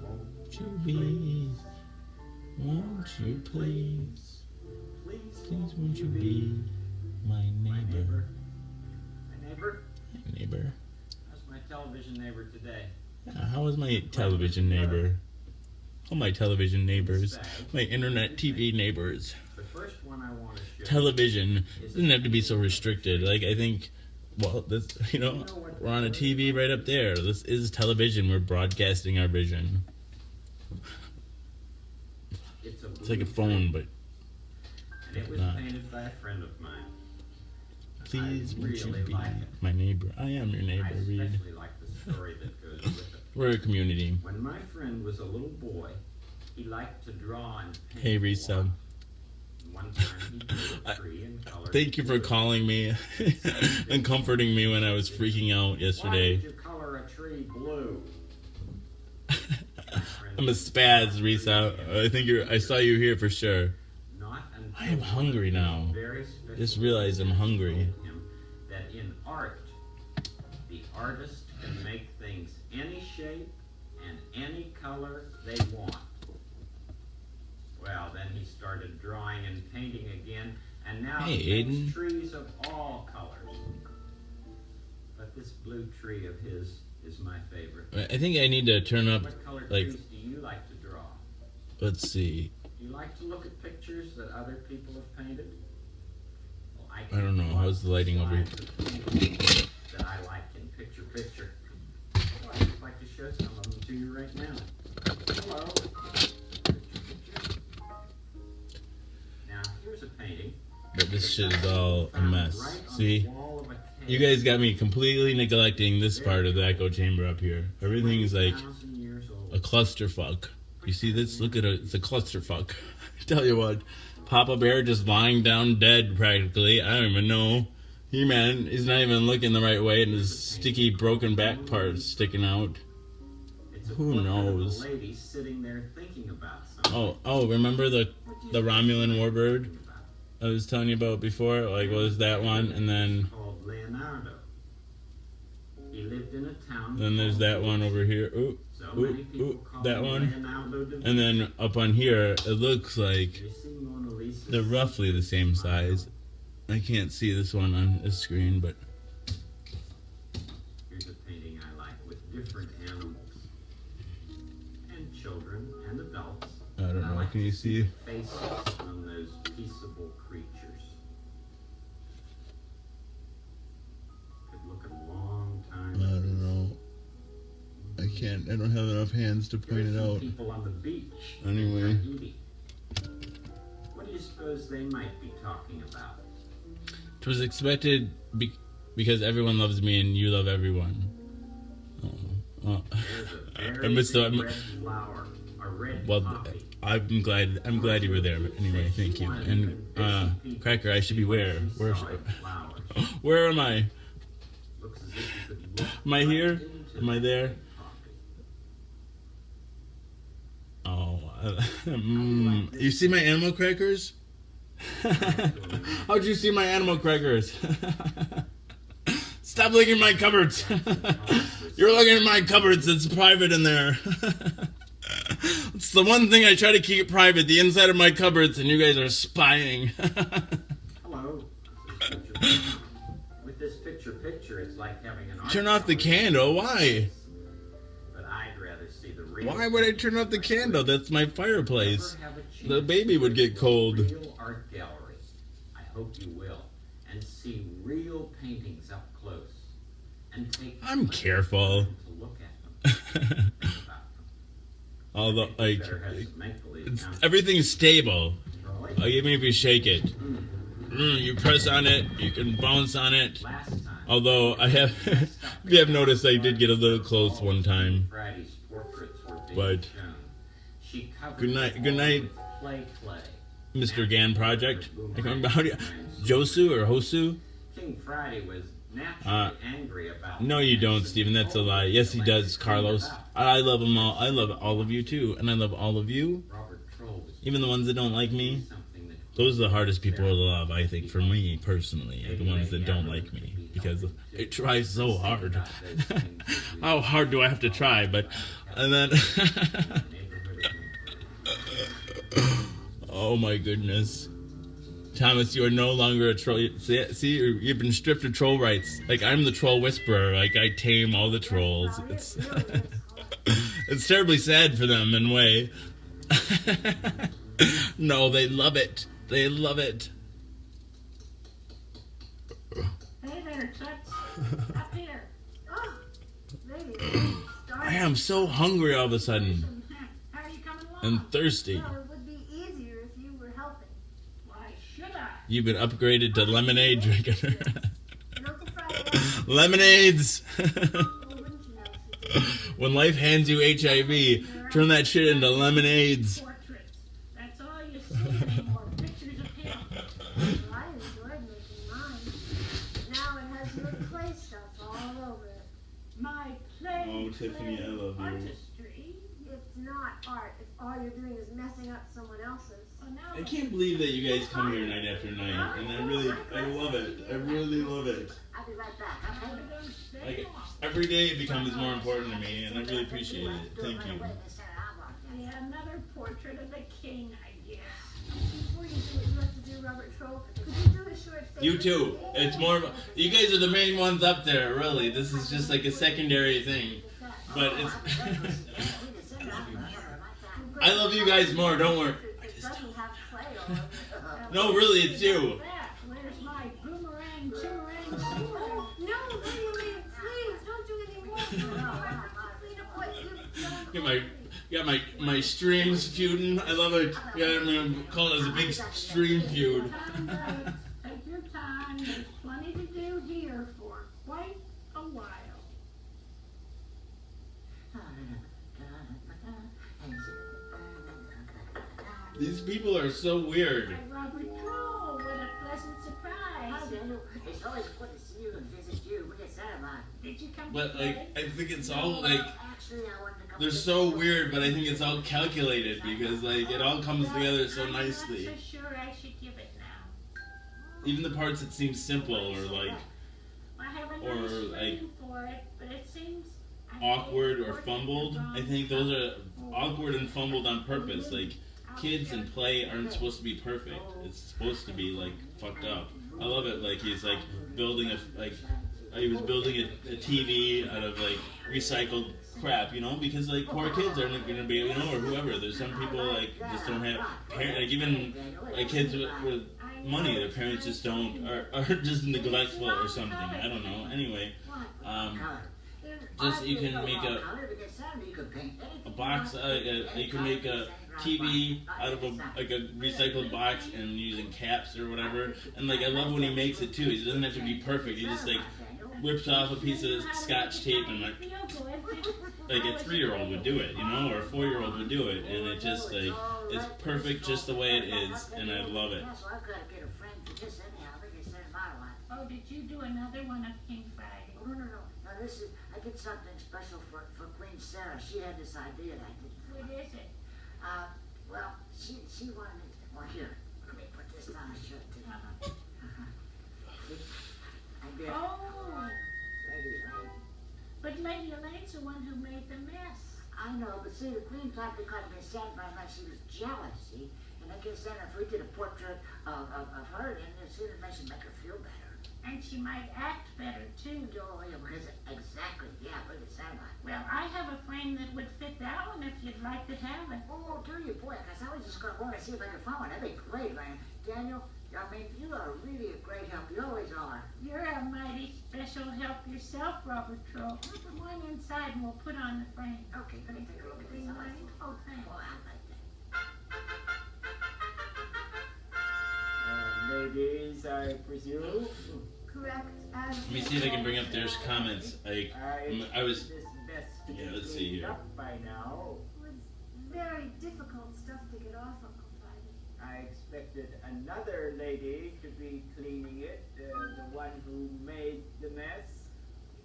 Won't you be? Won't you please? Please won't you be my neighbor? My neighbor? My neighbor. How's my television neighbor today? How is my television neighbor? All my television neighbors. My internet TV neighbors. The first one I want to show television doesn't have to be so restricted. Like, I think, well, this, we're on a TV right up there. This is television. We're broadcasting our vision. It's like a phone, but and it was not. painted by a friend of mine. Please, won't you really be like my neighbor? I am your neighbor, I Reed. especially like the story that goes with it. We're a community. When my friend was a little boy, he liked to draw and paint. Hey, Resub. One time he drew a tree and colored Thank you for calling me and comforting me when I was freaking out Why yesterday. did you color a tree blue? I'm a spaz, Risa. I think I saw you here for sure. I am hungry now. Just realized I'm hungry. That in art, the artist can make things any shape and any color they want. Well, then he started drawing and painting again, and now he makes trees of all colors. But this blue tree of his is my favorite. I think I need to turn up, What color like, trees do you like to draw? let's see. Do you like to look at pictures that other people have painted? Well, I don't know. How's the lighting over here? That I like in picture. Well, I'd like to show some of them to you right now. Hello. Now, here's a painting. But this shit is all a mess. See? You guys got me completely neglecting this part of the echo chamber up here. Everything's like a clusterfuck. You see this? Look at it. It's a clusterfuck. I tell you what. Papa Bear just lying down dead practically. I don't even know. He-Man is not even looking the right way and his sticky broken back part's sticking out. Who knows? Lady sitting there thinking about something. Oh, remember the Romulan warbird I was telling you about before? Like, what was that one? And then Called Leonardo. He lived in a town. then there's that one over here. Ooh, that one. And then up on here, it looks like they're roughly the same size. I can't see this one on the screen, but Here's a painting I like with different animals and children and adults. I don't know. Can you see? Faces on those peaceable creatures. Could look a long time. I don't know. I can't. I don't have enough hands to point it out. People on the beach. Anyway. What do you suppose they might be talking about? It was expected because everyone loves me and you love everyone. Oh. I missed the. Well, I'm glad you were there. But anyway, thank you. And Cracker, I should be where? Where am I? Am I here? Am I there? Oh, you see my animal crackers? How'd you see my animal crackers? Stop looking at my cupboards. You're looking at my cupboards. It's private in there. It's the one thing I try to keep private, the inside of my cupboards, and you guys are spying. Hello. With this picture, it's like having an art. Turn off the candle. Why? But I'd rather see the real. Why would I turn off the candle? That's my fireplace. The baby would get cold. Real art gallery. I hope you will, and see real paintings up close, and take. I'm careful. To look at them. Although, like, everything's stable. Even if you shake it, you press on it, you can bounce on it. Although if you have noticed, I did get a little close one time. But good night, Mr. Gan Project. Josu or Hosu? King Friday was naturally angry about. No, you don't, Steven. That's a lie. Yes, he does, Carlos. I love them all. I love all of you too, and I love all of you. Even the ones that don't like me. Those are the hardest people to love, I think, for me personally. The ones that don't like me, because it tries so hard. How hard do I have to try? But and then, oh my goodness. Thomas, you are no longer a troll. See, you've been stripped of troll rights. Like, I'm the troll whisperer. Like, I tame all the trolls. It's it's terribly sad for them in a way. No, they love it. They love it. Hey there, Toots. Up here. Oh, I am so hungry all of a sudden. How are you coming along? And thirsty. Well, it would be easier if you were helping. Why should I? You've been upgraded to lemonade drinker. Lemonades! When life hands you HIV, turn that shit into lemonades. That's all you see anymore. Pictures of him. Well, I enjoyed making mine. Now it has your clay stuff all over it. My play. Oh, Tiffany, I love you. Artistry. It's not art. all you're doing is messing up someone else's. Well, now I can't believe that you guys come here night after night, and I love it. I really love it. I'll be right back, okay? Like, every day it becomes more important to me, and I really appreciate it. Thank you. Yeah, another portrait of the king, I guess. Before you do what you have to do, Robert Troll, could you do a short statement? You too. It's more. You guys are the main ones up there, really. This is just like a secondary thing, but it's. I love you guys more. Don't worry. No, really, it's you. Where's my boomerang, choomerang, No, please, don't do any more. Got my streams feuding. I love it. Yeah, I'm gonna call it as a big stream feud. Take your time. There's plenty to do here for quite a while. These people are so weird. Robert Troll, what a pleasant surprise. Hi, Daniel. It's always good to see you and visit you. We get Saturday. Did you come But like, I think it's all like Actually, I wanted to come they're so weird, but I think it's all calculated because like it all comes together so nicely. I'm not so sure I should give it now. Even the parts that seem simple or like I haven't or really like screened for it, but it seems awkward or fumbled. I think those are awkward and fumbled on purpose. Like kids and play aren't supposed to be perfect. It's supposed to be like fucked up. I love it. Like he's like building he was building a TV out of like recycled crap, you know, because like poor kids aren't gonna be, you know, or whoever. There's some people like just don't have parents. Like even like kids with money, their parents just don't are just neglectful or something. I don't know. Anyway, just you can make a box. You can make a TV out of like a recycled box and using caps or whatever. And like I love when he makes it too. He doesn't have to be perfect. He just like whips off a piece of Scotch tape and like a 3-year-old would do it, you know, or a 4-year-old would do it, and it just like it's perfect just the way it is, and I love it. Oh, did you do another one of King Friday? Oh, no. Now this is, I did something special for Queen Sarah. She had this idea that I did. What is it? Well, she wanted it. Well, here, let me put this on her shirt too. I did. Oh. Lady Elaine. But Lady Elaine's the one who made the mess. I know, but see, the Queen thought because Miss Sand very much she was jealous, see? And I guess then if we did a portrait of her, then it should make her feel better. And she might act better too. Oh, yeah, because exactly, yeah, what did it sound like? Well, I have a frame that would fit that one if you'd like to have it. Oh, do you, boy? Because I was just going to want to see if I could find one. That'd be great, man. Daniel, I mean, you are really a great help. You always are. You're a mighty special help yourself, Robert Troll. Put the one inside and we'll put on the frame. Okay, let me take a look at this. Oh, thanks. Oh, I like that. Ladies, I presume. Correct. Let me see if I can bring up their comments. Like I was. Yeah, let's see here. By now. It was very difficult stuff to get off, Uncle Friday. I expected another lady to be cleaning it, the one who made the mess.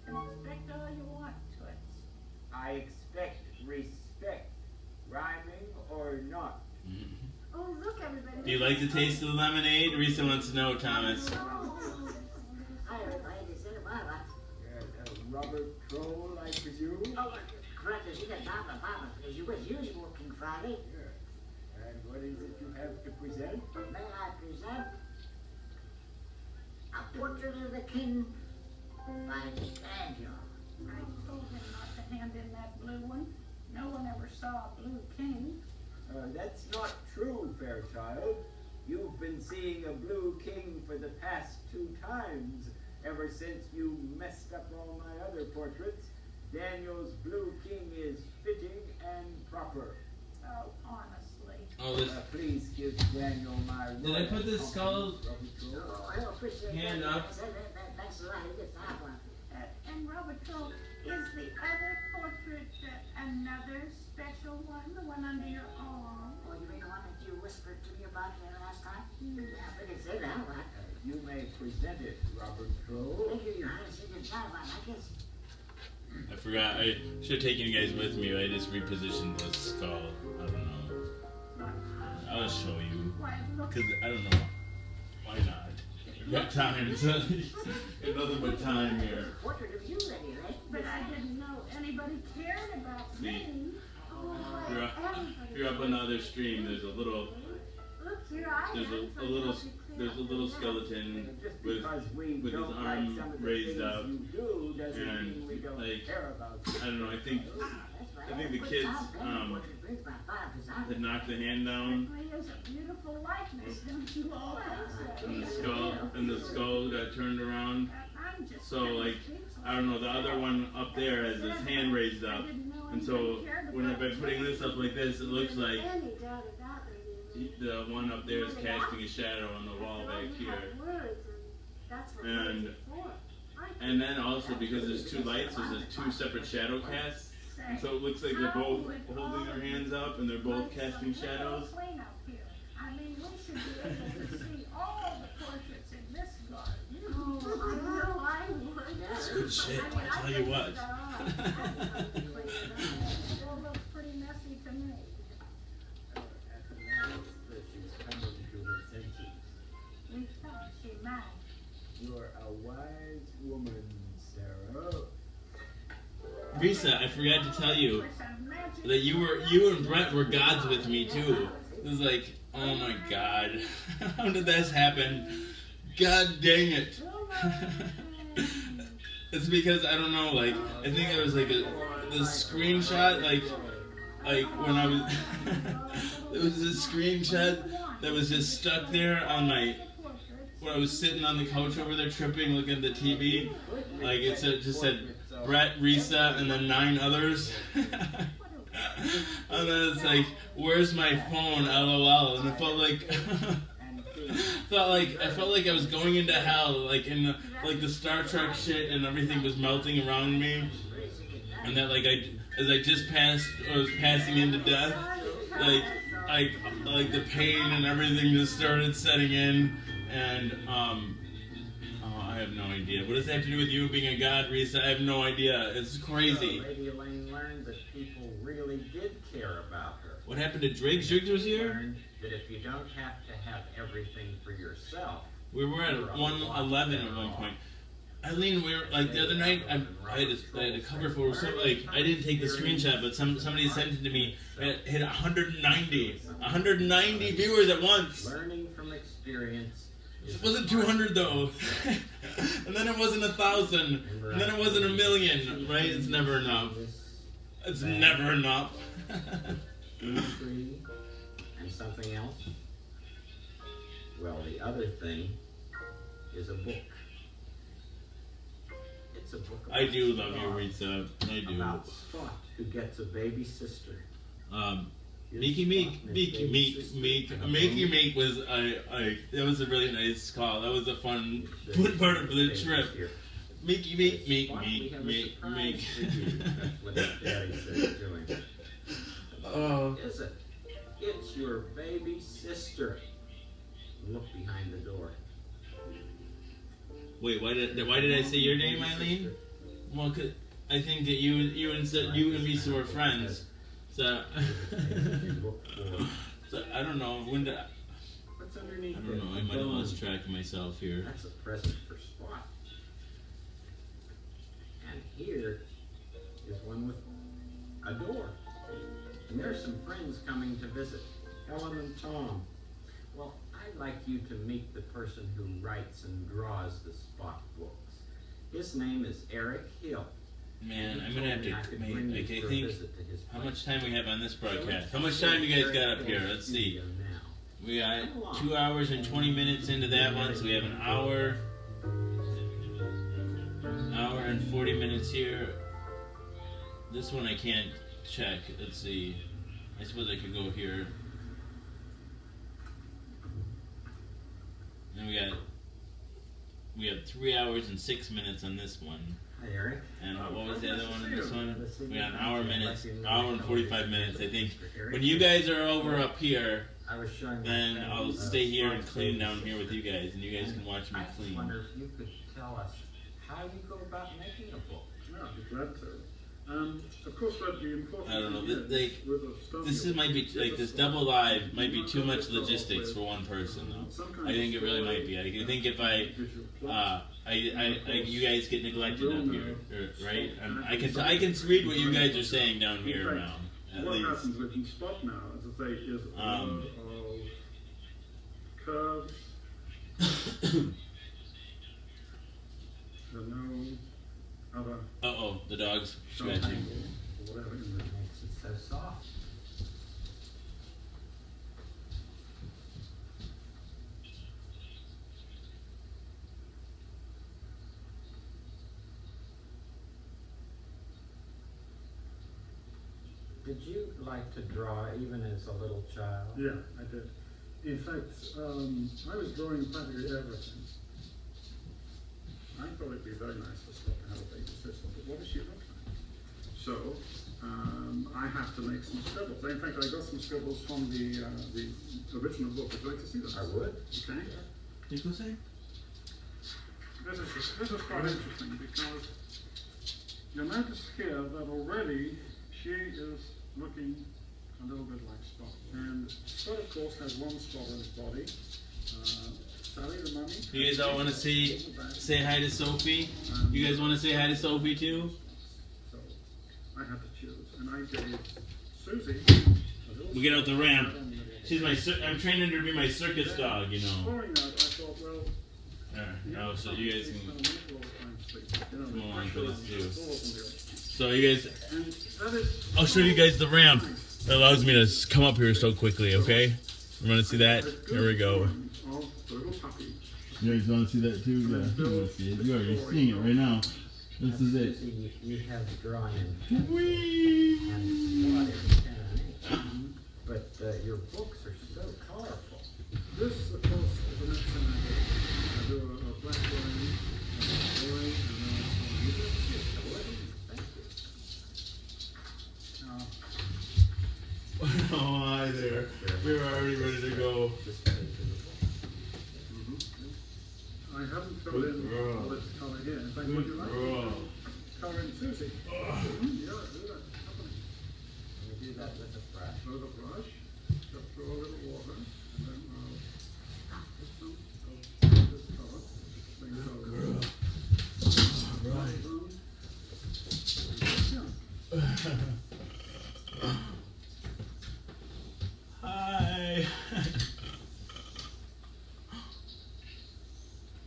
You can expect all you want, Toots. I expect respect, rhyming or not. Oh, look, everybody. Do you like the taste of the lemonade? Risa wants to know, Thomas. Hi, everybody. This is Robert Troll, I presume. Oh, correct. You got Donna Mama, as you was usual, King Friday. Yeah. And what is it you have to present? May I present a portrait of the king by Daniel? I told him not to hand in that blue one. No one ever saw a blue king. That's not true, Fairchild. You've been seeing a blue king for the past 2 times, ever since you messed up all my other portraits. Daniel's blue king is fitting and proper. Oh, honestly. Oh, this. Please give Daniel my. Did I put this skull Oh, I appreciate hand that. up? Thanks a lot. He gets to have one. And Robert Troll, is the other portrait another special one? The one under your arm? Oh, you mean the one that you whispered to me about last time? Yeah, we can say that one. You may present it, Robert Troll. Thank you, Your Highness. You can try one. I guess. I forgot. I should have taken you guys with me. I just repositioned the skull. I don't know. I'll show you. Why, look. Because I don't know. Why not? We've got time. It's nothing but time here. Portrait of you, Lady Ray. But I didn't know anybody cared about me. You're up on the other stream. There's a little. Look here, I There's a little skeleton with his arm raised up, and like I don't know. I think the kids had knocked the hand down, is a beautiful likeness, don't you always and the skull got turned around. So like I don't know. The other one up there has his hand raised up, and so when I've been putting this up like this, it looks like the one up there is casting a shadow on the wall back here. And then also because there's two lights, there's two separate shadow casts. And so it looks like they're both holding their hands up and they're both casting shadows. I mean, we should be able to see all the portraits in this garden. Oh, I know I would. That's good shit, I tell you what. It all looks pretty messy to me. We thought she might. You're a wise woman, Sarah. Risa, I forgot to tell you that you and Brett were gods with me too. It was like, oh my god, how did this happen? God dang it. It's because I don't know, like I think it was like the screenshot, like when I was it was a screenshot that was just stuck there on my when I was sitting on the couch over there tripping looking at the TV. Like it just said Brett, Risa, and then 9 others. And then it's like, where's my phone? LOL. And it felt like I felt like I was going into hell, like in the Star Trek shit, and everything was melting around me, and that like as I was passing into death, like the pain and everything just started setting in, and I have no idea. What does that have to do with you being a god, Risa? I have no idea. It's crazy. So Lady Elaine learned that people really did care about her. What happened to Driggs? Driggs was here? Learned that if you don't have to have everything for yourself. We were at 111 at one point. Eileen, we were like the other night. I had a cover photo. So like I didn't take the screenshot, but somebody sent it to me. It hit 190 viewers at once. Learning from experience. It wasn't 200 though, and then it wasn't 1,000, and then it wasn't 1,000,000. Right? It's never enough. It's never enough. And something else. Well, the other thing is a book. It's a book. I do love you, Risa. I do. About Spot, who gets a baby sister. Meeky Meek was that was a really nice call. That was a fun part of the trip. Meeky Meek. That's what Daddy said to him. Oh. Is it? It's your baby sister. Look behind the door. Wait, why did I say your name, Eileen? Well, 'cause I think that you and me were friends. So, so I don't know when did What's underneath I don't know. I might have lost track of myself here. That's a present for Spot. And here is one with a door. And there's some friends coming to visit, Helen and Tom. Well, I'd like you to meet the person who writes and draws the Spot books. His name is Eric Hill. Man, I'm gonna have to make. I think how much time we have on this broadcast. How much time you guys got up here? Let's see. We got 2 hours and 20 minutes into that one, so we have an hour and 40 minutes here. This one I can't check. Let's see. I suppose I could go here. And we have 3 hours and 6 minutes on this one. Hi, Eric. And what was the other one in this one? We got an hour and 45 minutes, I think. When you guys are over up here, then I'll stay here and clean down here with you guys, and you guys can watch me clean. I wonder if you could tell us how you go about making a book. No, I'd be glad to. Of course, but the important I don't know. thing Like, with the stuff this you- might be like this double live might be too much logistics for one person though. I think it really might be. I think if you guys get neglected up here, right? I can read what you guys are saying down here now. At What least. happens with each spot now, as I say, is a row of curves. There are no other The dog's triangles scratching. or whatever in the Makes it so soft. Did you like to draw even as a little child? Yeah, I did. In fact, I was drawing practically everything. I thought it'd be very nice for Scott to have a baby sister, but what does she look like? So, I have to make some scribbles. In fact, I got some scribbles from the original book. Would you like to see this? I would. Okay. You go say? This is quite interesting because you'll notice here that already she is looking a little bit like Spot. And Spot, of course, has one spot on his body. Sally the mummy. You guys all want to say hi to Sophie? You guys want to say hi to Sophie too? So I had to choose, and I gave Susie. We get out the ramp. She's I'm training her to be my circus dog, you know. Exploring that, I thought, well. Oh, so you guys can come along for this too. So So you guys, I'll show you guys the ramp. That allows me to come up here so quickly. Okay, you want to see that? Here we go. You guys want to see that too? Yeah, you want to see it. You're already seeing it right now. This is it. You have the drawing and spotted and but your books are so colorful. This, of course, is the next thing I do. I do a black drawing, a drawing, and then Oh, hi there. We're already ready to go. I haven't filled in all this color here. In fact, would you like to color in Susie? Yeah, do that. You do that with a brush. With a brush, just throw a little water, and then put some of this color. Hi.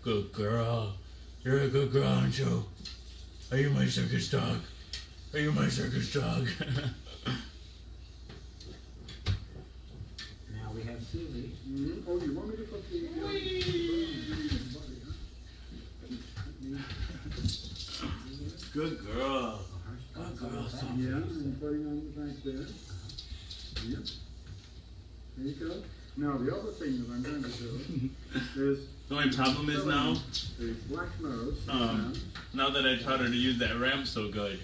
Good girl. You're a good girl, aren't you? Are you my circus dog? Are you my circus dog? Now we have Susie. Oh, you want me to put the... Good girl. Good girl. Yeah, I'm putting on the back there. Yep. There you go. Now the other thing that I'm going to do is... The only problem is now, the black nose. now that I taught her to use that ramp so good.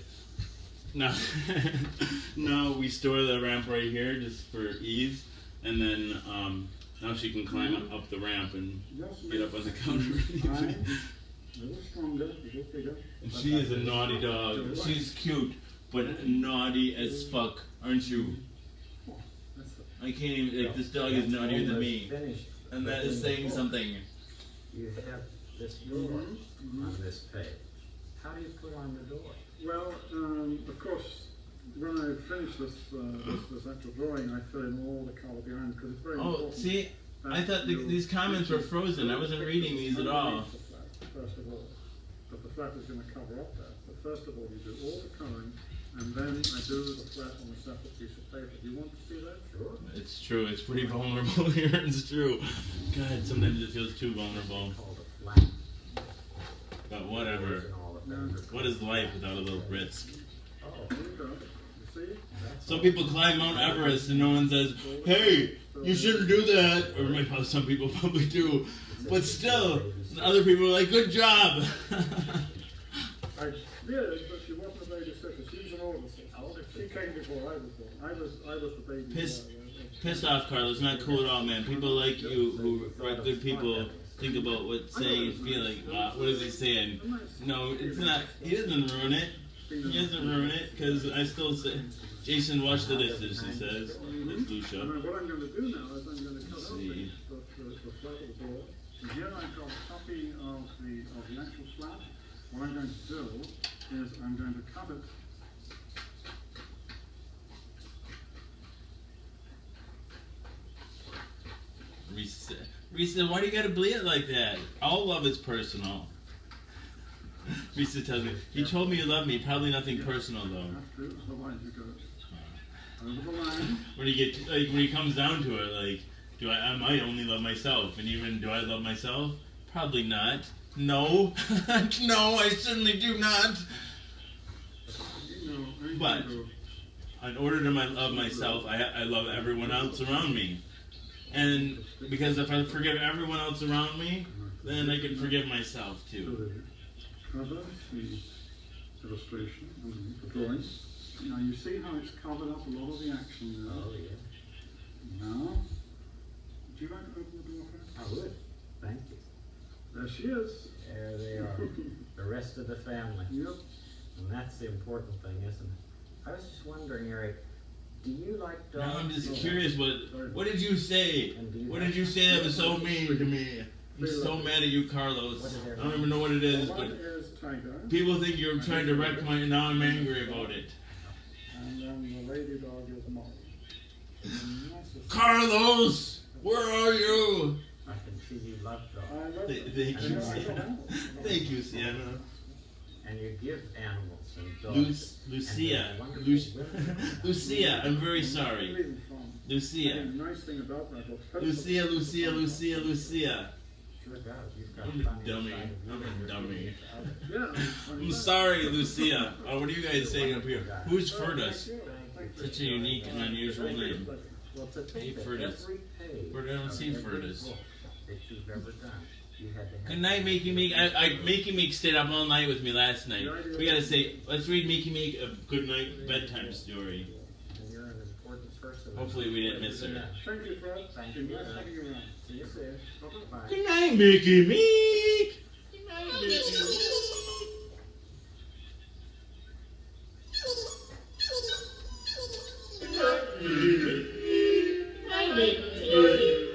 Now we store the ramp right here just for ease, and then now she can climb up the ramp and get up on the counter. A little stronger, a little bigger. She is a naughty dog. She's cute, but naughty as fuck, aren't you? I can't even, like, this dog is naughtier than me. And that is saying something. You have this door on this page. How do you put on the door? Well, of course, when I finish this actual drawing, I fill in all the color behind because it's very important. See, I thought these comments were frozen. I wasn't reading these at all. First of all, but the flat is going to cover up that. But first of all, you do all the coloring, and then I do the flat on a separate piece of paper. Do you want to see that? Sure. It's true. It's pretty vulnerable here. It's true. God, sometimes it feels too vulnerable. But whatever. What is life without a little risk? Oh, there you go. You see? Some people climb Mount Everest and no one says, "Hey, you shouldn't do that." Or maybe some people probably do. But still, other people are like, "Good job." I did, but she wasn't a baby sister. She was an older sister. She came before I was born. I was the baby. Piss off, Carlos. Not cool at all, man. People like you, who are good people, think about what's saying and feeling. What is he saying? No, it's not. He doesn't ruin it. He doesn't ruin it, because I still say, Jason, wash the dishes, he says. It's Lucia. And what I'm going to do now is I'm going to cut out See. the flat of the board. And here I've got a copy of the actual slat. What I'm going to do is I'm going to cut it. Risa, why do you gotta bleed it like that? All love is personal. Risa tells me, he told me you love me, probably nothing personal though. Otherwise you go over the line. When you get, like, when he comes down to it, like, I might only love myself, and even do I love myself? Probably not. No. No, I certainly do not. But, in order to love myself, I love everyone else around me. And because if I forgive everyone else around me, then I can forgive myself too. Cover the illustration and the drawing. Now you see how it's covered up a lot of the action there. Oh, yeah. Now, would you like to open the door first? I would. Thank you. There she is. There they are. The rest of the family. Yep. And that's the important thing, isn't it? I was just wondering, Eric, do you like dogs? Now I'm just curious, what did you say? What did you say that was so mean to me? I'm so mad at you, Carlos. I don't even know what it is, but people think you're trying to wreck my, and now I'm angry about it. And then the lady dog is Molly. Carlos! Where are you? I can see you love dogs. Thank you, Sienna. Thank you, Sienna. And you give animals and dogs. Lucia. Lucia, I'm very sorry. Lucia. Nice thing about that. Lucia. Sure does. You've got I'm a dummy. I'm a dummy. Yeah. I'm sorry, Lucia. What are you guys saying up here? Who's Furtus? Such a unique and unusual name. Hey, Furtus. I don't see Furtus. That you've ever done. Good night, Makey Meek. Makey Meek stayed up all night with me last night. We gotta say, let's read Makey Meek a good night bedtime story. You're an important person. Hopefully we didn't miss her. Thank you, Fred. Thank you. Nice having you around. See you soon. Bye. Good night, Makey Meek. Good night, Makey Meek. Good night, Makey Meek.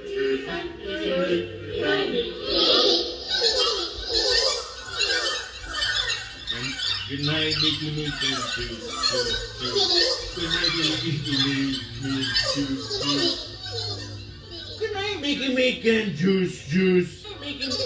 Good night, Makey Meek. Good night, Mickey Meek and Good night, Good night, Mickey Meek and Juice. Mickey Meek and Juice.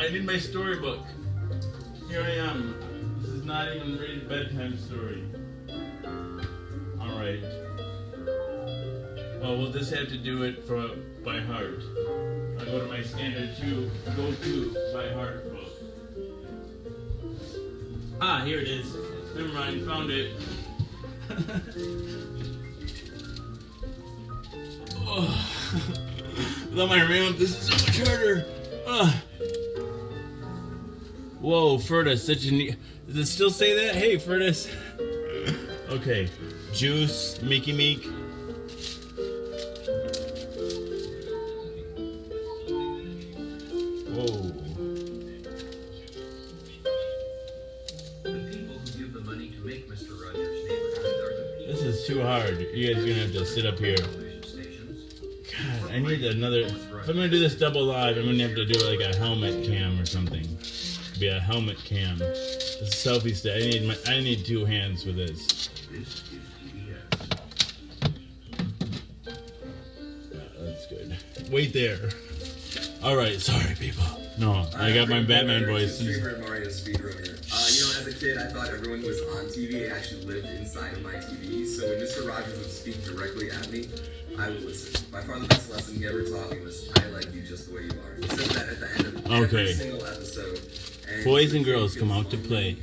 I need my storybook. Here I am. This is not even really a bedtime story. Alright. Well, we'll just have to do it by heart. I'll go to my standard go-to by heart book. Ah, here it is. Never mind, found it. Oh. Without my remote, this is so much harder. Whoa, Furtus, such a neat. Does it still say that? Hey, Furtus. Okay, Juice, Mickey Meek. Whoa. The people who give the money to make Mr. Rogers' Neighborhood are the people. This is too hard. You guys are gonna have to sit up here. God, I need another. If I'm gonna do this double live, I'm gonna have to do like a helmet cam or something. Be a helmet cam. This is selfie stick. I need two hands for this. That's good. Wait there. All right, sorry people. No, I got my Batman voice. Streamer Mario speedrunner. As a kid, I thought everyone was on TV. I actually lived inside of my TV. So when Mr. Rogers would speak directly at me, I would listen. By far the best lesson he ever taught me was, I like you just the way you are. He said that at the end of every single episode. And Boys and girls come out to play.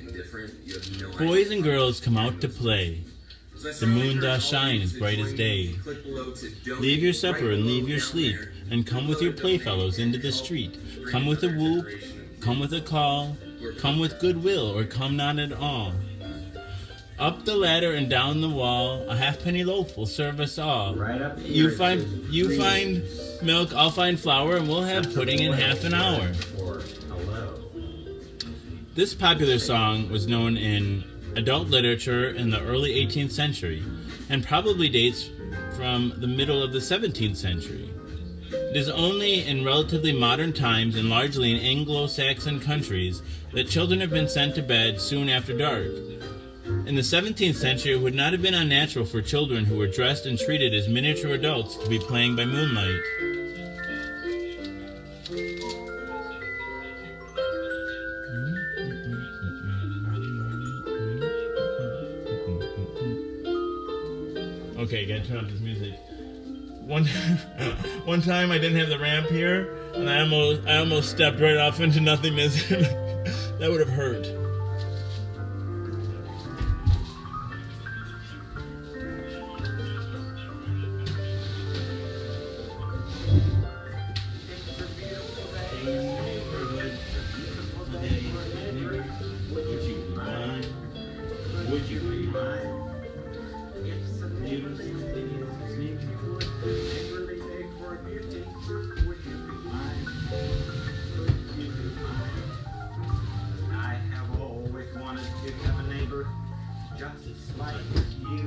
Boys and girls come out to play. The moon doth shine as bright as day. Leave your supper and leave your sleep, and come with your playfellows into the street. Come with a whoop, come with a call, come with goodwill, or come not at all. Up the ladder and down the wall, a halfpenny loaf will serve us all. You find milk, I'll find flour, and we'll have pudding in half an hour. This popular song was known in adult literature in the early 18th century, and probably dates from the middle of the 17th century. It is only in relatively modern times and largely in Anglo-Saxon countries that children have been sent to bed soon after dark. In the 17th century, it would not have been unnatural for children who were dressed and treated as miniature adults to be playing by moonlight. Okay, gotta turn off this music. One time I didn't have the ramp here, and I almost stepped right off into nothingness. That would have hurt. Would you be mine? It's a beautiful day. Every day for beauty. Would you be mine? Would you be mine? I have always wanted to have a neighbor just like you.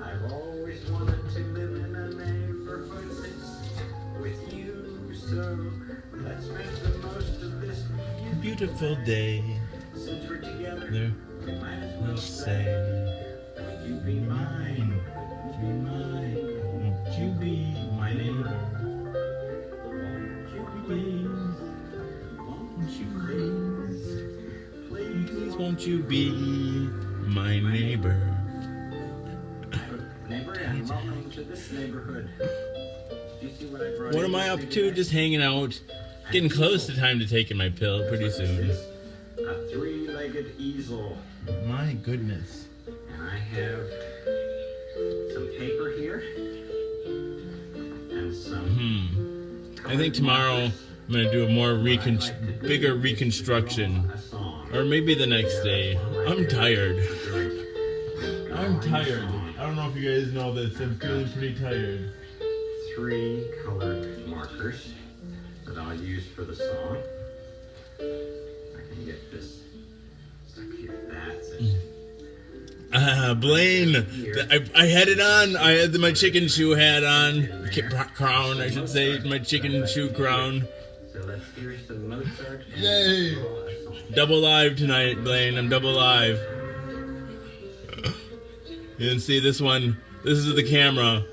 I've always wanted to live in a neighborhood with you. So let's make the most of this beautiful day. Since we're together, we might as well say, would you be mine? Would you be mine? Won't you be my neighbor? Won't you please? Won't you please? Please won't you be my neighbor? Neighbor, and welcome to this neighborhood. Do you see what I brought? What am I up to? Just hanging out. Getting close to time to taking my pill pretty soon. A three-legged easel. My goodness. And I have some paper here. And some... I think tomorrow I'm going to do a more bigger reconstruction. Or maybe the next day. I'm tired. I'm tired. I don't know if you guys know this. I'm feeling pretty tired. 3 colored markers that I'll use for the song. I can get this stuck here. That's it. Blaine, I had it on. I had my chicken shoe hat on. Crown, I should say. My chicken shoe crown. So let's hear some Mozart. Yay! Double live tonight, Blaine. I'm double live. You can see this one. This is the camera.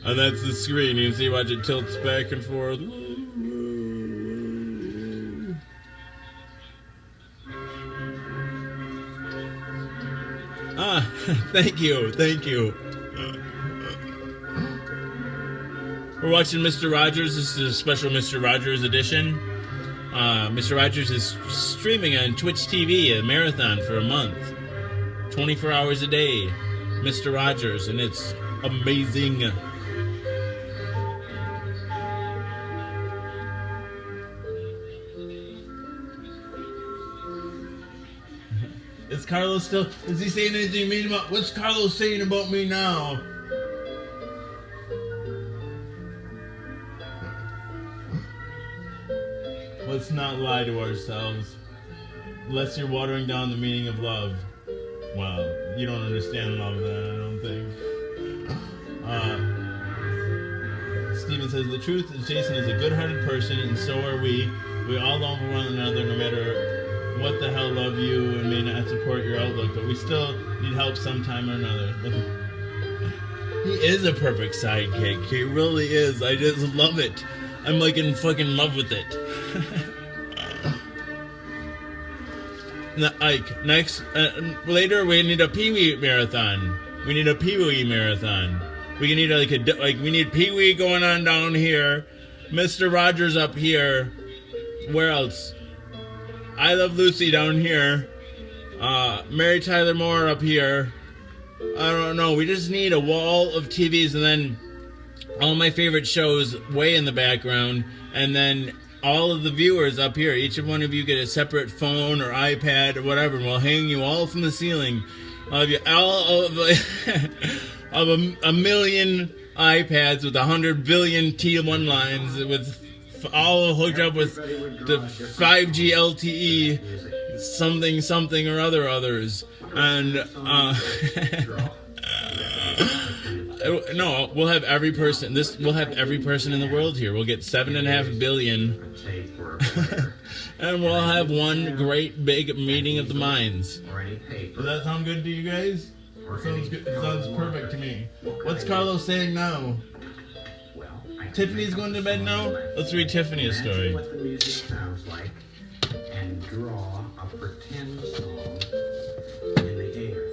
And that's the screen. You can see, watch it tilts back and forth. Thank you. We're watching Mr. Rogers. This is a special Mr. Rogers edition. Mr. Rogers is streaming on Twitch TV, a marathon for a month. 24 hours a day. Mr. Rogers, and it's amazing. Is Carlos still... Is he saying anything mean about... What's Carlos saying about me now? Let's not lie to ourselves. Unless you're watering down the meaning of love. Well, you don't understand love then, I don't think. Steven says, the truth is Jason is a good-hearted person, and so are we. We all love one another no matter what the hell love you and may not support your outlook, but we still need help sometime or another. He is a perfect sidekick. He really is. I just love it. I'm like in fucking love with it. Next, later we need a Pee-wee marathon. We need Pee-wee going on down here. Mr. Rogers up here. Where else? I Love Lucy down here. Mary Tyler Moore up here. I don't know. We just need a wall of TVs and then all my favorite shows way in the background, and then all of the viewers up here. Each one of you get a separate phone or iPad or whatever, and we'll hang you all from the ceiling. I'll have you all of a million iPads with 100 billion T1 lines with all hooked up with the 5G LTE something or others. And no, we'll have every person. We'll have every person in the world here. We'll get 7.5 billion, and we'll have one great big meeting of the minds. Does that sound good to you guys? It sounds good. It sounds perfect to me. What's Carlos saying now? Tiffany's going to bed now. Let's read Tiffany a story. What the music sounds like, and draw a pretend song in the air.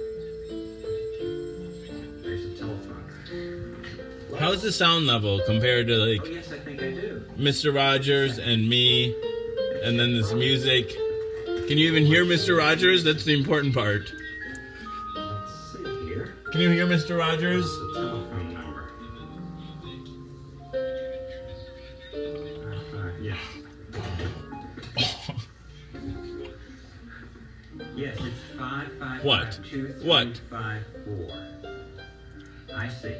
There's a telephone. How's the sound level compared to like Yes, I think I do. Mr. Rogers and me, and then this music? Can you even hear Mr. Rogers? That's the important part. Let's see here. Can you hear Mr. Rogers? Telephone number. Yes. Yes, it's 555 What? 2354. I see.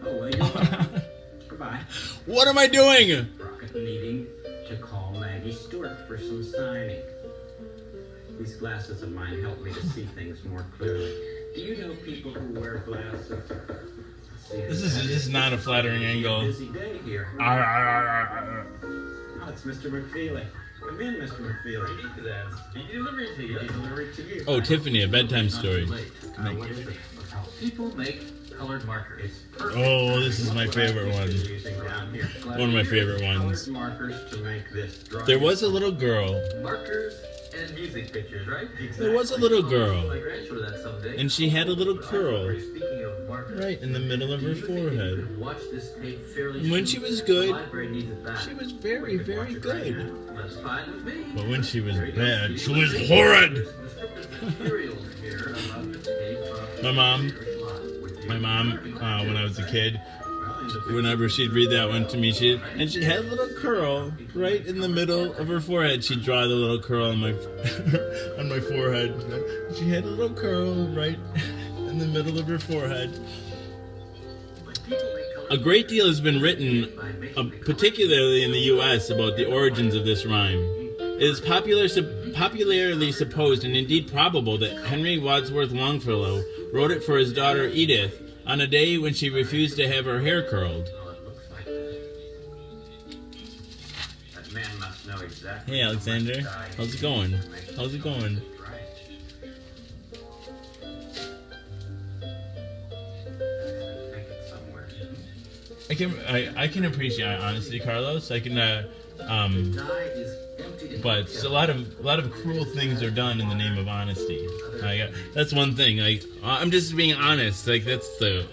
Oh, well, you're welcome. Goodbye. What am I doing? Rocket needing to call Maggie Stewart for some signing. These glasses of mine help me to see things more clearly. Do you know people who wear glasses? This is not a flattering angle. Busy day here. Oh, it's Mr. McFeely. Come in, Mr. McFeely. He delivered it to you. He delivered it to you. Oh, Tiffany, a bedtime story. What is it? People make colored markers. Oh, this is my favorite one. One of my favorite ones. Markers to make this drawing. There was a little girl. Markers and music pictures, right? There was a little girl, My grandchildren that someday. and she had a little curl Speaking of markers, right in the middle of her forehead. watch this tape fairly And when soon. she was The good, library needs it back. she was very, very good. That's fine with me. But when she was bad, she was horrid. Materials here about the tape of My mom, when I was a kid, whenever she'd read that one to me, she had a little curl right in the middle of her forehead. She'd draw the little curl on my on my forehead. She had a little curl right in the middle of her forehead. A great deal has been written, particularly in the U.S., about the origins of this rhyme. It is popularly supposed, and indeed probable, that Henry Wadsworth Longfellow wrote it for his daughter Edith on a day when she refused to have her hair curled. That man must know exactly. Hey, Alexander. How's it going? How's it going? I can appreciate, honestly, Carlos. I can But a lot of cruel things are done in the name of honesty. That's one thing. I'm just being honest. That's the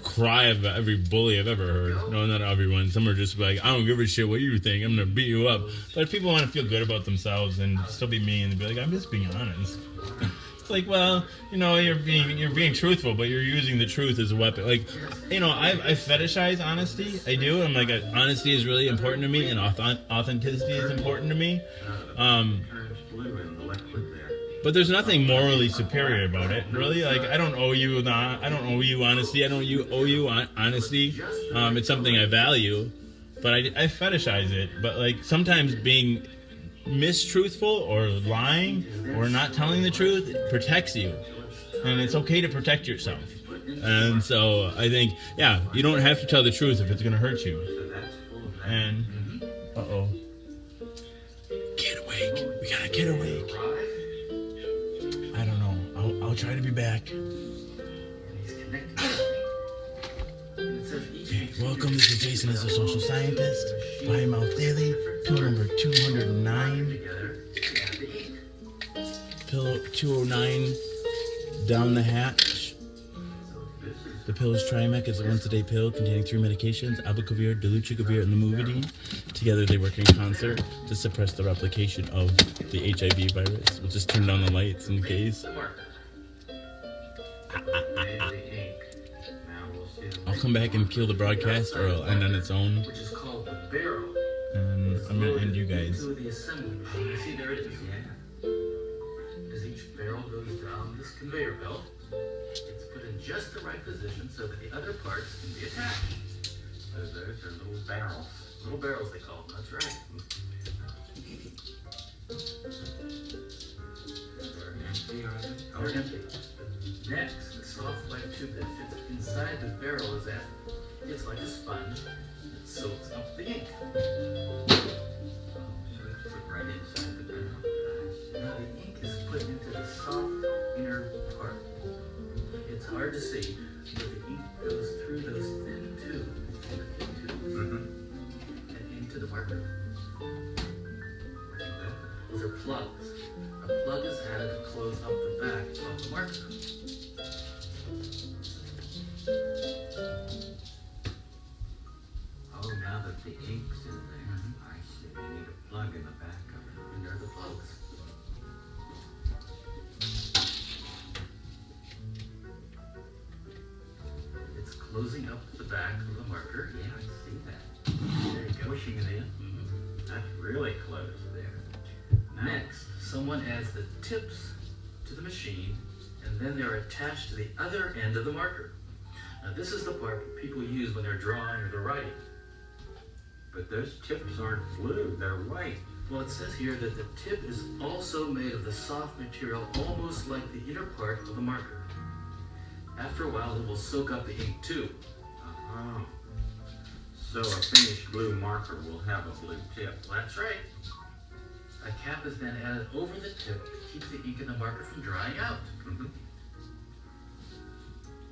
cry of every bully I've ever heard. No, not everyone. Some are just like, I don't give a shit what you think. I'm gonna beat you up. But if people want to feel good about themselves and still be mean and be like, I'm just being honest. It's like, well, you're being truthful, but you're using the truth as a weapon. I fetishize honesty. I do. I'm like, honesty is really important to me, and authenticity is important to me. But there's nothing morally superior about it, really. I don't owe you honesty. I don't owe you honesty. It's something I value, but I fetishize it. But sometimes being mistruthful or lying or not telling the truth protects you, and it's okay to protect yourself. And so I think, you don't have to tell the truth if it's going to hurt you. And get awake. We gotta get awake. I don't know. I'll try to be back. Okay, welcome. This is Jason as a social scientist. By Mouth Daily, pill number 209. Pill 209 down the hatch. The pill is Triamec. It's a once-a-day pill containing 3 medications, abacavir, dolutegravir, and lamivudine. Together they work in concert to suppress the replication of the HIV virus. We'll just turn down the lights in case. I'll come back and kill the broadcast, or it'll end on its own. And I'm going to end you guys. See, there it is. As each barrel goes down this conveyor belt, it's put in just the right position so that the other parts can be attached. Those are little barrels. Little barrels, they call them. That's right. They're empty. Next, the soft white tube that fits inside the barrel it's like a sponge. It soaks up the ink. Put right inside the barrel. Now the ink is put into the soft inner part. It's hard to see, but the ink goes through those thin tubes and into the marker. Those are plugs. A plug is added to close up the back of the marker. Oh, now that the ink's in there, I see. You need a plug in the back of it. And there are the plugs. It's closing up the back of the marker. Yeah, I see that. There you go. Pushing it in. That's really close there. Next, someone adds the tips to the machine, and then they're attached to the other end of the marker. Now, this is the part people use when they're drawing or they're writing. But those tips aren't blue, they're white. Well, it says here that the tip is also made of the soft material, almost like the inner part of the marker. After a while, it will soak up the ink too. Oh. So a finished blue marker will have a blue tip. That's right. A cap is then added over the tip to keep the ink in the marker from drying out.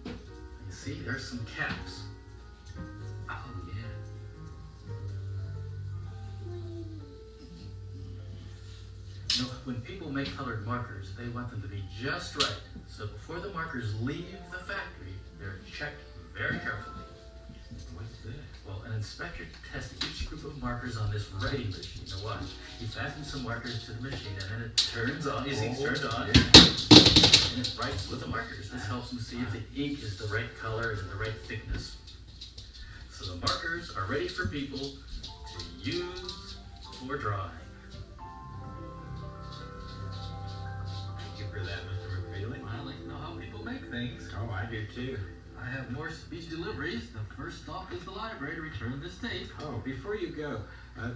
You see, there's some caps. Oh, yeah. You know, when people make colored markers, they want them to be just right. So before the markers leave the factory, they're checked very carefully. What's that? Well, an inspector tests each group of markers on this writing machine. Now watch. He fastens some markers to the machine, and then it turns on. His ink's turned on. And it writes with the markers. This helps him see if the ink is the right color and the right thickness. So the markers are ready for people to use for drawing. Thank you for that, Mr. McFeely. I like to know how people make things. Oh, I do too. I have more speech deliveries. The first stop is the library to return this tape. Oh, before you go,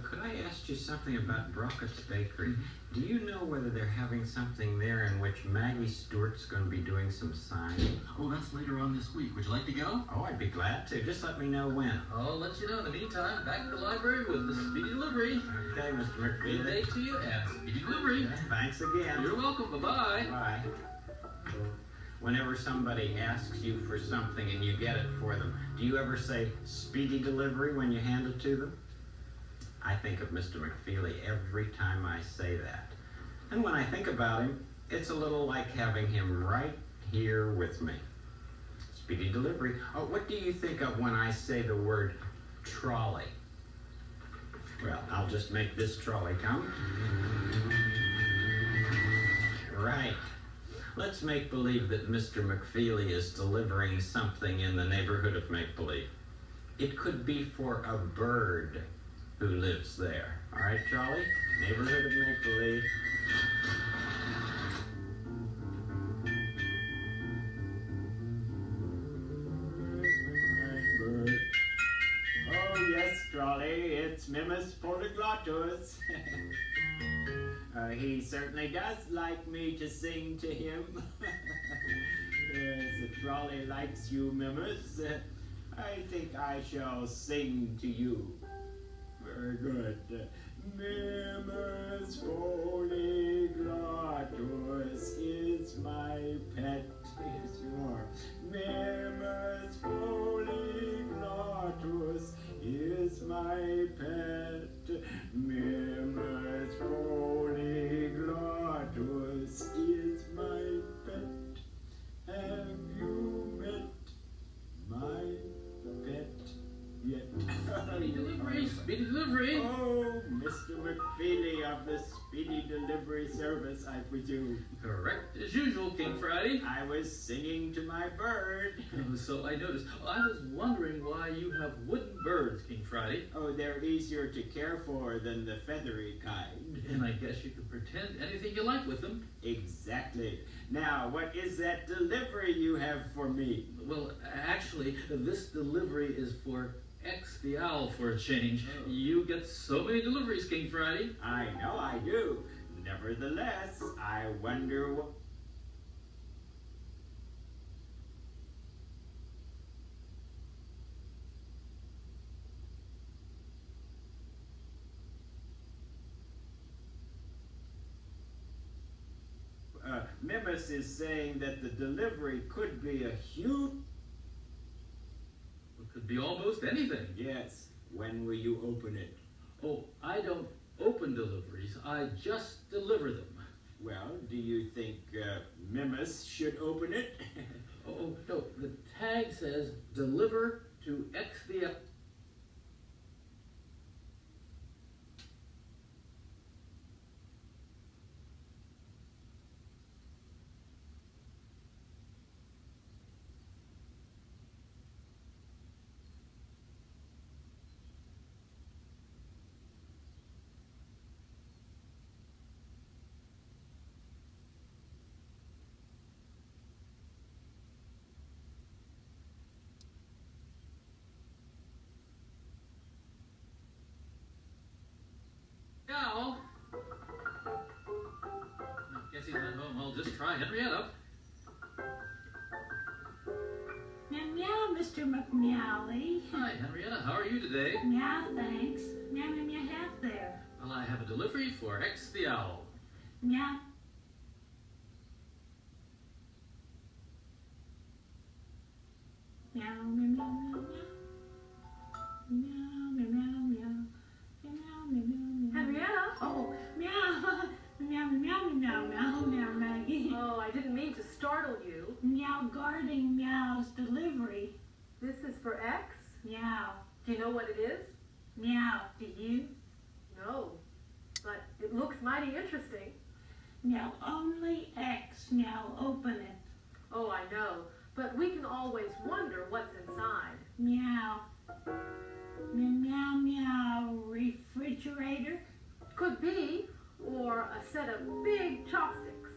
could I ask you something about Brockett's Bakery? Do you know whether they're having something there in which Maggie Stewart's going to be doing some signing? Oh, that's later on this week. Would you like to go? Oh, I'd be glad to. Just let me know when. I'll let you know. In the meantime, back to the library with the speedy delivery. Okay, Mr. McFeely. Good day to you, and speedy delivery. Yeah, thanks again. You're welcome. Bye-bye. Bye. Whenever somebody asks you for something and you get it for them, do you ever say speedy delivery when you hand it to them? I think of Mr. McFeely every time I say that. And when I think about him, it's a little like having him right here with me. Speedy delivery. Oh, what do you think of when I say the word trolley? Well, I'll just make this trolley come. Right. Let's make believe that Mr. McFeely is delivering something in the neighborhood of make-believe. It could be for a bird who lives there. All right, Charlie? Neighborhood of make-believe. Oh, yes, Trolley, it's Mimus Polyglottus. He certainly does like me to sing to him. Yes, the Trolley likes you, Mimus. I think I shall sing to you. Very good. Mimus Polyglottus is my pet. Yes, you are. Mimus Polyglottus is my pet. Mimus Polyglottus is my pet. Have you met my pet yet? Speedy delivery, speedy delivery. Oh, Mr. McFeely of the Speedy Delivery Service, I presume. Correct as usual, King Friday. I was singing to my bird. So I noticed. I was wondering why you have wooden birds, King Friday. Oh, they're easier to care for than the feathery kind. And I guess you could pretend anything you like with them. Exactly. Now, what is that delivery you have for me? Well, actually, this delivery is for X the Owl for a change. Oh. You get so many deliveries, King Friday. I know I do. Nevertheless, I wonder what... Mimus is saying that the delivery could be a huge... It could be almost anything. Yes. When will you open it? Oh, I don't open deliveries. I just deliver them. Well, do you think Mimus should open it? Oh, no. The tag says, deliver to X the... Now, I guess he's not home. I'll just try Henrietta. Meow, meow, Mr. McMeowly. Hi, Henrietta. How are you today? Meow, thanks. Meow, meow, meow, have there. Well, I have a delivery for X the Owl. Meow. Meow, meow, meow, meow, meow. Meow, meow, meow, meow. Meow, meow, meow, meow. Henrietta? Oh, meow. Meow, meow, meow, meow, meow, Maggie. Oh, I didn't mean to startle you. Meow guarding Meow's delivery. This is for X? Meow. Do you know what it is? Meow, do you? No, but it looks mighty interesting. Meow, only X. Meow, open it. Oh, I know, but we can always wonder what's inside. Meow. Meow, meow, meow. Refrigerator? Could be, or a set of big chopsticks.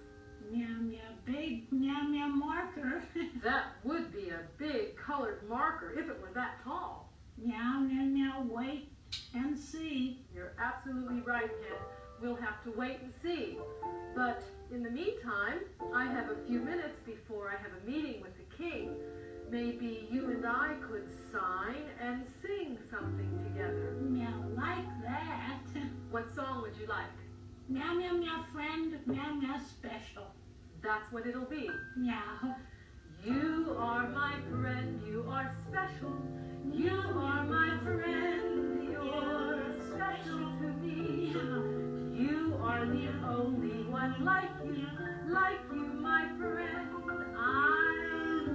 Meow, meow, big meow, meow marker. That would be a big colored marker if it were that tall. Meow, meow, meow, wait and see. You're absolutely right, Hen. We'll have to wait and see. But in the meantime, I have a few minutes before I have a meeting with the king. Maybe you and I could sign and sing something together. Meow, like that. What song would you like? Meow, meow, meow, friend. Meow, meow, special. That's what it'll be. Meow. You are my friend, you are special. You are my friend, you're special. like you, my friend. I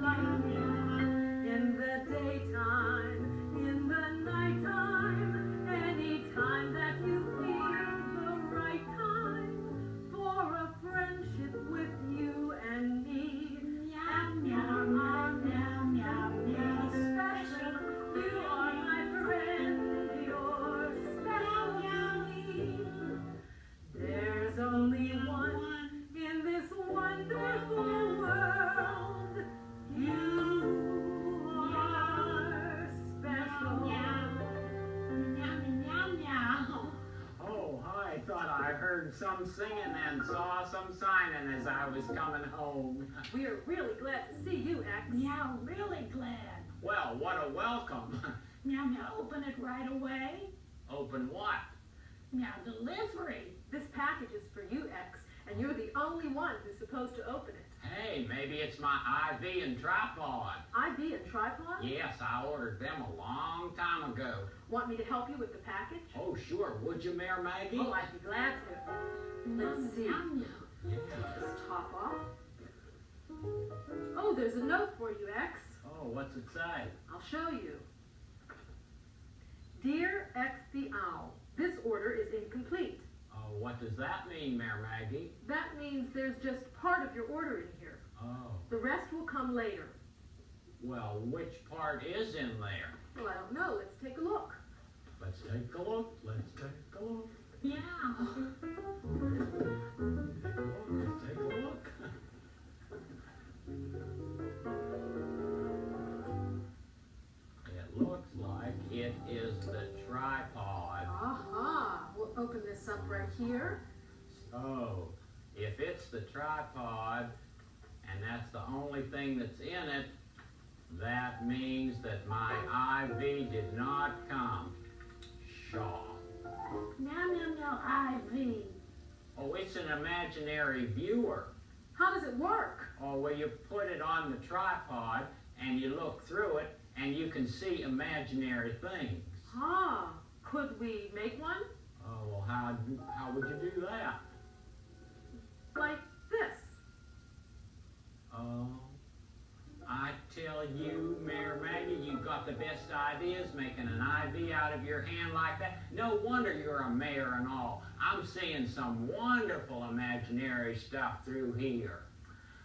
like you in the daytime, in the nighttime, anytime that you feel the right time for a friendship with you and me. Meow, meow, meow, meow, meow, meow. Special, you are my friend. You're special to me. There's only one in this wonderful world. You are special. Meow, meow, meow, meow. Oh, I thought I heard some singing and saw some signing as I was coming home. We are really glad to see you, X. Meow, really glad. Well, what a welcome. Meow, meow, open it right away. Open what? Meow, delivery. This package is for you, X, and you're the only one who's supposed to open it. Hey, maybe it's my IV and tripod. IV and tripod? Yes, I ordered them a long time ago. Want me to help you with the package? Oh, sure. Would you, Mayor Maggie? Oh, I'd be glad to. Let's see. Just top off. Oh, there's a note for you, X. Oh, what's it say? I'll show you. Dear X the Owl, this order is incomplete. Oh, what does that mean, Mayor Maggie? That means there's just part of your order in here. Oh. The rest will come later. Well, which part is in there? Well, I don't know. Let's take a look. Let's take a look. Let's take a look. Meow. Let's take a look. It looks like it is the tripod. Aha. We'll open this up right here. So, if it's the tripod, and that's the only thing that's in it, that means that my IV did not come. Shaw. Meow, meow, meow, IV. Oh, it's an imaginary viewer. How does it work? Oh, well, you put it on the tripod, and you look through it, and you can see imaginary things. Ah, could we make one? Oh, well, how would you do that? Like this. Oh, I tell you, Mayor Maggie, you've got the best ideas making an IV out of your hand like that. No wonder you're a mayor and all. I'm seeing some wonderful imaginary stuff through here.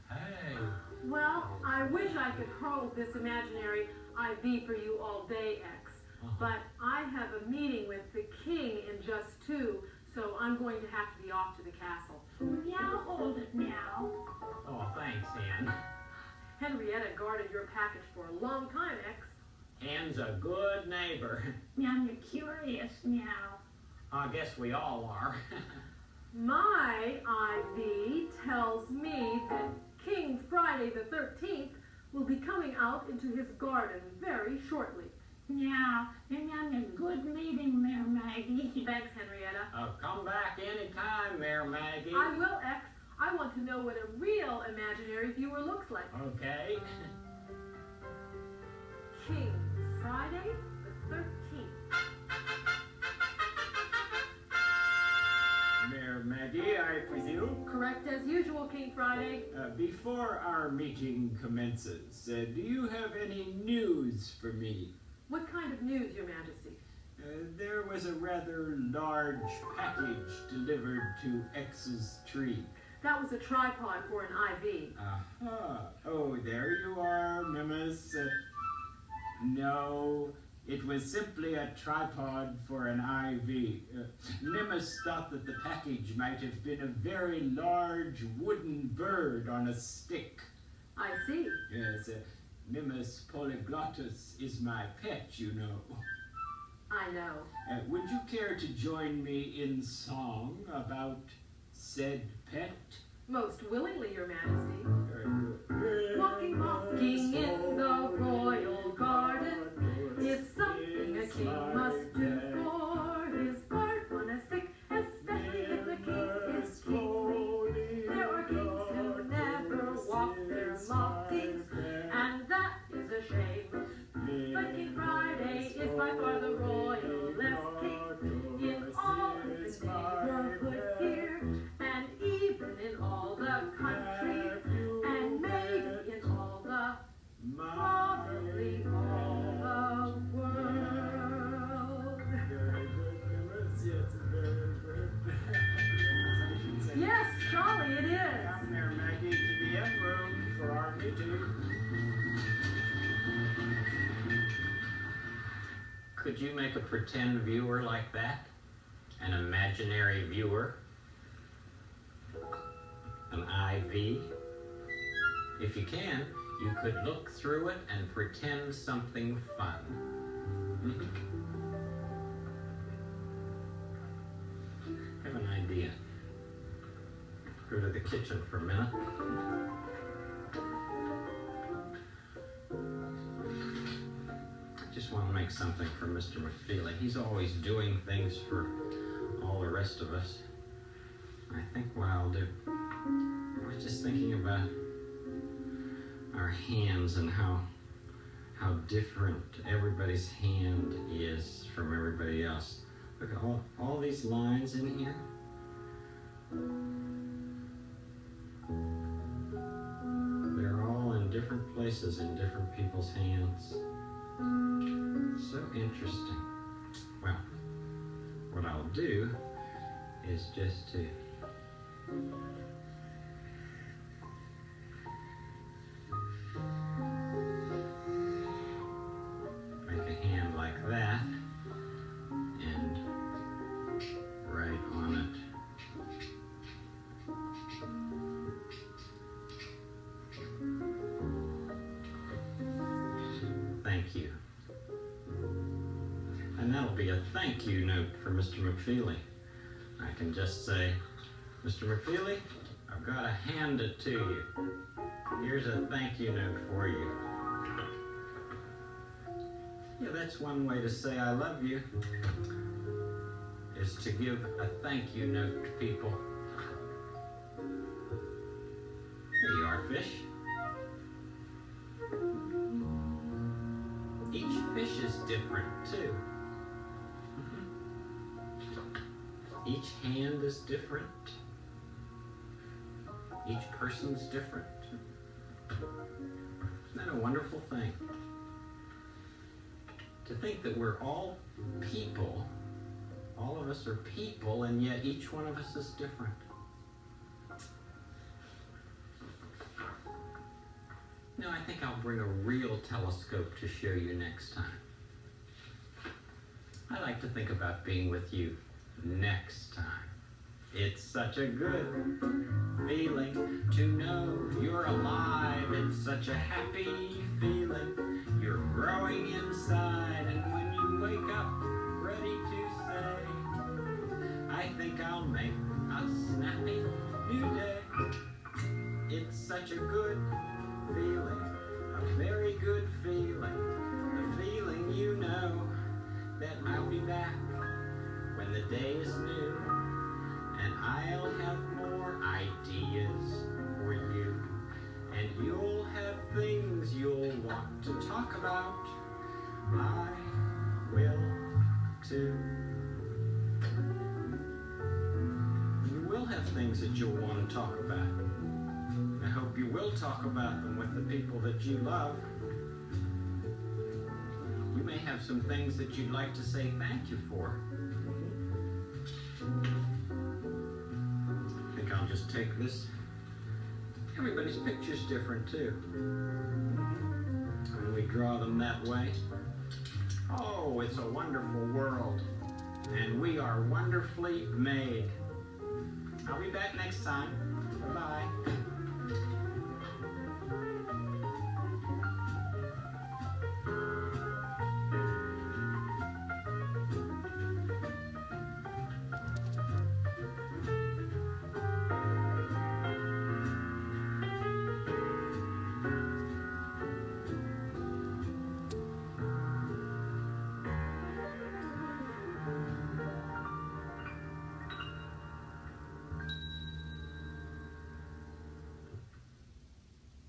Hey. Well, I wish I could hold this imaginary IV for you all day, X. But I have a meeting with the king in just 2, so I'm going to have to be off to the castle. Meow, hold it, meow. Oh, thanks, Hen. Henrietta guarded your package for a long time, X. Hen's a good neighbor. Meow, you're curious, meow. I guess we all are. My IV tells me that King Friday the 13th will be coming out into his garden very shortly. Meow, you're having a good meeting, Mayor Maggie. Thanks, Henrietta. Come back anytime, Mayor Maggie. I will, X. I want to know what a real imaginary viewer looks like. Okay. King Friday the 13th. Mayor Maggie, I presume? Correct as usual, King Friday. Before our meeting commences, do you have any news for me? What kind of news, Your Majesty? There was a rather large package delivered to X's tree. That was a tripod for an IV. Aha. Oh, there you are, Mimus. No, it was simply a tripod for an IV. Mimus thought that the package might have been a very large wooden bird on a stick. I see. Yes, Mimus polyglottus is my pet, you know. I know. Would you care to join me in song about said pet? Most willingly, Your Majesty. Very good. Walking, walking in the royal garden is something a king must do for his bird on a stick, especially if the king is kingly. There are kings who never walk their mock kings, and that is a shame. But King Friday is by far the royalest king in all the neighborhood here, and even in you make a pretend viewer like that? An imaginary viewer? An IV? If you can, you could look through it and pretend something fun. I have an idea. Go to the kitchen for a minute. I just want to make something for Mr. McFeely. He's always doing things for all the rest of us. I think what I'll do, I was just thinking about our hands and how different everybody's hand is from everybody else. Look at all these lines in here. They're all in different places in different people's hands. So interesting. Well, what I'll do is just to make a hand like that and write on it thank you. And that'll be a thank you note for Mr. McFeely. I can just say, Mr. McFeely, I've got to hand it to you. Here's a thank you note for you. Yeah, that's one way to say I love you, is to give a thank you note to people. Here you are, fish. Each fish is different, too. Each hand is different. Each person's different. Isn't that a wonderful thing? To think that we're all people, all of us are people, and yet each one of us is different. No, I think I'll bring a real telescope to show you next time. I like to think about being with you next time. It's such a good feeling to know you're alive. It's such a happy feeling. You're growing inside, and when you wake up ready to say, I think I'll make a snappy new day. It's such a good feeling, a very good feeling. The feeling you know that I'll be back when the day is new, and I'll have more ideas for you, and you'll have things you'll want to talk about. I will too. You will have things that you'll want to talk about. I hope you will talk about them with the people that you love. You may have some things that you'd like to say thank you for. I think I'll just take this. Everybody's picture's different too. When we draw them that way. Oh, it's a wonderful world. And we are wonderfully made. I'll be back next time. Bye-bye.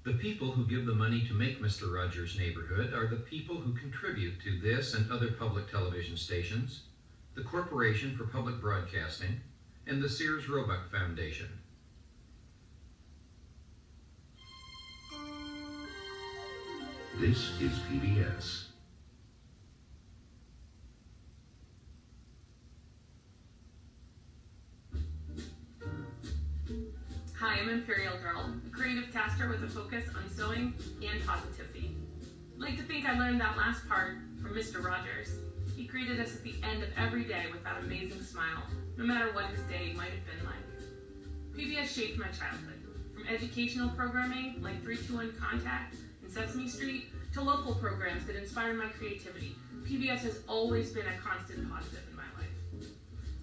The people who give the money to make Mr. Rogers' Neighborhood are the people who contribute to this and other public television stations, the Corporation for Public Broadcasting, and the Sears Roebuck Foundation. This is PBS. Hi, I'm Imperial Girl, a creative caster with a focus on sewing and positivity. I'd like to think I learned that last part from Mr. Rogers. He He greeted us at the end of every day with that amazing smile, no matter what his day might have been like. PBS shaped my childhood, from educational programming like 321 Contact and Sesame Street to local programs that inspire my creativity. PBS has always been a constant positive in my life.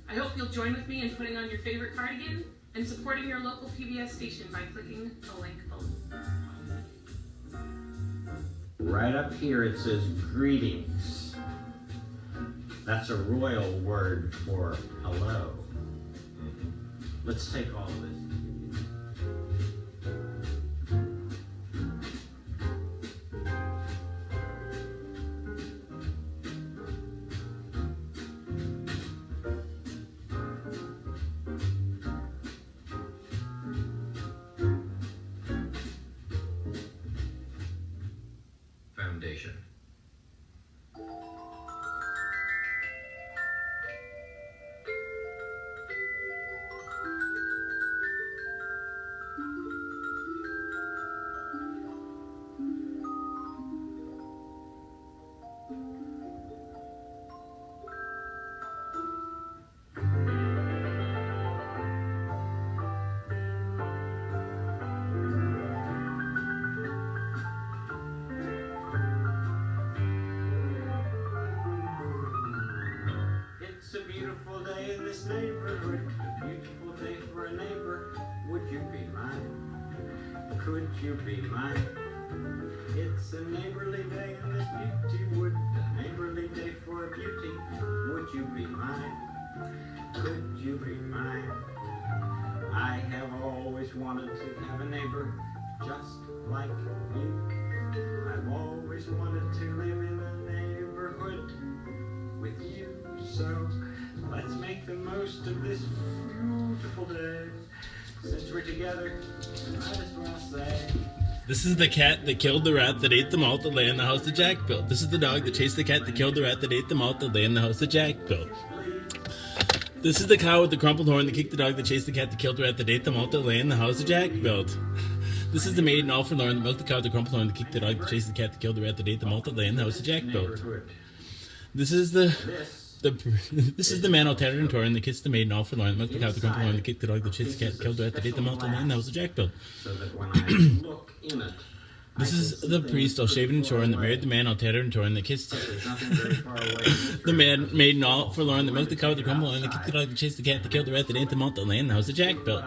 I hope you'll join with me in putting on your favorite cardigan and supporting your local PBS station by clicking the link below. Right up here it says greetings. That's a royal word for hello. Let's take all of this. Foundation. It's a beautiful day in this neighborhood, a beautiful day for a neighbor. Would you be mine? Could you be mine? It's a neighborly day in this beauty wood, a neighborly day for a beauty. Would you be mine? Could you be mine? I have always wanted to have a neighbor just like you. I've always wanted to live in a neighborhood with you. So let's make the most of this beautiful day. Since we're together, might as well say. This is the cat that killed the rat that ate the malt that lay in the house that Jack built. This is the dog that chased the cat that killed the rat that ate the malt that lay in the house that Jack built. This is the cow with the crumpled horn that kicked the dog that chased the cat that killed the rat that ate the malt that lay in the house that Jack built. This is the maiden all forlorn that milked the cow with the crumpled horn that kicked the dog that chased the cat that killed the rat that ate the malt that lay in the house that Jack built. This is the man all tattered and torn that kissed the maiden all forlorn that milked the cow with the crumpled horn that kicked the dog that chased the cat that killed the rat that ate the malt that lay in the house that Jack built. So that when I look in it, This is the priest all shaven and shorn that married the man all tattered and torn that kissed the maiden all forlorn that milked the cow with the crumpled horn that kicked the dog that chased the cat that killed the rat that ate the malt that lay in the house that Jack built.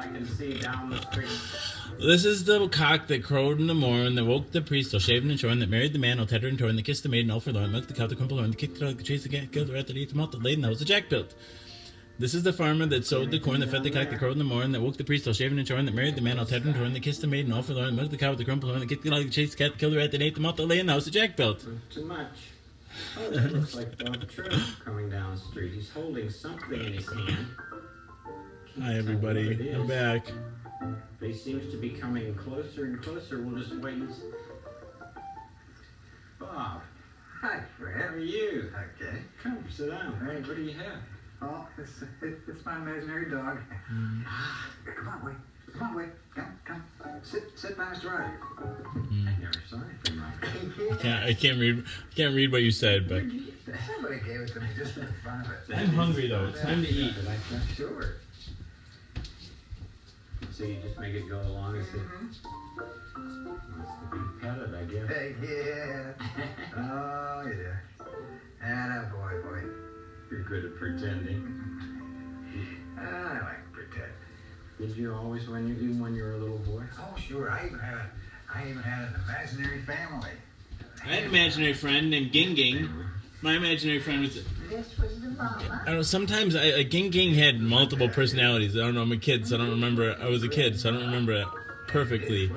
This is the cock that crowed in the morn that woke the priest all shaven and shorn that married the man all tattered and torn that kissed the maiden all forlorn, milked the cow, the crumpled horn, that kicked the dog that chased the cat, killed the rat that ate the malt that laid in the house that Jack built. This is the farmer that sowed the corn that fed the cock that crowed in the morn that woke the priest all shaven and shorn that married the man all tattered and torn that kissed the maiden all forlorn, milked the cow, the crumpled horn, that kicked the dog that chased the cat, killed the rat that ate the malt that lay in the house that Jack built. Too much. Oh, that looks like Bob Trump coming down the street. He's holding something in his hand. Hi everybody, I'm back. But he seems to be coming closer and closer. We'll just wait and see. Bob. Hi, Fred. How are you? Okay. Come, sit down. Hey, what do you have? Oh, it's my imaginary dog. Come on, wait. Come on, wait. Come. Sit by Mr. Roger. I never saw anything like that. I can't read what you said, but Somebody gave it to me just for the fun of it. I'm hungry though. It's time to eat. Sure. So you just make it go along as it wants to be petted, I guess. Hey, yeah. Oh, yeah. Atta boy. You're good at pretending. I like to pretend. Did you always, even when you were a little boy? Oh, sure. I even had an imaginary family. I had an imaginary friend named Ging Ging. My imaginary friend was. This was the mama. I don't know. Sometimes Ging Ging had multiple personalities. I don't know. I'm a kid, so I don't remember. I was a kid, so I don't remember it perfectly.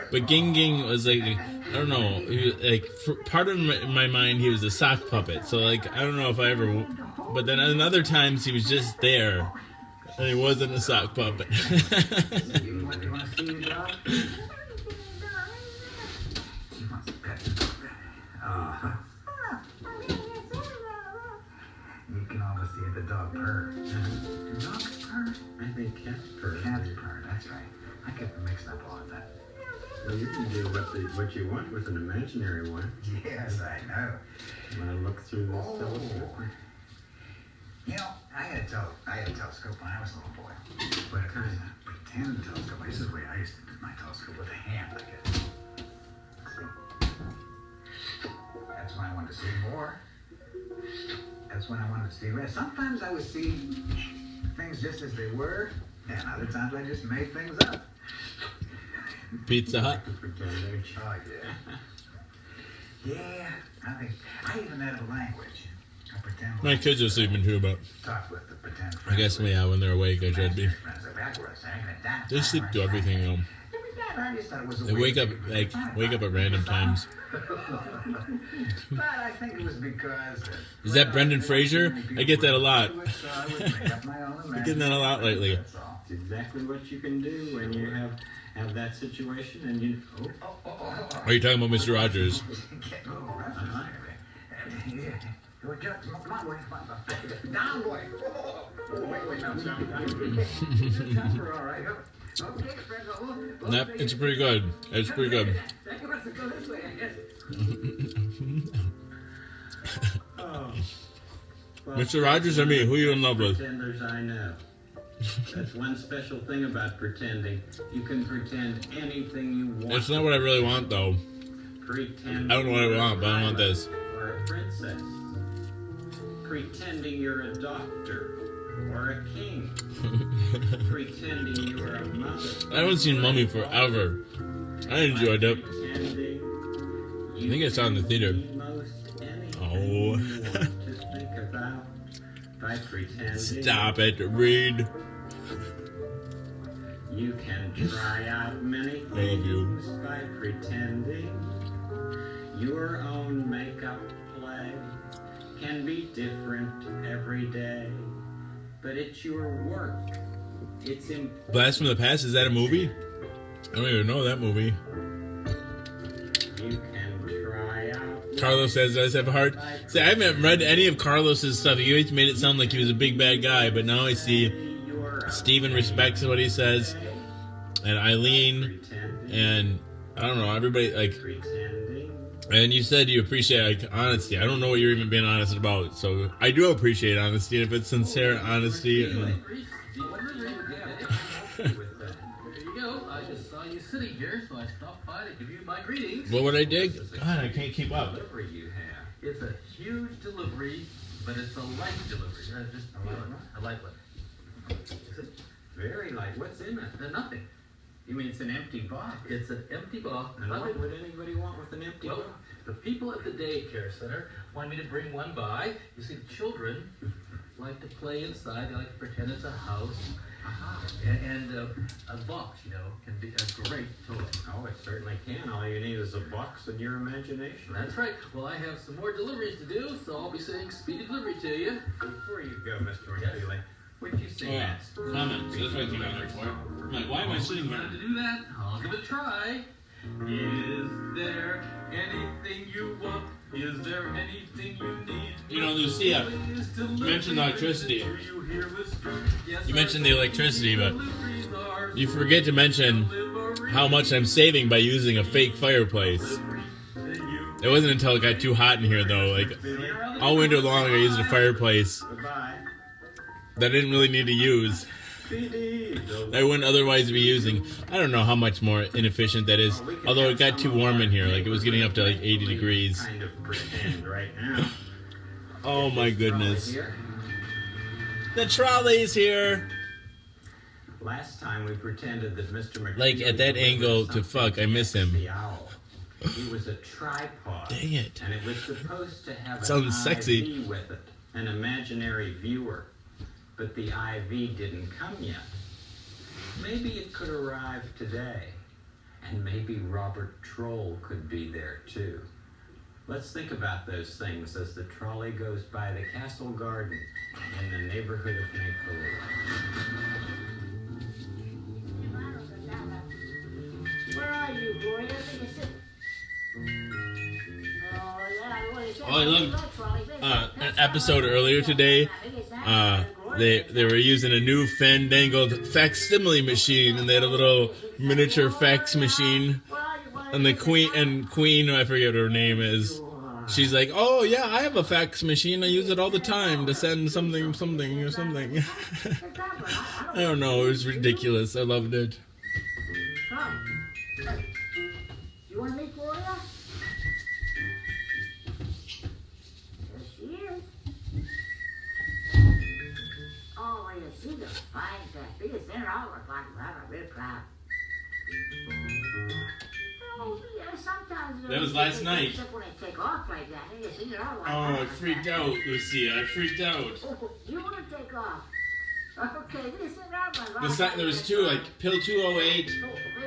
But Ging Ging was like, I don't know. He was like, for part of my mind, he was a sock puppet. So like, I don't know if I ever. But then in other times, he was just there, and he wasn't a sock puppet. You want to see the dog? She wants to pet the dog. You can always see the dog purr. Dogs purr? I think cats purr. Cats purr, that's right. I get mixed up all of that. Well, you can do what you want with an imaginary one. Yes, I know. You want to look through this telescope? You know, I had a telescope when I was a little boy. But it was a pretend telescope. This is the way I used to do my telescope, with a hand like this. See? That's when I wanted to see more. That's when I wanted to see less. Sometimes I would see things just as they were, and other times I just made things up. Pizza Hut. Oh, yeah. Yeah, I even had a language. I pretend. My kids are sleeping too, but Talk with the pretend I guess yeah, when they're awake, I should be. They sleep through everything, though. I just thought it was a They way wake to up get at random times. But I think it was because... Is that Brendan Fraser? I get that a lot. I would make up my own I'm getting that a lot lately. It's exactly what you can do when you have that situation and you... Are you talking about Mr. Rogers? Down, boy. Wait, no, all right. Okay, friends. Yep, it's pretty good. It's pretty good. Mr. Rogers or me? Who are you in love with? Pretenders I know. That's one special thing about pretending. You can pretend anything you want. It's not what I really want, though. Pretend I don't know what I want, but I want this. or a princess. Pretending you're a doctor or a king. Pretending you're a mother. I haven't seen Mummy forever. I enjoyed it. I think I saw it in the theater. Oh. By pretending. Stop it, Reed. You can try out many I love you. things by pretending. Your own makeup play can be different every day, but it's your work. It's important. Blast from the Past, is that a movie? I don't even know that movie. You can try out. Carlos says, does have a heart? See, I haven't read any of Carlos's stuff. He always made it sound like he was a big bad guy, but now I see Steven respects what he says, and Eileen, and I don't know, everybody, like, and you said you appreciate, like, honesty. I don't know what you're even being honest about, so I do appreciate honesty, if it's sincere honesty. And, There you go. I just saw you sitting here, so I stopped by to give you my greetings. what would I dig? God, I can't keep up. It's a huge delivery, but it's a light delivery. Just a light one. Very light. What's in it? Nothing. You mean it's an empty box? It's an empty box. And what would anybody want with an empty box? Well, the people at the daycare center wanted me to bring one by. You see, the children like to play inside. They like to pretend it's a house. And a box, you know, can be a great toy. Oh, it certainly can. All you need is a box and your imagination. That's right. Well, I have some more deliveries to do, so I'll be saying speedy delivery to you. Before you go, Mr. McFeely, would you sing that? Comments. That's what I came out there for. I'm like, why am I sitting here? To do that, I'll give it a try. Is there anything you want? Is there anything you need? You know, Lucia, you mentioned electricity. You mentioned the electricity, but you forget to mention how much I'm saving by using a fake fireplace. It wasn't until it got too hot in here, though. Like, all winter long, I used a fireplace that I didn't really need to use. that I wouldn't otherwise be using. I don't know how much more inefficient that is. Although it got too warm in here. Like, it was getting up to like 80 degrees. Kind of pretend right now. Oh my goodness. The trolley's here. Last time we pretended that Mr. McFeely Like, at that angle to fuck, I miss him. the owl. He was a tripod. Dang it. And it was supposed to have Sounds an sexy. IV with it, an imaginary viewer. But the IV didn't come yet. Maybe it could arrive today. And maybe Robert Troll could be there too. Let's think about those things as the trolley goes by the castle garden in the neighborhood of Make-Believe. Where are you, boy? I think it's it. Oh, yeah, what is that? Oh, I love an episode earlier today. They were using a new fandangled facsimile machine, and they had a little miniature fax machine And the Queen, I forget what her name is. She's like, oh yeah, I have a fax machine. I use it all the time to send something or something. I don't know. It was ridiculous. I loved it. You want to meet Gloria? There she is. Oh, yeah, she's a fine cat. Biggest dinner I'll work like. I'm real proud. Oh, yeah, sometimes. That was last night. Except when they take off like that. You see, they're all like Oh, I freaked out, Lucia. I freaked out. Oh, you want to take off? Okay, this is not my There's two, like pill 208,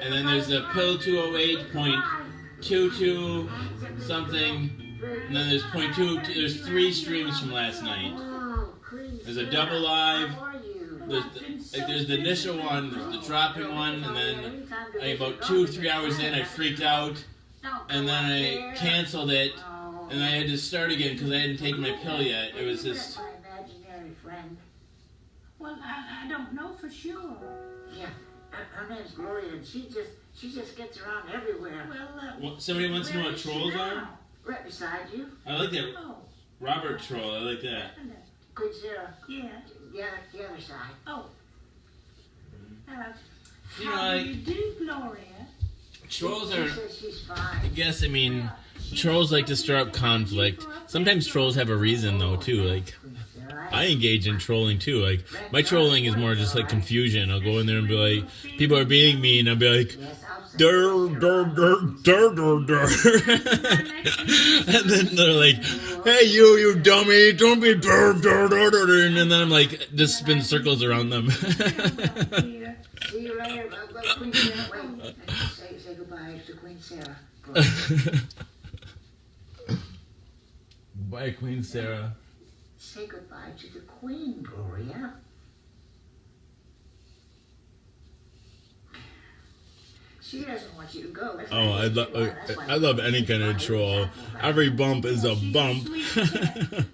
and then there's a pill 208.22 something, and then there's .2. There's 3 streams from last night. There's a double live. There's the initial one. There's the dropping one, and then about 2-3 hours in, I freaked out, and then I canceled it, and I had to start again because I hadn't taken my pill yet. It was just. Well, I don't know for sure. Yeah, her name's Gloria, and she just gets around everywhere. Well, somebody wants to know what trolls are? Right beside you. I like that. Robert Troll, I like that. Good, Sarah. Yeah. The other side. Oh. You know, How do you do, Gloria? Trolls are. She's fine. I guess, I mean, trolls like to stir up conflict. Sometimes trolls have a reason, though, too. Like, I engage in trolling, too. Like, my trolling is more just like confusion. I'll go in there and be like, people are being mean. I'll be like, dur, dur, dur, dur, dur, dur. And then they're like, hey, you dummy, don't be dur, dur, dur, dur, dur. And then I'm like, just spin circles around them. See you later. Queen Sarah. Wait, say goodbye to Queen Sarah. Bye, Queen Sarah. Say goodbye to the Queen, Gloria. She doesn't want you to go. I love any kind of troll. Every bump is a bump.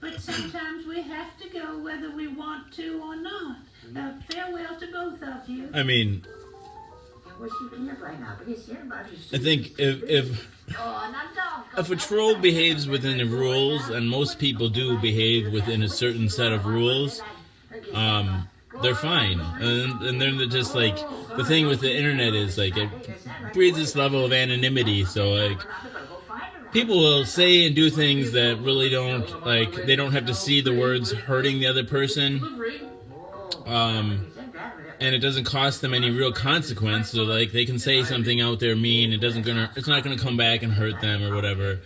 But sometimes we have to go whether we want to or not. Farewell to both of you. I mean, I think if a troll behaves within the rules, and most people do behave within a certain set of rules, they're fine. And they're just like, the thing with the internet is like, it breeds this level of anonymity. So like, people will say and do things that really don't, like, they don't have to see the words hurting the other person. And it doesn't cost them any real consequence. So like, they can say something out there mean, it's not gonna come back and hurt them or whatever.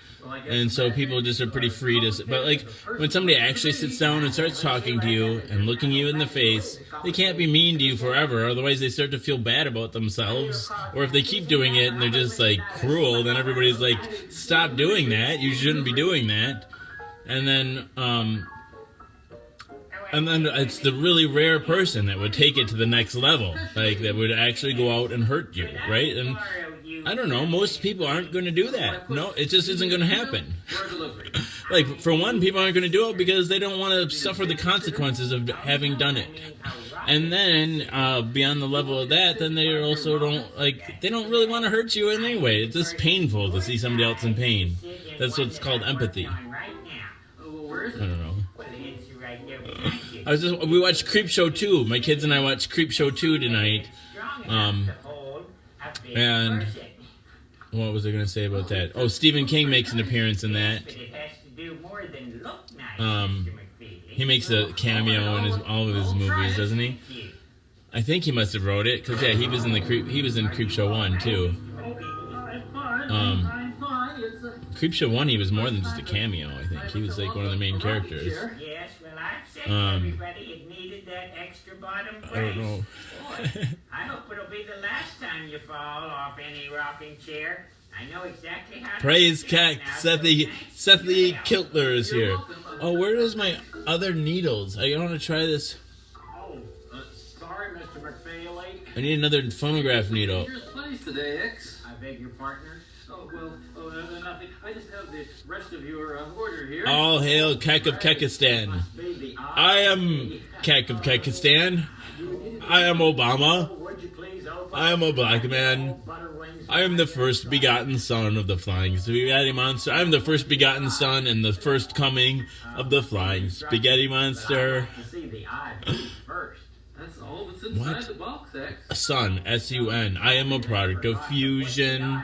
And so people just are pretty free to, but like, when somebody actually sits down and starts talking to you and looking you in the face, they can't be mean to you forever, otherwise they start to feel bad about themselves. Or if they keep doing it and they're just like cruel, then everybody's like, stop doing that, you shouldn't be doing that. And then it's the really rare person that would take it to the next level, like that would actually go out and hurt you, right? And I don't know, most people aren't going to do that. No, it just isn't going to happen. Like, for one, people aren't going to do it because they don't want to suffer the consequences of having done it. And then, beyond the level of that, then they also don't, like, they don't really want to hurt you in any way. It's just painful to see somebody else in pain. That's what's called empathy. I don't know. We watched Creepshow 2. My kids and I watched Creepshow 2 tonight. And what was I going to say about that? Oh, Stephen King makes an appearance in that. He makes a cameo in all of his movies, doesn't he? I think he must have wrote it, because yeah, he was in Creepshow 1 too. Creepshow 1, he was more than just a cameo. I think he was like one of the main characters. Yes, well, I've said to everybody it needed that extra bottom brace. I don't know. I hope it'll be the last time you fall off any rocking chair. I know exactly how to Praise Cat, Sethy Kiltler is here. Oh, where is my other needles? I want to try this. Oh, sorry, Mr. McFailey. I need another phonograph needle. Here's plenty today, X. I beg your partner. Oh, well, nothing. I just have the rest of your order here. All hail Kek of Kekistan. I am Kek of Kekistan. I am Obama. Would you please open I am a black man. I am the first begotten son of the flying spaghetti monster. I am the first begotten son and the first coming of the flying spaghetti monster. That's all that's inside the box, X. Sun, S-U-N. I am a product of fusion.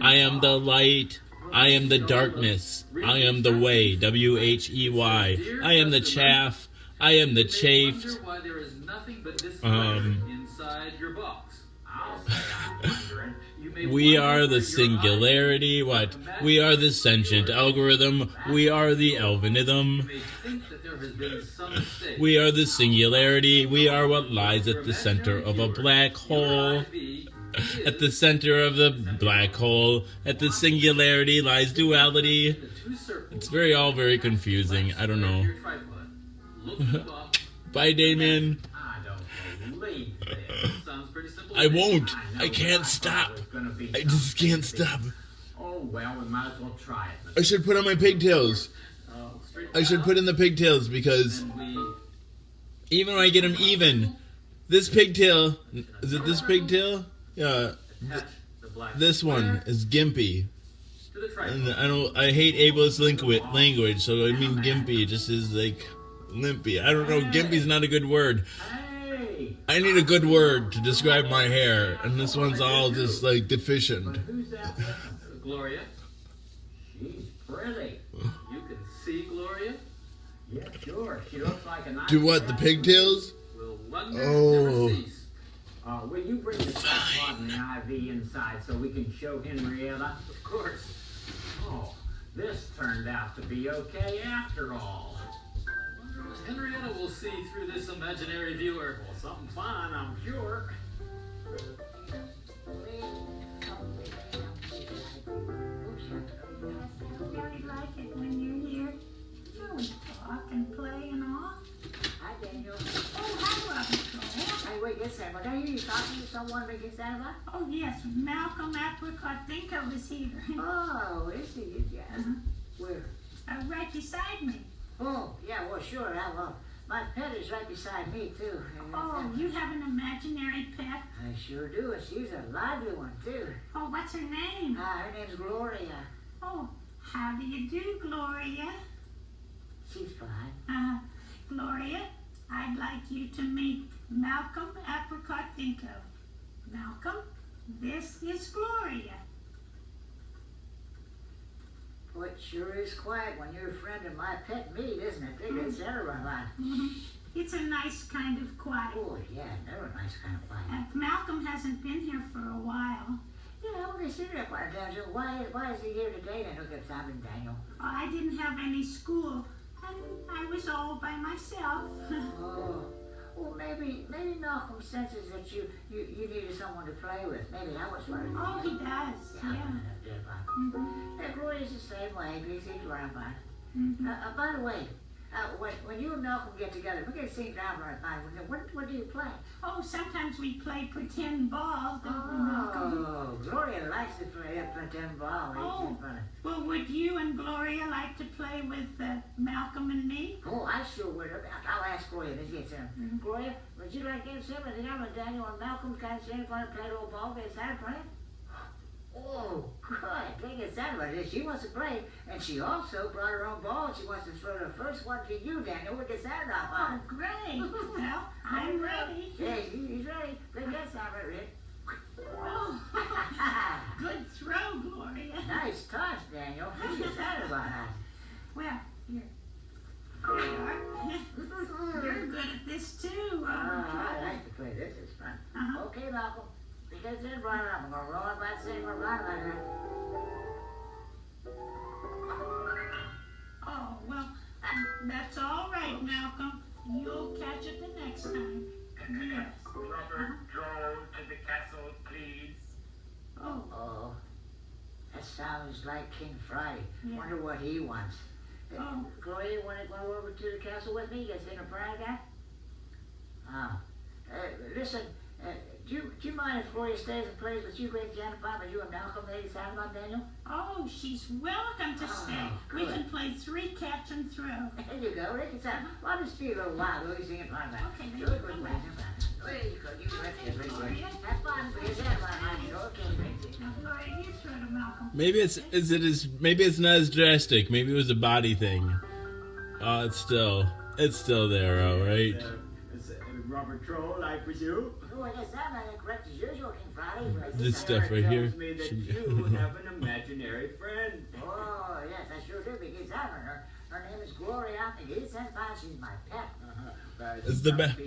I am the light. I am the darkness. I am the way, W-H-E-Y. I am the chaff. I am the chafed. Why there is nothing but this inside your box. We are the singularity. What? We are the sentient algorithm. We are the Elvinism. We are the singularity. We are what lies at the center of a black hole. At the center of the black hole, at the singularity lies duality. It's all very confusing. I don't know. Bye, Damien. I won't. I can't stop. I just can't stop. Oh, well, we might as well try it. I should put on my pigtails. I should put in the pigtails because even when I get them even, this pigtail, is it this pigtail? Yeah. This one is gimpy. And I hate ableist language, so I mean gimpy just is like limpy. I don't know, gimpy's not a good word. I need a good word to describe my hair, and this one's all just like deficient. Gloria. She's pretty. You can see Gloria? Yeah, sure. She looks like a nice Do what, the pigtails? Oh. Will you bring the tripod and the IV inside so we can show Henrietta? Of course. Oh, this turned out to be okay after all. Henrietta will see through this imaginary viewer. Well, something fine, I'm sure. Really like it when you're here. You always talk and play and all. Hi, Daniel. Oh, hi, Robert. Hey, wait, yes, Sam. Are you talking to someone we get that about? Oh, yes. Malcolm Apricot Dinko is here. Oh, is he? Yes. Where? Right beside me. Oh, yeah, well, sure. My pet is right beside me, too. Oh, you have an imaginary pet? I sure do. She's a lively one, too. Oh, what's her name? Her name's Gloria. Oh, how do you do, Gloria? She's fine. Gloria, I'd like you to meet Malcolm Apricot Dinko. Malcolm, this is Gloria. Well, it sure is quiet when your friend and my pet meet, isn't it? They get center on that. It's a nice kind of quiet. Oh, yeah, never a nice kind of quiet. Malcolm hasn't been here for a while. Yeah, well, they sit there quite Daniel. Why is he here today? Then look at Simon Daniel. I didn't have any school, and I was all by myself. Oh, well, maybe Malcolm senses that you needed someone to play with. Maybe that was what it is. Oh, he does. Yeah. Yeah, Gloria's the same way. He's around by. By the way, when you and Malcolm get together, we get to sing down right by. What do you play? Oh, sometimes we play pretend ball. Oh, Gloria likes to play pretend ball. Oh, well, would you and Gloria like to play with Malcolm and me? Oh, I sure would. I'll ask Gloria. Let's get some. Gloria, would you like to get some? I think I'm with Daniel and Malcolm kind of stand for and play a little ball. Get Santa playing? Oh, good. They get Santa about this. She wants to play, and she also brought her own ball. She wants to throw the first one to you, Daniel. We'll get Santa off on. Oh, great. Well, I'm ready. Yeah, he's ready. Let's get Santa, Rick. Oh, good throw, Gloria. Nice toss, Daniel. Let's get Santa about that. Well, here. There you are. You're good at this, too. I like to play this. It's fun. Okay, Malcolm. Because then right up, I'm gonna roll it by the same right like that. Oh, well, that's all right, Malcolm. You'll catch it the next time. Yes. Robert, draw to the castle, please. Oh, that sounds like King Friday. Wonder what he wants. Gloria, want to go over to the castle with me? Get in a prayer guy? Listen, do you mind if Gloria stays and plays with you, Great Janet Bob, and you and Malcolm, Lady Sandlot, Daniel? Oh, she's welcome to stay. Good. We can play 3 catch and throw. There you go, Rick. Well, I'll just be a little wild. We'll sing it like that. Okay, good, good, There you go. You can rest here, Have fun. Maybe it's not as drastic. Maybe it was a body thing. It's still there, all right. Robert Troll, I presume. Oh, I guess I'm not correct as usual, King Friday. This stuff right here. Tells me that you have an imaginary friend. Oh, yes, I sure do, because I have her. Her name is Gloria, and it's she's my pet. It's the back.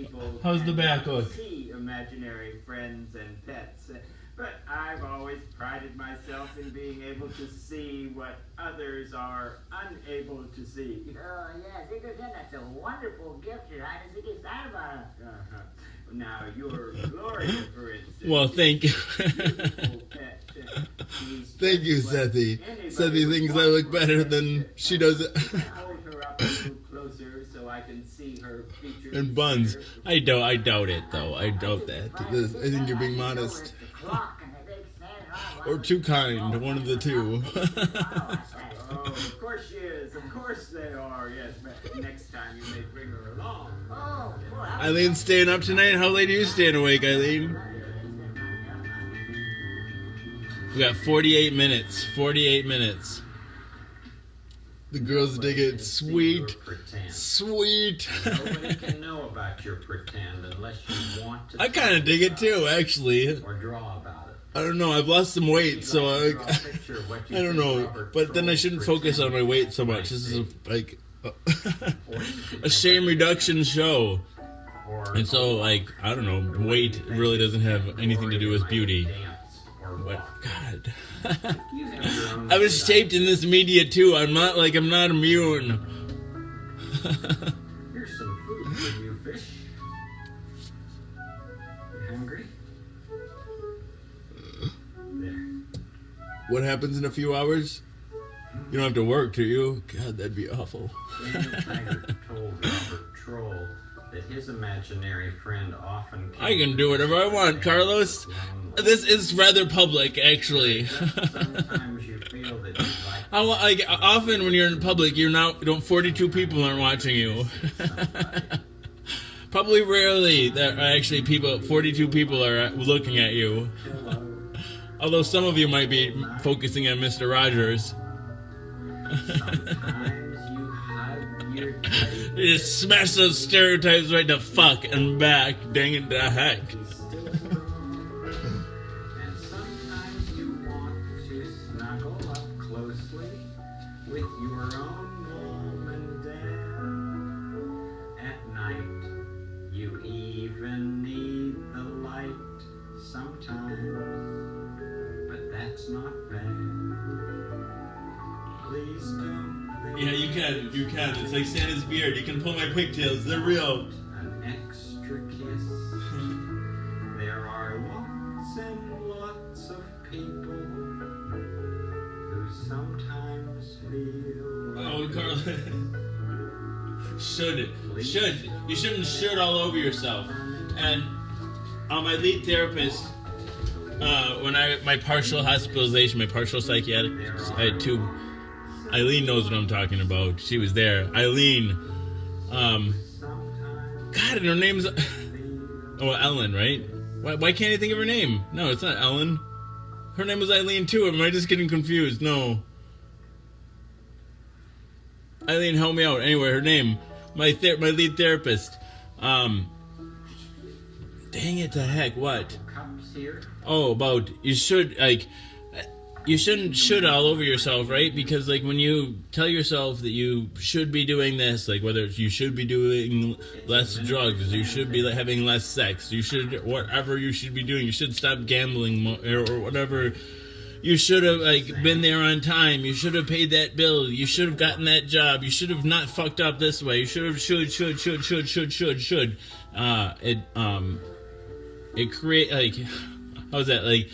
How's the back look? See imaginary friends and pets. But I've always prided myself in being able to see what others are unable to see. Oh, yes, that's a wonderful gift, Your Highness. It gets out about it. Now, your Gloria, for instance. Well, thank you. Thank you, Sethy. Sethy thinks I look better than she does it. Hold her up a little closer so I can see her features. And buns. I doubt it, though. I doubt that. I think you're being modest. Or too kind, one of the two. Oh, of course she is. Of course they are. Yes, next time you may bring her along. Oh, Eileen's staying up tonight? How late are you staying awake, Eileen? We got 48 minutes. 48 minutes. The girls dig it. Sweet. Sweet. Nobody can know about your pretend unless you want to. I kind of dig it too, actually. Or draw about it. I don't know. I've lost some weight, so I don't know. But then I shouldn't focus on my weight so much. This is like a shame reduction show. And so, like, I don't know. Weight really doesn't have anything to do with beauty. But God, I was shaped in this media too. I'm not immune. Here's some food for you, fish. You hungry? What happens in a few hours? You don't have to work, do you? God, that'd be awful. Daniel Tiger told Robert Troll that his imaginary friend often I can do whatever I want, Carlos. This is rather public, actually. Sometimes you feel that you'd often when you're in public, 42 people aren't watching you. Probably rarely that actually 42 people are looking at you. Although some of you might be focusing on Mr. Rogers. You just smash those stereotypes right to fuck and back. Dang it to heck. And sometimes you want to snuggle up closely with your own mom and dad. At night, you even need the light sometimes. But that's not bad. Please don't. Yeah, you can. It's like Santa's beard. You can pull my pigtails. They're real. An extra kiss. There are lots and lots of people who sometimes feel. Oh, Carl. You shouldn't all over yourself. And my lead therapist, when my partial hospitalization, my partial psychiatric, I had two. Eileen knows what I'm talking about. She was there. Eileen, God, and her name's Ellen, right? Why can't I think of her name? No, it's not Ellen. Her name was Eileen too. Am I just getting confused? No. Eileen, help me out. Anyway, her name, my lead therapist. Dang it to heck! What? Oh, about you shouldn't all over yourself, right? Because like when you tell yourself that you should be doing this, like whether it's you should be doing less drugs, you should be having less sex, you should whatever you should be doing, you should stop gambling or whatever. You should have been there on time. You should have paid that bill. You should have gotten that job. You should have not fucked up this way. You should have should. It create how's that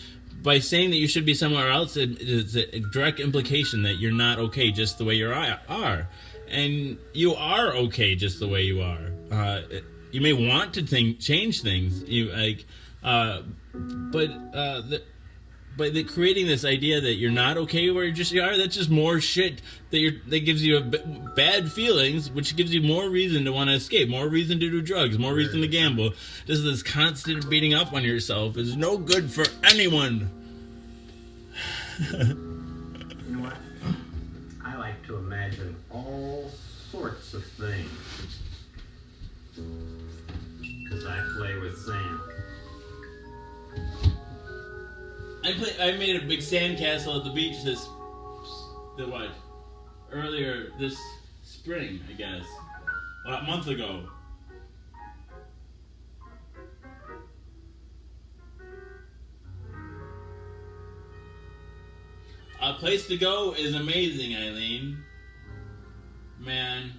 by saying that you should be somewhere else, it's a direct implication that you're not okay just the way you are. And you are okay just the way you are. You may want to change things. by creating this idea that you're not okay where you are, that's just more shit that gives you bad feelings, which gives you more reason to want to escape, more reason to do drugs, more reason to gamble. Just this constant beating up on yourself is no good for anyone. You know what? I like to imagine all sorts of things. Because I play with Sam. I made a big sandcastle at the beach earlier this spring, I guess. Well, a month ago. A Place to Go is amazing, Eileen. Man.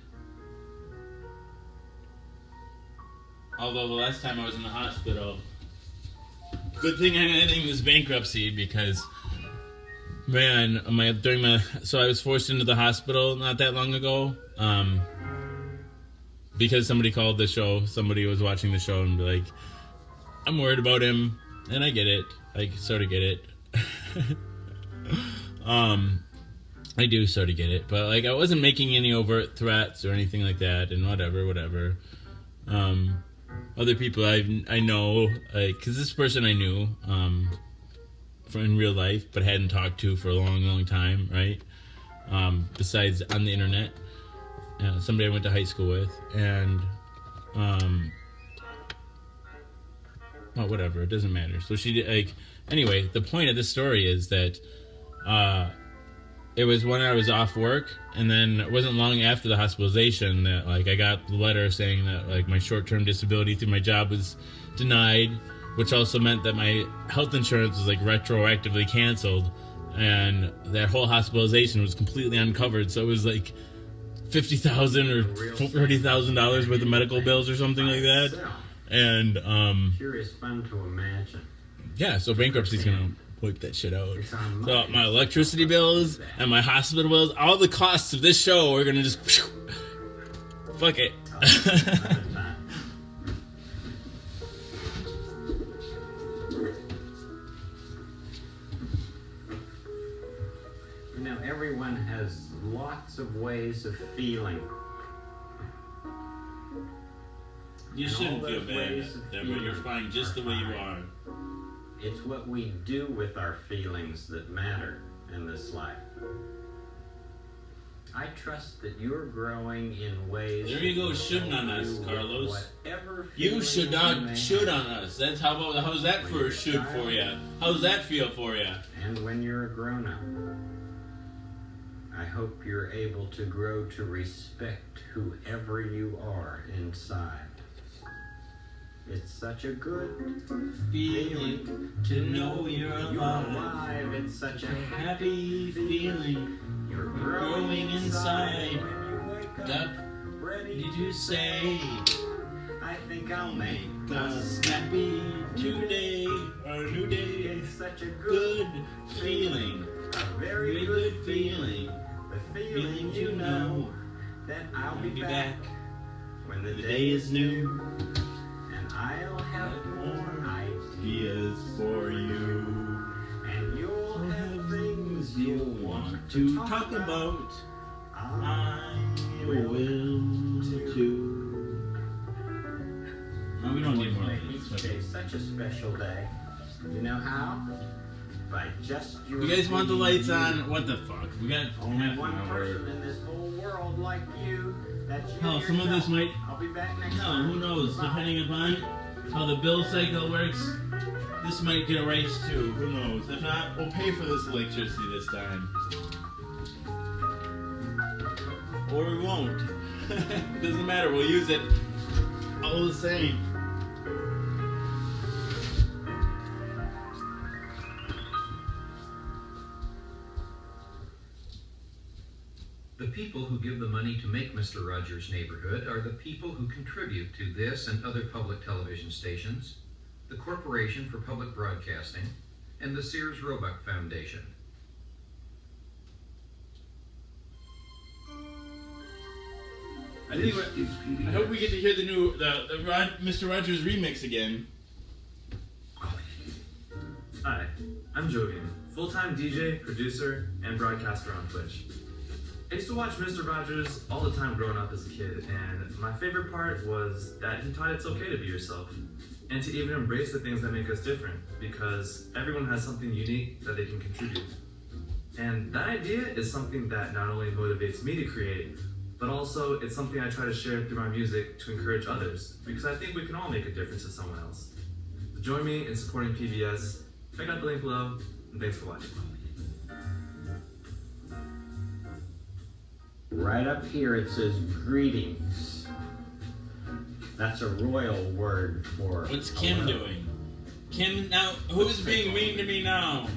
Although the last time I was in the hospital, good thing I didn't think this bankruptcy, because, man, so I was forced into the hospital not that long ago, because somebody called the show, somebody was watching the show and be like, I'm worried about him, and I get it, I sort of get it. I do sort of get it, but, like, I wasn't making any overt threats or anything like that, and whatever. Other people I know, like, because this person I knew from in real life, but hadn't talked to for a long time, right? Besides on the internet, somebody I went to high school with, and well, whatever, it doesn't matter. So she did, like, anyway, the point of this story is that it was when I was off work, and then it wasn't long after the hospitalization that, like, I got the letter saying that, like, my short-term disability through my job was denied, which also meant that my health insurance was, like, retroactively canceled, and that whole hospitalization was completely uncovered. So it was like $50,000 or $30,000 worth of medical bills or something like that. And Curious fun to imagine. Yeah, so bankruptcy's gonna wipe that shit out. So my electricity bills and my hospital bills, all the costs of this show are gonna just fuck it. You know, everyone has lots of ways of feeling. You shouldn't feel bad, but you're fine just the way you are. It's what we do with our feelings that matter in this life. I trust that you're growing in ways. There you go, shouldn't on us, Carlos. You should not should on us. That's how's that for a should for you? How's that feel for you? And when you're a grown-up, I hope you're able to grow to respect whoever you are inside. It's such a good feeling to know you're alive. It's such a happy feeling. You're growing inside. When you wake up, ready to say, I think I'll make a snappy today, a new day. It's such a good feeling, a very good feeling. The feeling you know that I'll be back when the day is new. I'll have more ideas for you, and you'll have things you'll want to talk about. I will too. No, we don't need more of this. Today's such a special day. You know how? By just your You guys want the lights on? What the fuck? We got only one person in this whole world like you. That's you. Hell, some of this might. I'll be back next No, time. who knows? Depending upon how the bill cycle works, this might get erased too. Who knows? If not, we'll pay for this electricity this time. Or we won't. Doesn't matter. We'll use it all the same. The people who give the money to make Mr. Rogers' Neighborhood are the people who contribute to this and other public television stations, the Corporation for Public Broadcasting, and the Sears Roebuck Foundation. I hope we get to hear the new Mr. Rogers remix again. Hi, I'm Jovian, full-time DJ, producer, and broadcaster on Twitch. I used to watch Mr. Rogers all the time growing up as a kid, and my favorite part was that he taught it's okay to be yourself, and to even embrace the things that make us different, because everyone has something unique that they can contribute. And that idea is something that not only motivates me to create, but also it's something I try to share through my music to encourage others, because I think we can all make a difference to someone else. So join me in supporting PBS. Check out the link below, and thanks for watching. Right up here it says greetings. That's a royal word for... What's Kim doing? Kim, now, who's being mean to me now?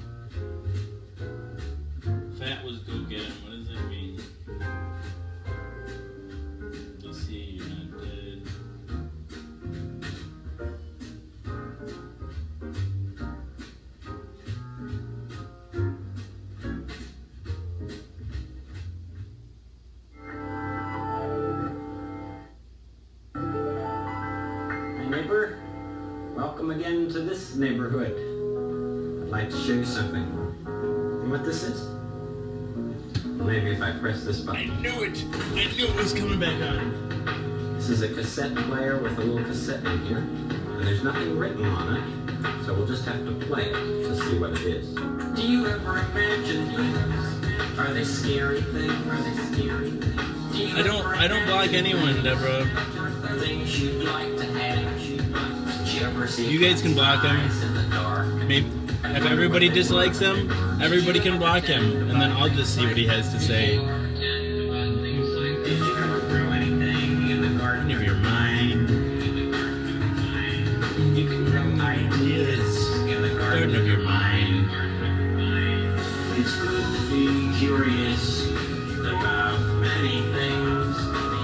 Fat was go get him. What does that mean? Let's see, you're not dead. Neighbor, welcome again to this neighborhood. I'd like to show you something. You know what this is? Maybe if I press this button. I knew it! I knew it was coming back on. This is a cassette player with a little cassette in here, and there's nothing written on it, so we'll just have to play it to see what it is. Do you ever imagine things? Are they scary things? Are they scary things? I don't block anyone, Deborah. Things you'd like to have. You guys can block him. Maybe if everybody dislikes him, everybody can block him, and then I'll just see what he has to say. Garden of your mind. You can grow ideas in the garden of your mind. It's good to be curious about many things.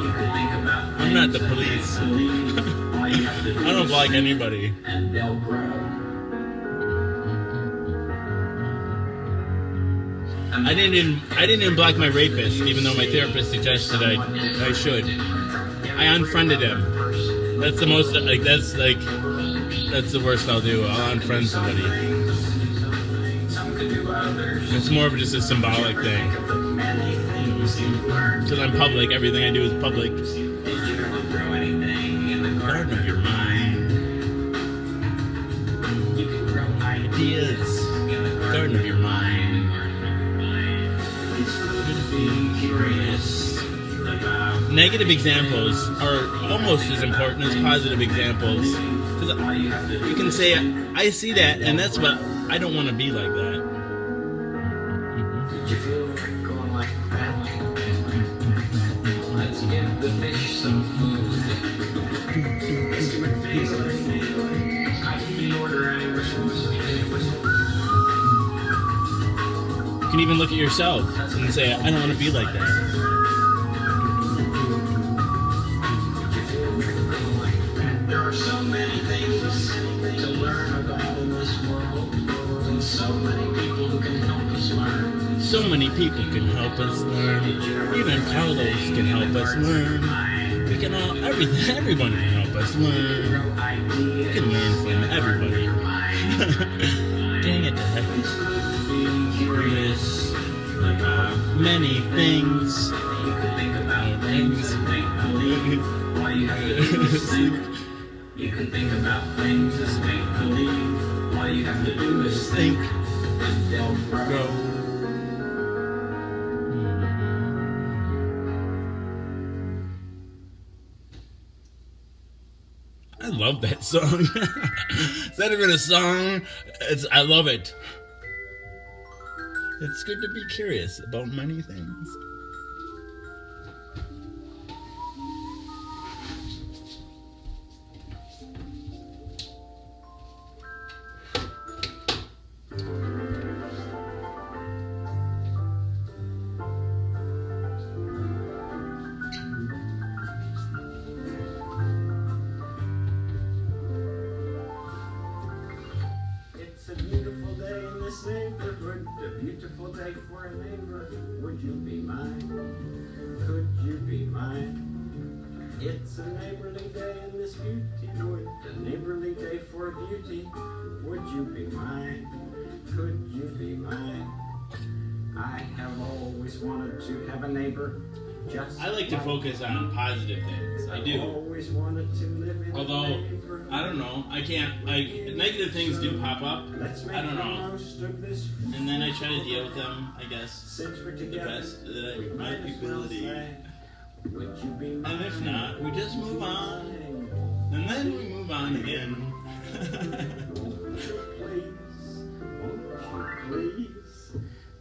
You can think about. I'm not the police. I don't block anybody. And they'll grow. I didn't even block my rapist, even though my therapist suggested I should. I unfriended him. That's the most that's the worst I'll do. I'll unfriend somebody. It's more of just a symbolic thing. Because I'm public, everything I do is public. Garden of your mind. You can grow ideas. Garden of your mind. It's good to be curious about. Negative examples are almost as important as positive examples. Because you can say, I see that, and that's what I don't want to be like that. Did you feel like going like that? Let's give the fish some food. You can even look at yourself and say, I don't want to be like that. There are so many things to learn about in this world, and so many people who can help us learn. So many people can help us learn. Even Carlos can help us learn. We can all, everyone can help us learn. We can learn from everybody. Dang it, the heck. Curious about many things. You can think about things and make believe. All you have to do is think. You can think about things and make believe. All you have to do is think. And they'll grow. I love that song. Is that even a song? I love it. It's good to be curious about many things. It's a beautiful day in this neighborhood, a beautiful day for a neighbor. Would you be mine? Could you be mine? It's a neighborly day in this beauty wood, a neighborly day for beauty. Would you be mine? could you be mine? I have always wanted to have a neighbor just I like to focus on positive things. I do. always wanted to live in Although, a neighborhood. I don't know. I can't. Like, negative things do pop up. Let's make I don't the know. most of this. And then I try to deal with them, I guess, Since we're the together, best that we my might as well ability. say, would you be mine? And if not, we just move on. And then we move on again.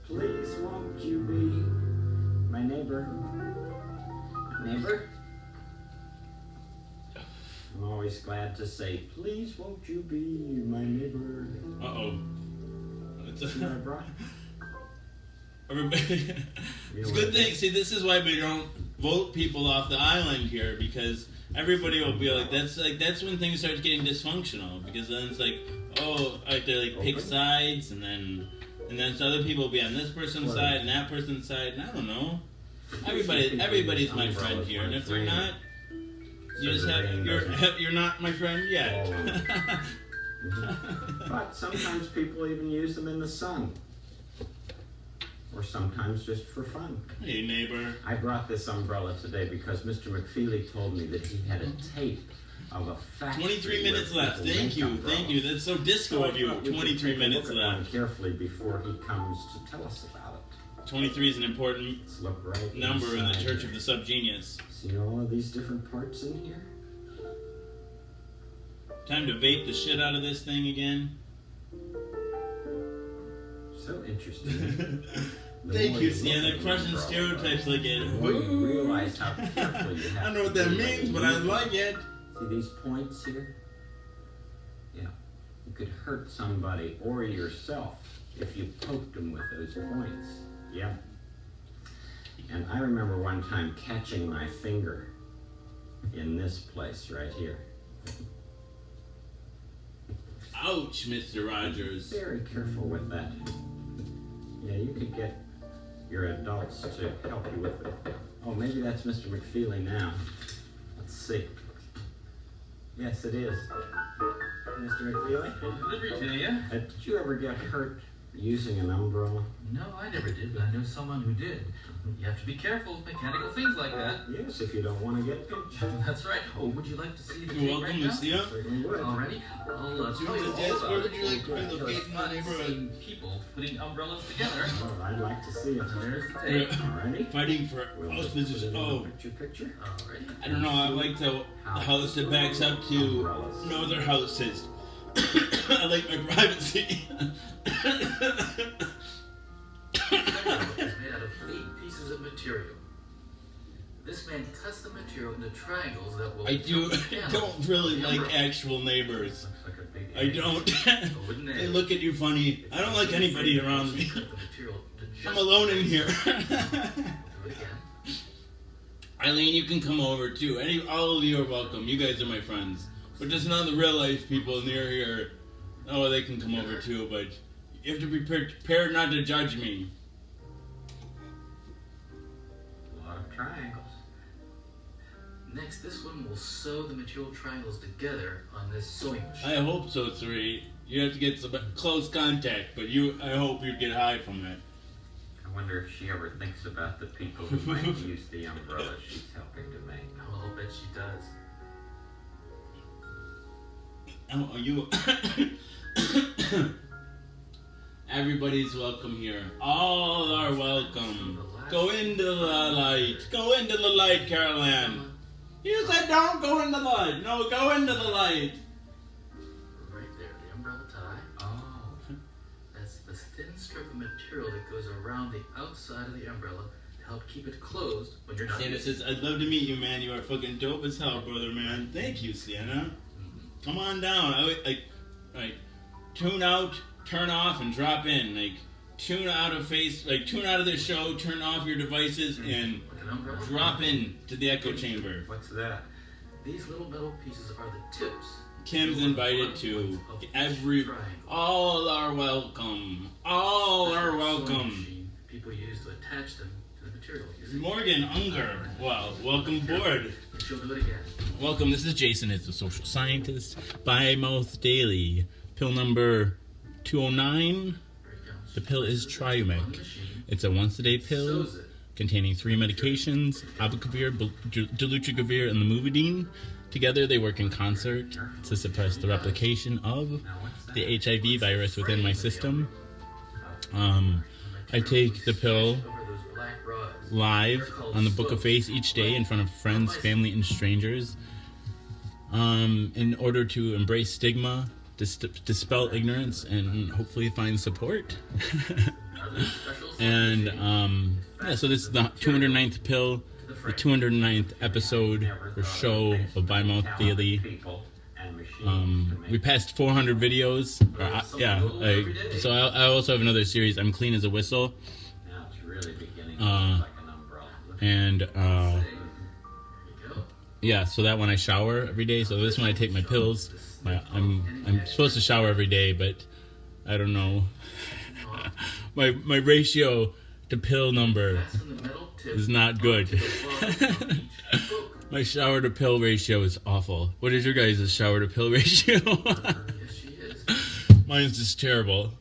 Please, won't you be my neighbor? Neighbor? I'm always glad to say, please, won't you be my neighbor? Uh-oh. See what I brought? Everybody, it's a good thing. See, this is why we don't vote people off the island here, because everybody will be like, that's when things start getting dysfunctional, because then it's like, oh, they like pick sides, and then so other people will be on this person's side and that person's side, and I don't know. Everybody's my friend here, and if they're not, you just you're not my friend yet. But sometimes people even use them in the sun. Or sometimes just for fun. Hey, neighbor. I brought this umbrella today because Mr. McFeely told me that he had a tape of a factory. 23 minutes left. Thank you. That's so disco of you. 23 minutes left. Carefully before he comes to tell us about it. 23 is an important number in the Church of the Subgenius. See all of these different parts in here? Time to vape the shit out of this thing again. So interesting. Thank you, Sienna. Crushing stereotypes like it. You realize how careful you have I don't know what that means, but I like it. See these points here? Yeah. You could hurt somebody or yourself if you poked them with those points. Yeah. And I remember one time catching my finger in this place right here. Ouch, Mr. Rogers. Very careful with that. Yeah, you could get your adults to help you with it. Oh, maybe that's Mr. McFeely now. Let's see. Yes, it is. Mr. McFeely? Delivery to you. Did you ever get hurt using an umbrella? No, I never did, but I know someone who did. You have to be careful with mechanical things like that. Yes, if you don't want to get pinched. That's right. Oh, would you like to see the You're tape welcome, right now? Lucia. Certainly would. Already? I'll tell you all Yes, about where it. would you like to relocate in the neighborhood? People putting umbrellas together. Oh, I'd like to see it. There's the We're tape. Alrighty. fighting for house visitors. Oh, Picture. Alrighty. I don't know. I like the house that backs up to no other houses. I like my privacy. Is made out of 8 pieces of material. This man cuts the material into triangles that will. I don't really like actual neighbors. I don't. They look at you funny. I don't like anybody around me. I'm alone in here. Eileen, you can come over too. All of you are welcome. You guys are my friends. But just not the real life people near here. Oh, they can come over too, but you have to be prepared not to judge me. A lot of triangles. Next, this one will sew the material triangles together on this sewing machine. I hope so, Sri. You have to get some close contact, but I hope you get high from that. I wonder if she ever thinks about the people who might use the umbrella she's helping to make. Oh, I'll bet she does. Oh, you. Everybody's welcome here. All are welcome. Go into the light. Go into the light, Carol Ann. You said don't go into the light. No, go into the light. Right there, the umbrella tie. Oh. That's the thin strip of material that goes around the outside of the umbrella to help keep it closed when you're not Sienna says, I'd love to meet you, man. You are fucking dope as hell, brother, man. Thank you, Sienna. Come on down. Tune out, turn off, and drop in. Tune out of the show, turn off your devices, and drop in to the echo chamber. What's that? These little metal pieces are the tips. Kim's invited to. All are welcome. All are welcome. People use to attach them to the material. Morgan Unger. Well, welcome aboard. She'll do it again. Welcome. This is Jason. It's the social scientist. By Mouth Daily. Pill number 209. The pill is Triumec. It's a once-a-day pill containing 3 medications, abacavir, dolutegravir, and lamivudine. Together, they work in concert to suppress the replication of the HIV virus within my system. I take the pill live on the Book of Face each day in front of friends, family, and strangers in order to embrace stigma, dispel ignorance, and hopefully find support. And yeah, so this is the 209th pill, the 209th episode or show of By Mouth Daily. We passed 400 videos. So I also have another series, I'm Clean as a Whistle. Yeah, so that one I shower every day. So this one I take my pills. I'm supposed to shower every day, but I don't know. my ratio to pill number is not good. My shower to pill ratio is awful. What is your guys' shower to pill ratio? Mine's just terrible.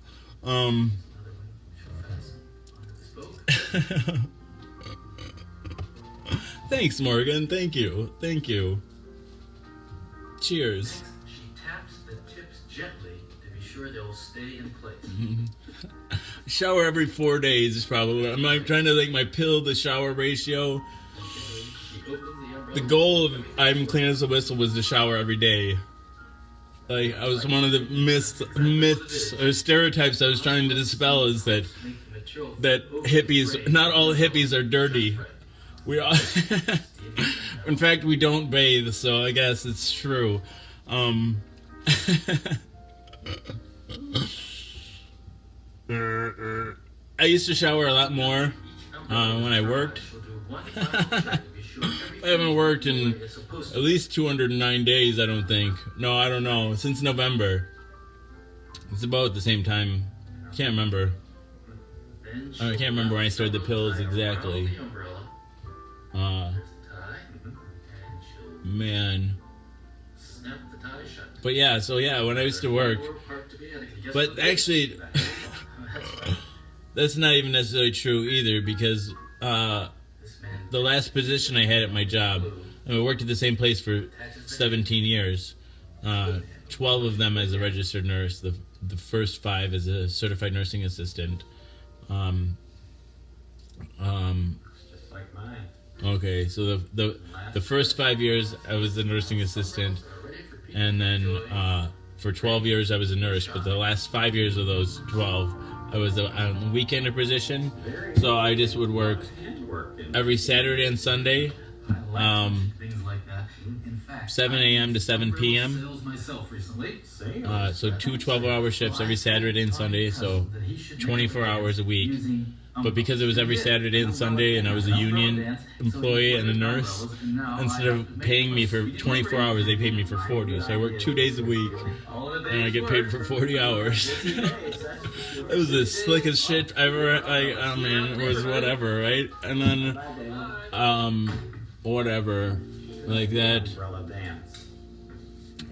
Thanks, Morgan. Thank you. Cheers. She taps the tips gently to be sure they'll stay in place. Shower every 4 days is probably. I'm trying to think my pill to shower ratio. The goal of I'm Clean as a Whistle was to shower every day. Like, I was one of the myths or stereotypes I was trying to dispel is that hippies, not all hippies are dirty. We all, in fact, we don't bathe, so I guess it's true. I used to shower a lot more when I worked. I haven't worked in at least 209 days, I don't think. No, I don't know. Since November. It's about the same time. Can't remember. I can't remember when I started the pills exactly. Man. But yeah, so yeah, when I used to work. But actually, that's not even necessarily true either, because the last position I had at my job, I worked at the same place for 17 years, 12 of them as a registered nurse, the first 5 as a certified nursing assistant. Just like mine. Okay, so the first 5 years I was a nursing assistant, and then for 12 years I was a nurse, but the last 5 years of those 12 I was a weekender position, so I just would work every Saturday and Sunday, 7 a.m. to 7 p.m. So 2 12-hour shifts every Saturday and Sunday, so 24 hours a week. But because it was every Saturday and Sunday, and I was a union employee and a nurse, instead of paying me for 24 hours, they paid me for 40. So I worked 2 days a week, and I get paid for 40 hours. It was the slickest shit ever. I mean, it was whatever, right? And then, whatever, like that.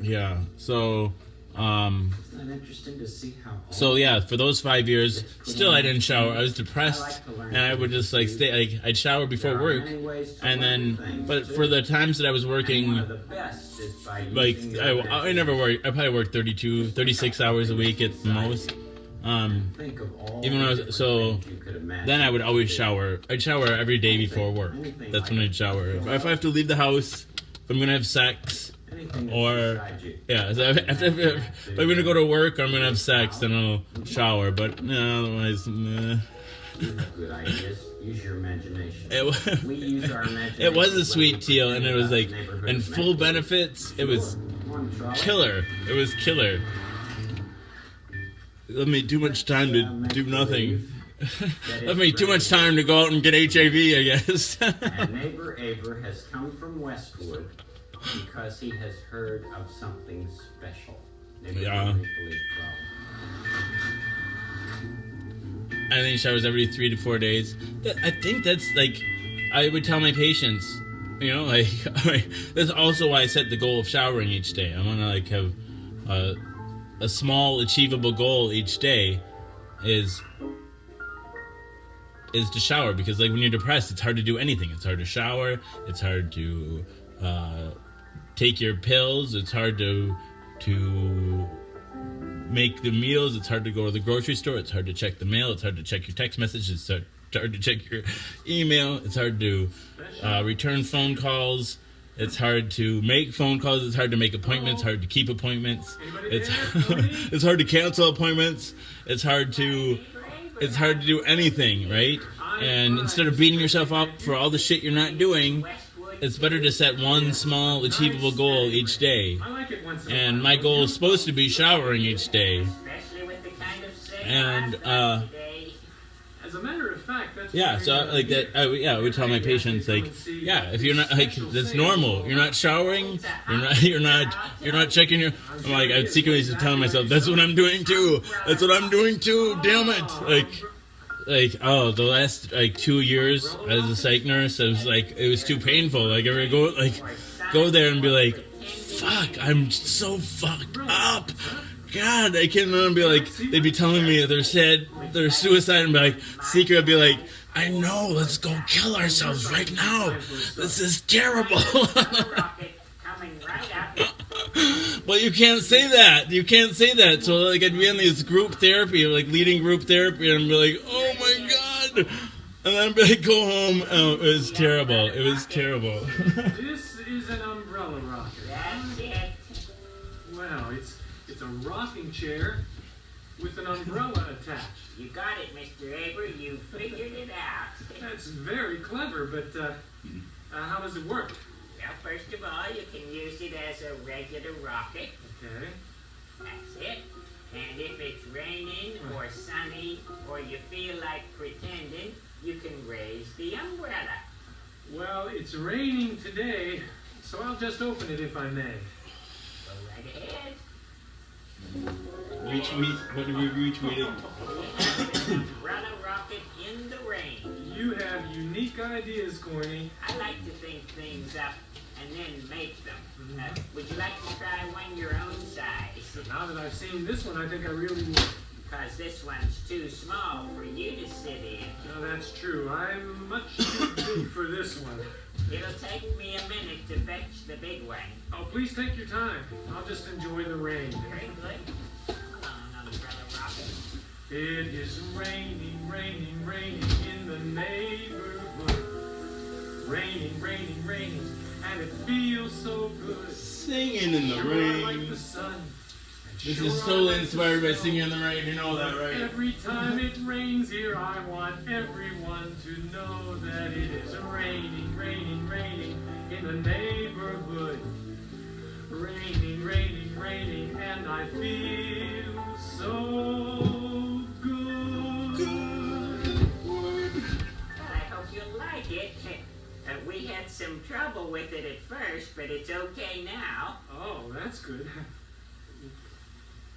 Yeah. So, Isn't it interesting to see how? So yeah, for those 5 years, still I didn't shower. I was depressed, and I would just like stay. Like I'd shower before work, and then. But for the times that I was working, like I never worked. I probably worked 36 hours a week at the most. Even when I was then I would always shower. I'd shower every day before work. That's when I'd shower. If I have to leave the house, if I'm gonna have sex, or yeah, so if I'm gonna go to work, or I'm gonna have sex, then I'll shower. But no, otherwise, nah. Good ideas. Use your imagination. We use our imagination. It was a sweet deal, and it was like, and full benefits. It was killer. It was killer. Left me too much time to do nothing. Left me too much time to go out and get HIV, I guess. And neighbor Aber has come from Westwood because he has heard of something special. Yeah. I think showers every 3 to 4 days. I think that's like, I would tell my patients, you know, like, that's also why I set the goal of showering each day. I want to like have a small achievable goal each day, is to shower, because like when you're depressed, it's hard to do anything. It's hard to shower. It's hard to take your pills. It's hard to make the meals. It's hard to go to the grocery store. It's hard to check the mail. It's hard to check your text messages. It's hard to check your email. It's hard to return phone calls. It's hard to make phone calls. It's hard to make appointments. Hard to keep appointments. It's hard to cancel appointments. It's hard to do anything, right? And instead of beating yourself up for all the shit you're not doing, it's better to set one small achievable goal each day. And my goal is supposed to be showering each day. And as a matter of fact, that's yeah, so like that. I would tell my patients, like, yeah, if you're not, like, that's normal. You're not showering. You're not checking your. I'm like, I secretly just telling myself, that's what I'm doing too. That's what I'm doing too. Damn it! Like the last 2 years as a psych nurse, it was too painful. Like I would go there and be like, fuck, I'm so fucked up. God, I can't remember. Be like, they'd be telling me they're sad, they're suicide, and be like, secret would be like, I know, let's go kill ourselves right now. This is terrible. But you can't say that. You can't say that. So like I'd be in this group therapy, like leading group therapy, and I'd be like, oh my God. And then I'd be like, go home. Oh, it was terrible. It was terrible. This is an umbrella rocker. That's it. Wow, it's a rocking chair with an umbrella attached. You got it, Mr. Aber. You figured it out. That's very clever, but how does it work? Well, first of all, you can use it as a regular rocket. Okay. That's it. And if it's raining or sunny or you feel like pretending, you can raise the umbrella. Well, it's raining today, so I'll just open it if I may. Go right ahead. What are we retweeting? Run a rocket in the rain. You have unique ideas, Corny. I like to think things up and then make them. Would you like to try one your own size? Now that I've seen this one, I think I really would. Because this one's too small for you to sit in. No, that's true. I'm much too big for this one. It'll take me a minute to fetch the big one. Oh, please take your time. I'll just enjoy the rain. Very good. Come on, umbrella rocket. It is raining, raining, raining in the neighborhood. Raining, raining, raining, and it feels so good. Singing in the sure rain. Like the sun. This is totally inspired by Singing in the Rain. You know that, right? Every time it rains here, I want everyone to know that it is raining, raining, raining in the neighborhood. Raining, raining, raining, and I feel so good. I hope you'll like it. We had some trouble with it at first, but it's okay now. Oh, that's good.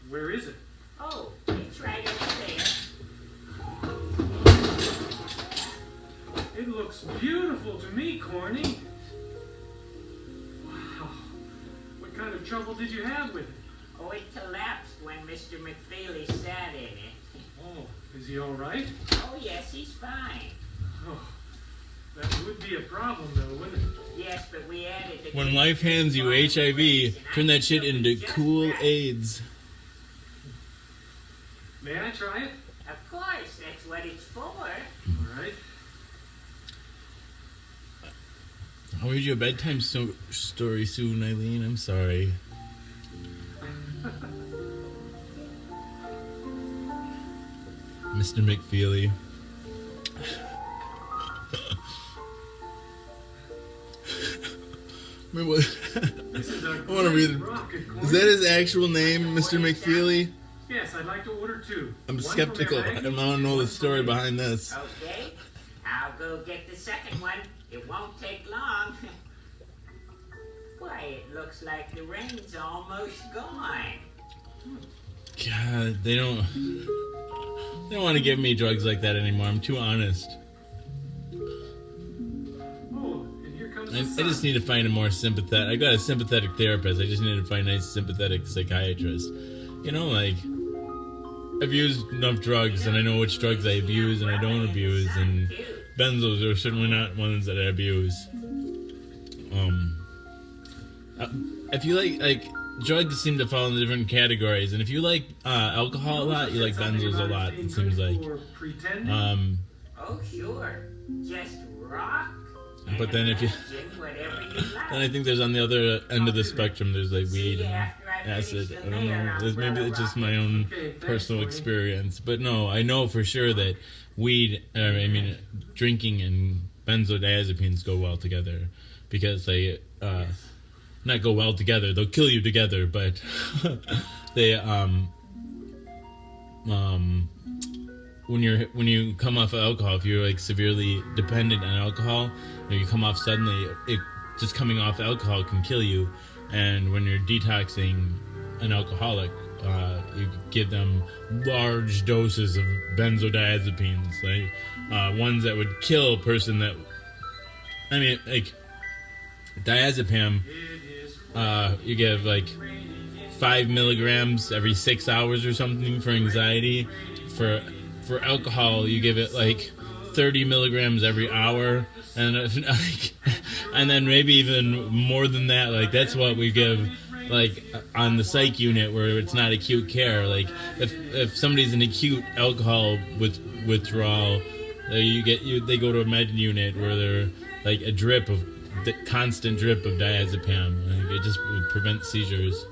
Where is it? Oh, it's right over there. It looks beautiful to me, Corny. Wow. What kind of trouble did you have with it? Oh, it collapsed when Mr. McFeely sat in it. Oh, is he all right? Oh, yes, he's fine. Oh, that would be a problem, though, wouldn't it? Yes, but we added the... When life hands you HIV, turn that shit into cool AIDS. May I try it? Of course, that's what it's for. All right. I'll read you a bedtime story soon, Eileen. I'm sorry. Mr. McFeely. Remember what? I want to read it. Is that his actual name, Mr. McFeely? Yes, I'd like to order two. I'm skeptical. I want to know the story behind this. Okay, I'll go get the second one. It won't take long. Why, it looks like the rain's almost gone. God, they don't want to give me drugs like that anymore. I'm too honest. Oh, and here comes the I sun. just need to find a more sympathetic. I got a sympathetic therapist. I just need to find a nice sympathetic psychiatrist. You know, like I've used enough drugs, and I know which drugs I abuse and I don't abuse, and benzos are certainly not ones that I abuse. If you like drugs seem to fall into different categories, and if you like alcohol a lot, you like benzos a lot. It seems like. Oh, sure. Just rock. But then if you, then I think there's on the other end of the spectrum, there's like weed and acid. I don't know. Maybe it's just my own personal experience. But no, I know for sure that weed, drinking and benzodiazepines go well together, because they not go well together. They'll kill you together, but they when you come off of alcohol, if you're like severely dependent on alcohol, and you come off suddenly, it just coming off alcohol can kill you. And when you're detoxing an alcoholic, you give them large doses of benzodiazepines, like ones that would kill a person. That, I mean, like diazepam, you give like 5 milligrams every 6 hours or something for anxiety. For alcohol, you give it like 30 milligrams every hour, and and then maybe even more than that. Like that's what we give, like on the psych unit where it's not acute care. Like if somebody's in acute alcohol withdrawal, they go to a med unit where they're like a drip of constant drip of diazepam. Like it just would prevent seizures.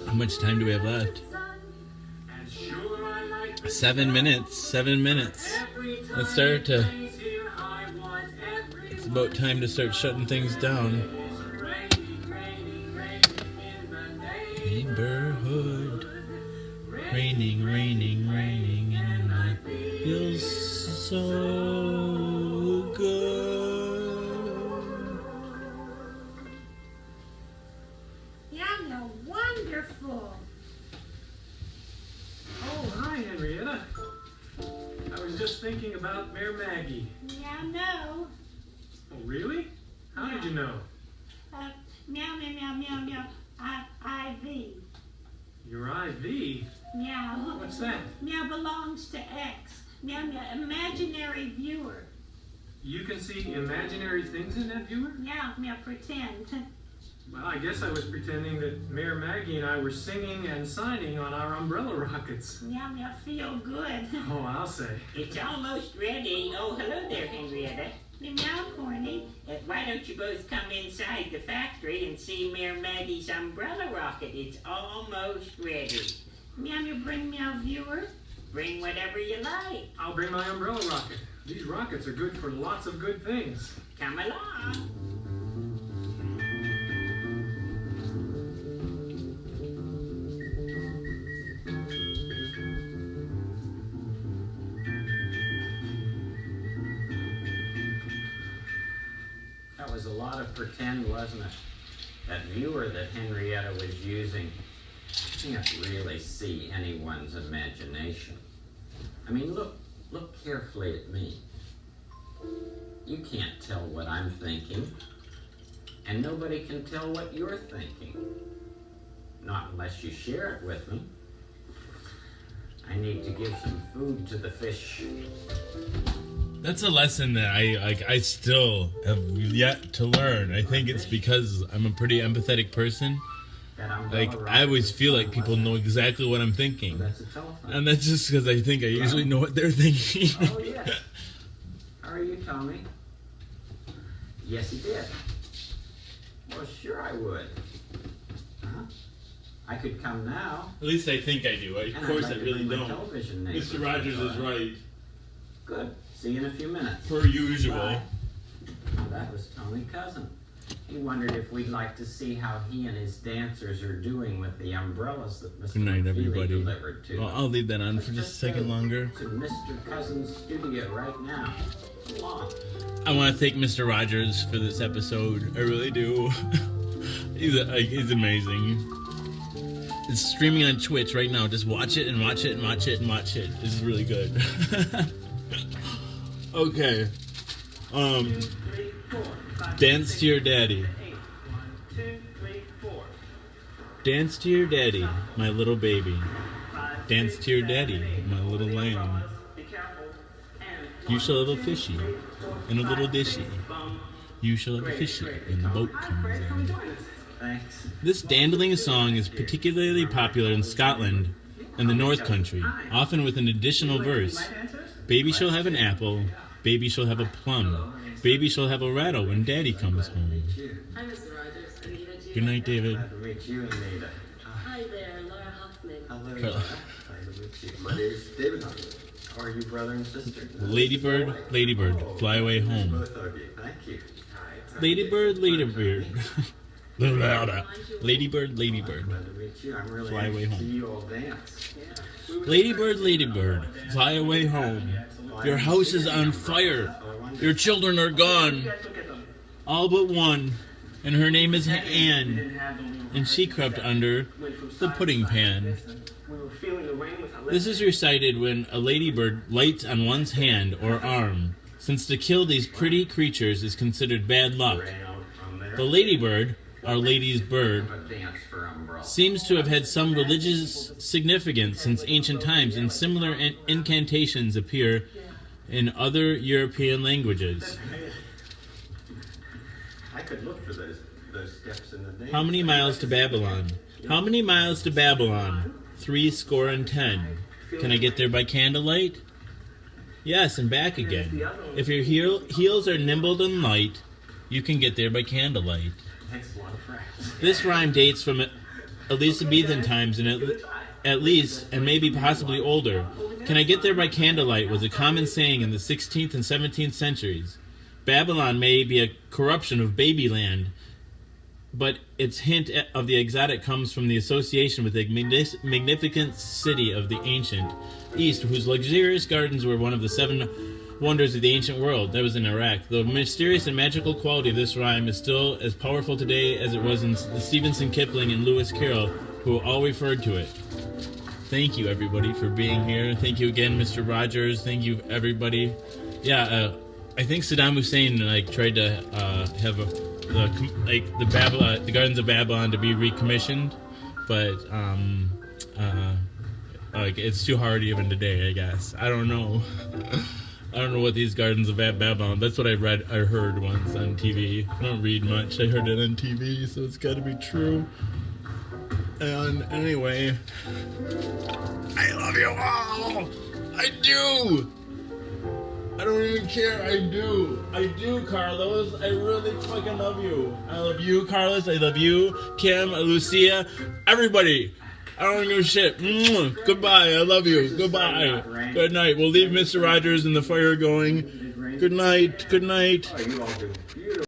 How much time do we have left? 7 minutes. 7 minutes. Let's start to. It's about time to start shutting things down. Neighborhood. Raining, raining, raining, and it feels so good. Yeah, no, wonderful. Oh, hi, Henrietta. I was just thinking about Mayor Maggie. Yeah, no. Oh, really? How did you know? Meow, meow, meow, meow, meow. IV. Your IV? Meow. What's that? Meow belongs to X. Meow, meow, imaginary viewer. You can see imaginary things in that viewer? Meow, meow, pretend. Well, I guess I was pretending that Mayor Maggie and I were singing and signing on our umbrella rockets. Meow, meow, feel good. Oh, I'll say. It's almost ready. Oh, hello there, Henrietta. Meow, Corny. Why don't you both come inside the factory and see Mayor Maggie's umbrella rocket? It's almost ready. Meow, you bring meow viewer. Bring whatever you like. I'll bring my umbrella rocket. These rockets are good for lots of good things. Come along. That was a lot of pretend, wasn't it? That viewer that Henrietta was using, you can't really see anyone's imagination. I mean, look carefully at me. You can't tell what I'm thinking, and nobody can tell what you're thinking. Not unless you share it with me. I need to give some food to the fish. That's a lesson that I still have yet to learn. I think it's because I'm a pretty empathetic person. Like, I always feel like people know exactly what I'm thinking. And that's just because I think I usually know what they're thinking. Oh, yes. How are you, Tommy? Yes, he did. Well, sure I would. I could come now. At least I think I do. Of course I really don't. Mr. Rogers is right. Good. See you in a few minutes. Per usual. Bye. Well, that was Tony Cousin. He wondered if we'd like to see how he and his dancers are doing with the umbrellas that Mr. Good night, McFeely everybody. delivered to Well, I'll leave that on for just a second longer. To Mr. Cousin's studio right now. Come on. I want to thank Mr. Rogers for this episode. I really do. He's amazing. It's streaming on Twitch right now. Just watch it and watch it and watch it and watch it. This is really good. Okay. Dance to your daddy. Dance to your daddy, my little baby. Dance to your daddy, my little lamb. You shall have a fishy and a little dishy. You shall have a fishy when the boat comes in. This dandling song is particularly popular in Scotland and the North Country, often with an additional verse. Baby shall have an apple, baby shall have a plum, baby shall have a rattle when daddy comes home. Good night, David. Glad to meet you, Anita. Hi there, Laura Hoffman. Hello, Laura. Glad to meet you. My name is David Hoffman. How are you, brother and sister? Ladybird, ladybird, fly away home. Both of you. Thank you. Ladybird, ladybird. Ladybird, ladybird, Glad to meet you. I'm really fly away anxious to home. see you all dance. Ladybird, ladybird, fly away home. Your house is on fire. Your children are gone. All but one. And her name is Anne. And she crept under the pudding pan. This is recited when a ladybird lights on one's hand or arm, since to kill these pretty creatures is considered bad luck. The ladybird, Our Lady's bird, seems to have had some religious significance since ancient times, and similar incantations appear in other European languages. I could look for those steps in the day. How many miles to Babylon? How many miles to Babylon? 70. Can I get there by candlelight? Yes, and back again. If your heels are nimble and light, you can get there by candlelight. Takes a lot of practice. This rhyme dates from Elizabethan times, and at least, and maybe possibly older. Can I get there by candlelight was a common saying in the 16th and 17th centuries. Babylon may be a corruption of Babyland, but its hint of the exotic comes from the association with the magnificent city of the ancient East, whose luxurious gardens were one of the 7 wonders of the ancient world. That was in Iraq. The mysterious and magical quality of this rhyme is still as powerful today as it was in Stevenson Kipling and Lewis Carroll, who all referred to it. Thank you, everybody, for being here. Thank you again, Mr. Rogers. Thank you, everybody. Yeah, I think Saddam Hussein tried to have the Gardens of Babylon to be recommissioned, but it's too hard even today, I guess. I don't know. I don't know what these Gardens of Babylon. That's what I heard once on TV. I don't read much. I heard it on TV, so it's got to be true. And anyway, I love you all. I do. I don't even care. I do, Carlos. I really fucking love you. I love you, Carlos. I love you, Kim, Lucia, everybody. I don't give a shit. Goodbye. I love you. Goodbye. Good night. We'll leave Mr. Rogers and the fire going. Good night. Good night.